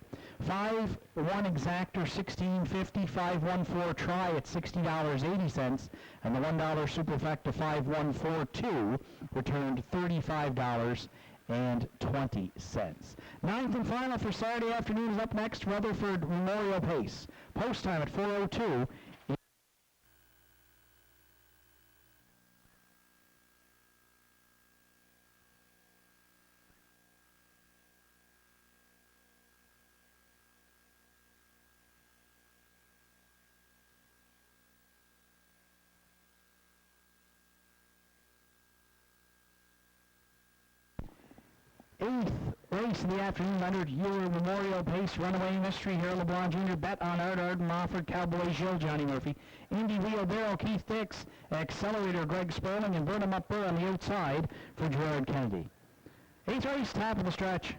5-1 Exactor $16.50. 5-1-4 Try at $60.80, and the $1 Superfecta 5-1-4-2 returned $35.20. Ninth and final for Saturday afternoon is up next. Rutherford Memorial Pace. Post time at 4:02. Eighth race in the afternoon, Leonard Ebert Memorial Pace, Runaway Mystery, Harold LeBlanc Jr., Bet on Art, Arden Mofford, Cowboy Jill, Johnny Murphy, Indy Wheelbarrow, Keith Dix, Accelerator, Greg Sperling, and Burn 'em Up Burr on the outside for Gerard Kennedy. Eighth race, top of the stretch.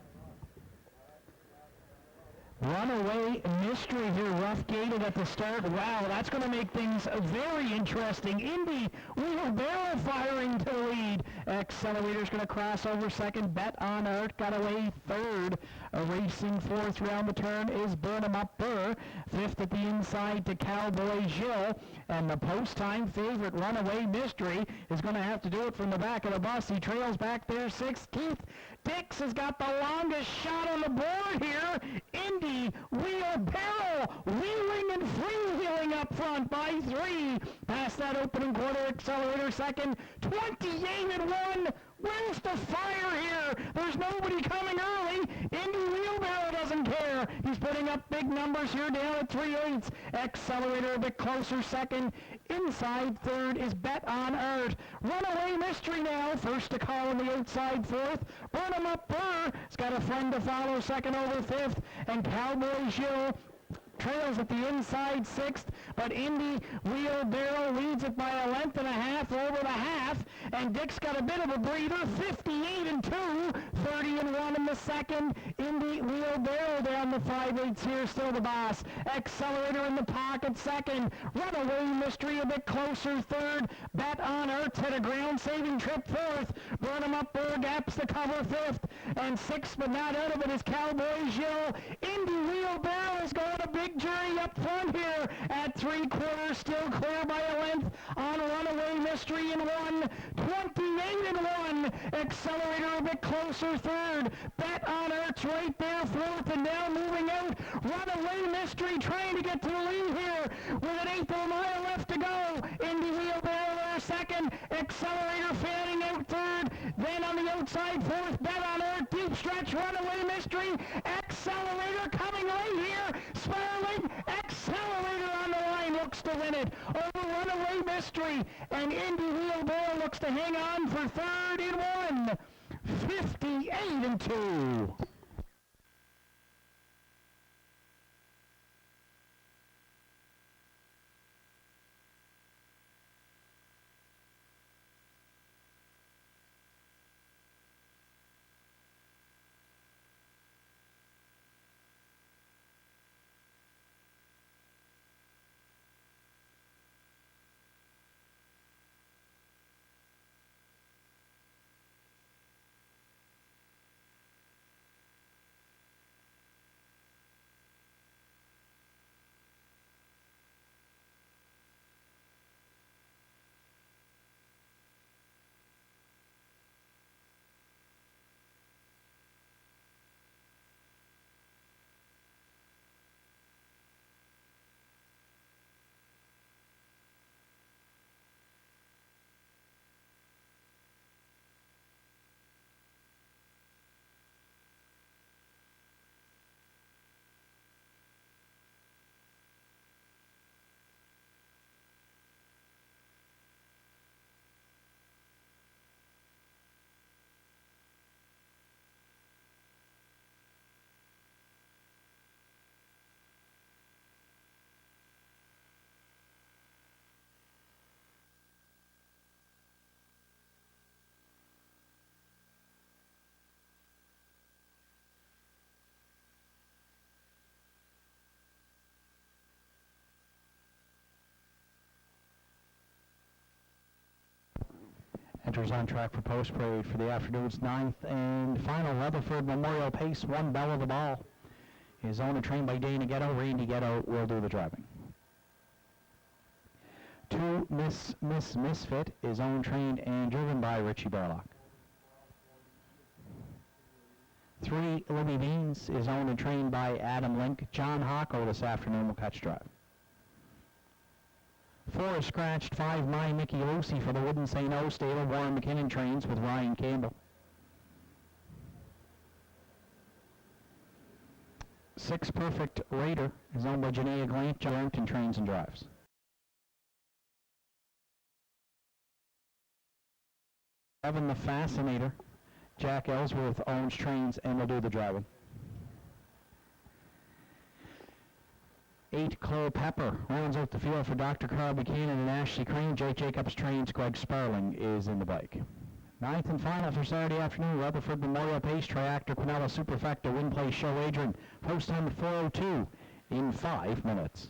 Runaway Mystery here, rough gated at the start. Wow, that's going to make things very interesting. Indy Wheelbarrow firing to the lead. Accelerator's going to cross over second. Bet on Art got away third. Racing fourth round the turn is Burn 'em Up Burr. Fifth at the inside to Cowboy Jill. And the post-time favorite, Runaway Mystery, is going to have to do it from the back of the bus. He trails back there sixth. Keith Dix has got the longest shot on the board here. Indy Wheelbarrow wheeling and freewheeling up front by 3. Past that opening quarter, Accelerator second. 28-1. Where's the fire here? There's nobody coming early. Indy Wheelbarrow doesn't care. He's putting up big numbers here down at 3/8. Accelerator a bit closer second. Inside third is Bet on Art. Runaway Mystery now. First to call on the outside fourth. Burn 'em Up Burr has got a friend to follow second over fifth. And Cowboy Jill trails at the inside sixth, but Indy Wheelbarrow leads it by a length and a half over the half, and Dick's got a bit of a breather, 58-2, 30-1 in the second. Indy Wheelbarrow down the 5/8 here, still the boss. Accelerator in the pocket second. Runaway Mystery a bit closer third. Bet on Earth hit a ground-saving trip fourth. Burn 'em Up Burr gaps the cover fifth, and sixth but not out of it is Cowboy Jill. Indy Wheelbarrow is going a big jury up front here at 3/4, still clear by a length on Runaway Mystery in 1. 28-1. Accelerator a bit closer third. Bet on Earth's right there fourth, and now moving out. Runaway Mystery trying to get to the lead here with an eighth of a mile left to go. Indy Wheelbarrow there second. Accelerator fanning out third. Then on the outside, fourth, Bet on Earth, deep stretch, Runaway Mystery, Accelerator coming late here, Sparling, Accelerator on the line, looks to win it over Runaway Mystery, and Indy Wheelbarrow looks to hang on for third in one, 58-2. Enters on track for post parade for the afternoon's ninth and final Rutherford Memorial Pace 1 Bell of the Ball. Is owned and trained by Dana Ghetto. Randy Ghetto will do the driving. 2 Misfit is owned, trained, and driven by Richie Barlock. 3 Libby Beans is owned and trained by Adam Link. John Hocko this afternoon will catch drive. 4 is scratched. 5 My Mickey Lucy for the Wouldn't Say No stable. Warren McKinnon trains with Ryan Campbell. 6 Perfect Raider is owned by Janaea Glant. John Arrington trains and drives. 7 The Fascinator. Jack Ellsworth owns, trains, and will do the driving. 8 Chloe Pepper rounds out the field for Dr. Carl Buchanan and Ashley Crane. Jake Jacobs trains. Greg Sparling is in the bike. 9th and final for Saturday afternoon, Rutherford Memorial Pace, Triactor, Quinella, Superfecta, Win Place Show Adrian. Post time at 4:02 in 5 minutes.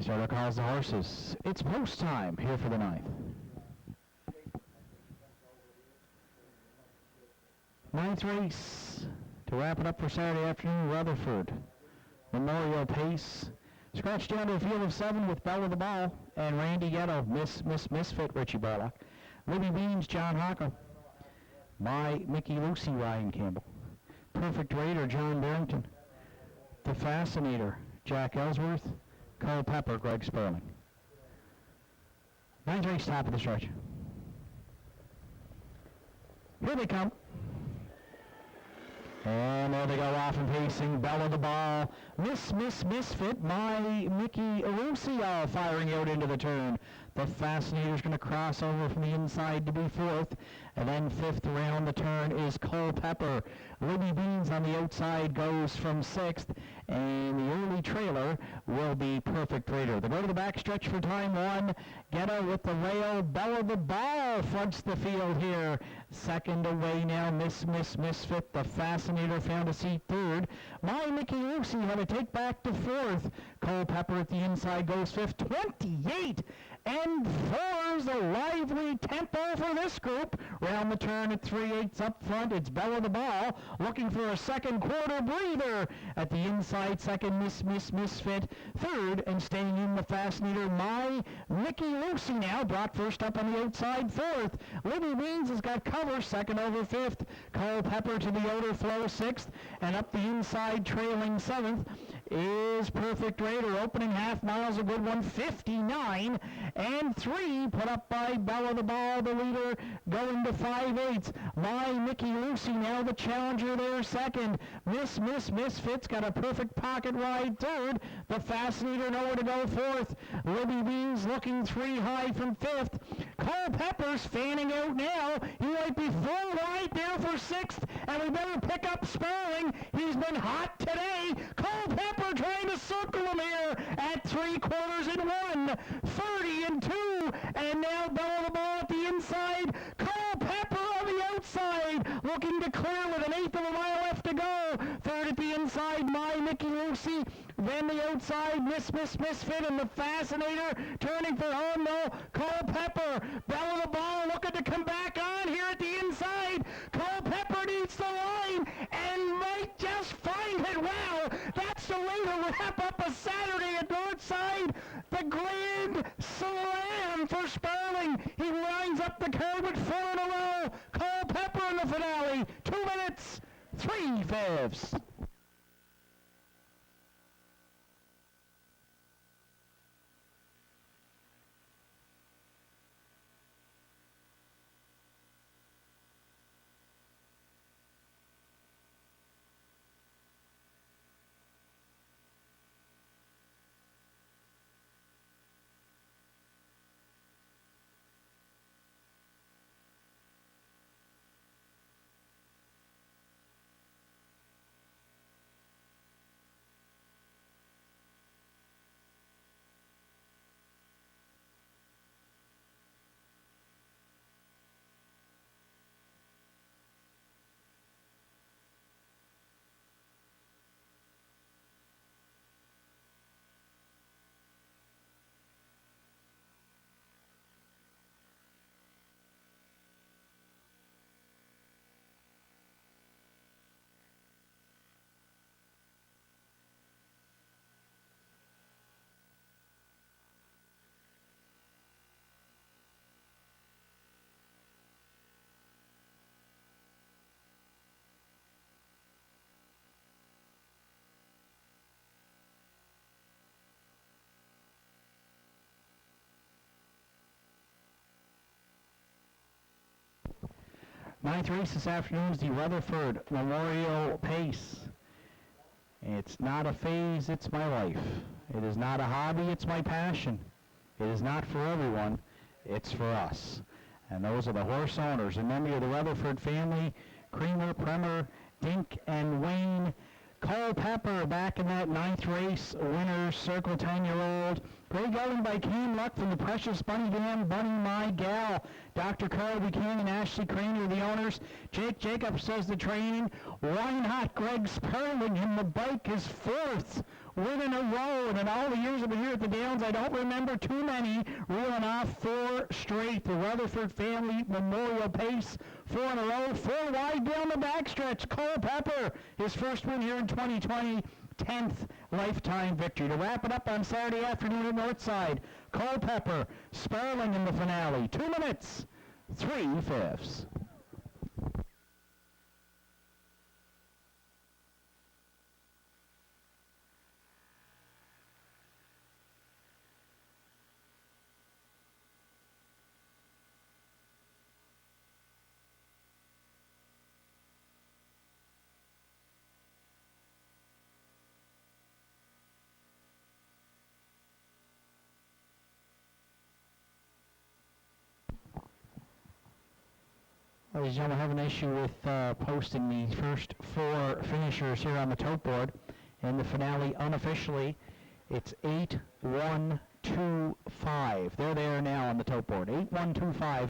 Starter calls the horses. It's post time here for the 9th. 9th race to wrap it up for Saturday afternoon. Rutherford Memorial Pace. Scratched down to a field of 7 with Bella the Ball and Randy Ghetto. Misfit Richie Barlock. Libby Beans, John Hockham. My Mickey Lucy, Ryan Campbell. Perfect Raider, John Barrington. The Fascinator, Jack Ellsworth. Cole Pepper, Greg Sperling. 9th race, top of the stretch. Here they come. And there they go off and pacing. Bella the Ball. Misfit. My Mickey Lucia firing out into the turn. The Fascinator's going to cross over from the inside to be 4th. And then 5th around the turn is Cole Pepper. Libby Beans on the outside goes from 6th. And the early trailer will be Perfect Raider. They go to the back stretch for time 1. Ghetto with the rail. Bella the Ball fronts the field here. 2nd away now. Misfit. The Fascinator found a seat 3rd. My Mickey Lucy had to take back to 4th. Cole Pepper at the inside goes 5th. 28 and 4's a lively tempo for this group. Round the turn at 3/8 up front. It's Bella the Ball looking for a second quarter breather. At the inside, 2nd, Misfit. 3rd, and staying in the Fascinator, My Mickey Lucy now brought first up on the outside, 4th. Libby Beans has got cover, 2nd over 5th. Cole Pepper to the outer flow, 6th. And up the inside, trailing 7th, is Perfect Raider. Opening half mile's a good one, 59 and 3, put up by Bella the Ball, the leader, going to 5/8. My Mickey Lucy now the challenger there, 2nd. Misfit's got a perfect pocket ride, 3rd. The Fascinator nowhere to go, 4th. Libby Beans looking 3 high from 5th. Cole Pepper's fanning out now. He might be 4 wide now for 6th, and we better pick up Sperling. He's been hot today. Cole Pepper trying to circle him here at 3/4 and 1. 30 and 2, and now Bella the Ball at the inside. Cole Pepper on the outside, looking to clear with an 1/8 of a mile left to go. 3rd at the inside, My Mickey Lucy. Then the outside, Misfit, and the Fascinator turning for home. No, Cole Pepper. Bella the Ball looking to come back on here at the inside. Cole Pepper needs the line and might just find it. Wow, that's the way to wrap up a Saturday at Northside. The grand slam for Sperling. He lines up the curve with 4 in a row. Cole Pepper in the finale. 2 minutes, 3/5. Ninth race this afternoon is the Rutherford Memorial Pace. It's not a phase, it's my life. It is not a hobby, it's my passion. It is not for everyone, it's for us. And those are the horse owners. And then we are the Rutherford family, Creamer, Premer, Dink, and Wayne. Cole Pepper back in that ninth race, winner's circle, 10-year-old. Great going by Cam Luck from the Precious Bunny Dam, Bunny My Gal. Dr. Carl Buchanan and Ashley Craner, the owners. Jake Jacobs says the training. Why not Greg Sperling? And the bike is fourth win in a row. And in all the years I've been here at the Downs, I don't remember too many reeling off 4 straight. The Rutherford family Memorial pace, 4 in a row, 4 wide down the backstretch. Cole Pepper, his first win here in 2020. 10th lifetime victory. To wrap it up on Saturday afternoon at Northside, Cole Pepper, Sperling in the finale. 2 minutes, 3/5. Ladies and gentlemen, I have an issue with posting the first 4 finishers here on the tote board. In the finale, unofficially, it's 8-1-2-5. They're there now on the tote board. 8-1-2-5.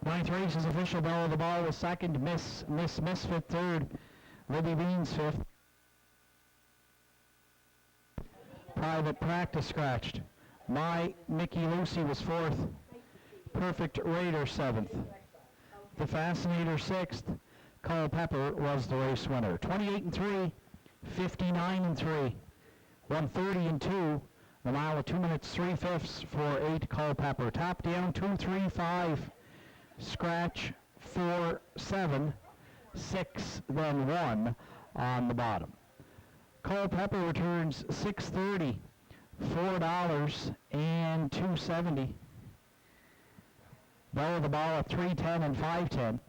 Ninth race is official. Bell of the ball was second. Miss Misfit third. Libby Beans fifth. Private Practice scratched. My Mickey Lucy was fourth. Perfect Raider seventh. The Fascinator sixth. Cole Pepper was the race winner. 28-3, 59-3, 130-2. The mile at 2 minutes 3/5 for 8. Cole Pepper. Top down 2-3-5. Scratch 4-7, 6, then 1 on the bottom. Cole Pepper returns $6.30, $4 and $2.70. Bell of the ball at 3:10 and 5:10,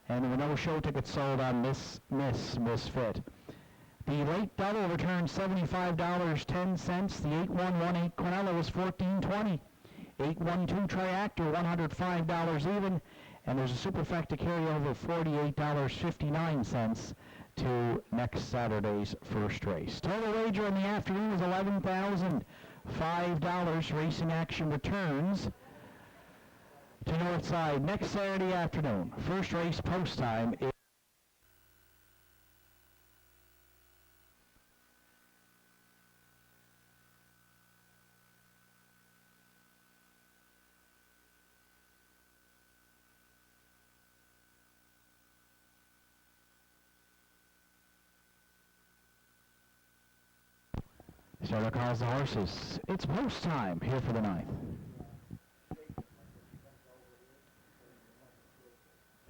and there were no show tickets sold on Misfit. The late double returns $75.10. The 8-1-1-8 Quinella was $14.20. 8-1-2 Triactor, $105 even, and there's a superfecta carryover of $48.59 to next Saturday's first race. Total wager in the afternoon was $11,005. Racing action returns to Northside next Saturday afternoon. First race post time is Starter calls the horses. It's post time here for the 9th.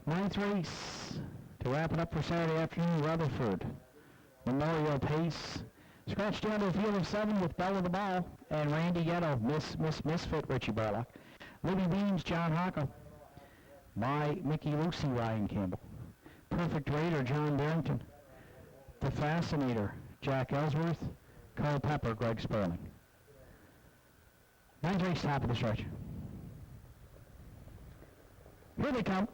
9th race to wrap it up for Saturday afternoon. Rutherford Memorial pace. Scratched down to a field of 7 with Bell of the Ball and Randy Ghetto. Misfit Richie Barlock. Libby Beans, John Hockel. My Mickey Lucy, Ryan Campbell. Perfect Raider, John Barrington. The Fascinator, Jack Ellsworth. Cole Pepper, Greg Sperling. 9th race, top of the stretch. Here they come.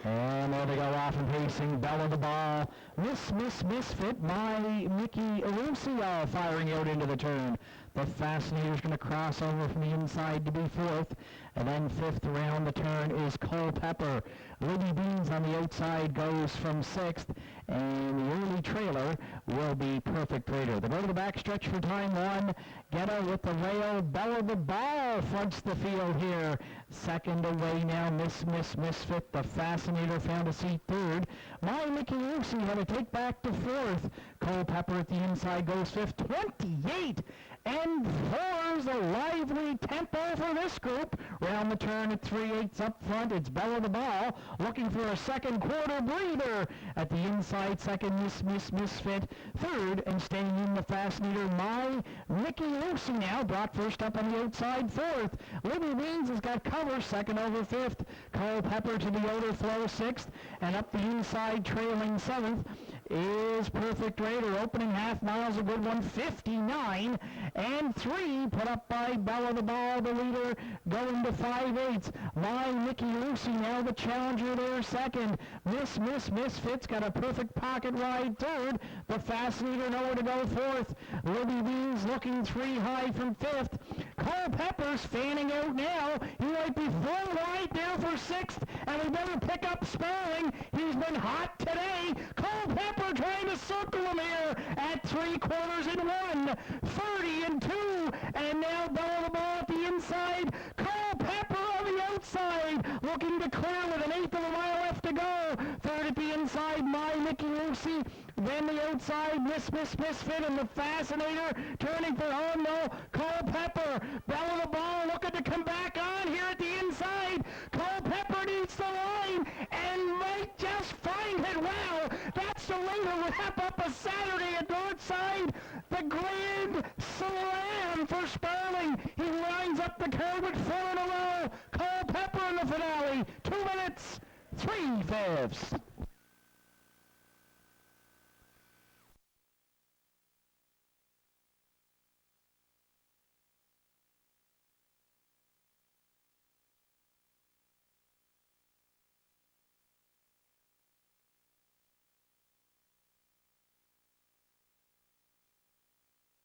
And there they go off and pacing. Bell of the ball. Misfit. My Mickey Arusia firing out into the turn. The Fascinator's going to cross over from the inside to be fourth. And then fifth around the turn is Culpepper. Libby Beans on the outside goes from sixth. And the early trailer will be Perfect Raider. They go to the backstretch for time one. Ghetto with the rail. Bell of the ball fronts the field here. Second away now. Misfit. The Fascinator found a seat third. My Mickey Lucy had to take back to fourth. Culpepper at the inside goes fifth. 28 and 4's a lively tempo for this group. Round the turn at 3/8 up front. It's Bell of the ball looking for a second quarter breather. At the inside, second Misfit. Third and staying in the Fascinator, My Mickey Lucy now brought first up on the outside fourth. Libby Beans has got cover second over fifth. Culpepper to the outer flow sixth. And up the inside trailing seventh is Perfect Raider. Opening half mile's a good one, 59 and 3, put up by Bell of the ball, the leader, going to 5/8. My Mickey Lucy now the challenger there second. Misfit's got a perfect pocket ride third. The Fascinator nowhere to go fourth. Libby Beans looking 3 high from fifth. Culpepper's fanning out now. He might be full wide now for sixth, and we better pick up Sperling. He's been hot today. Culpepper trying to circle him here at 3/4 and 1. 30 and 2, and now Bell of the ball at the inside. Culpepper on the outside, looking to clear with an 1/8 of a mile left to go. Third at the inside, My Mickey Lucy. Then the outside, Misfit, and the Fascinator turning for home. No, Culpepper. Bell of the ball looking to come back on here at the inside. Culpepper needs the line and might just find it. Wow, that's the way to wrap up a Saturday at Northside. The grand slam for Sperling. He lines up the curve with 4 in a row. Culpepper in the finale. 2 minutes, 3/5.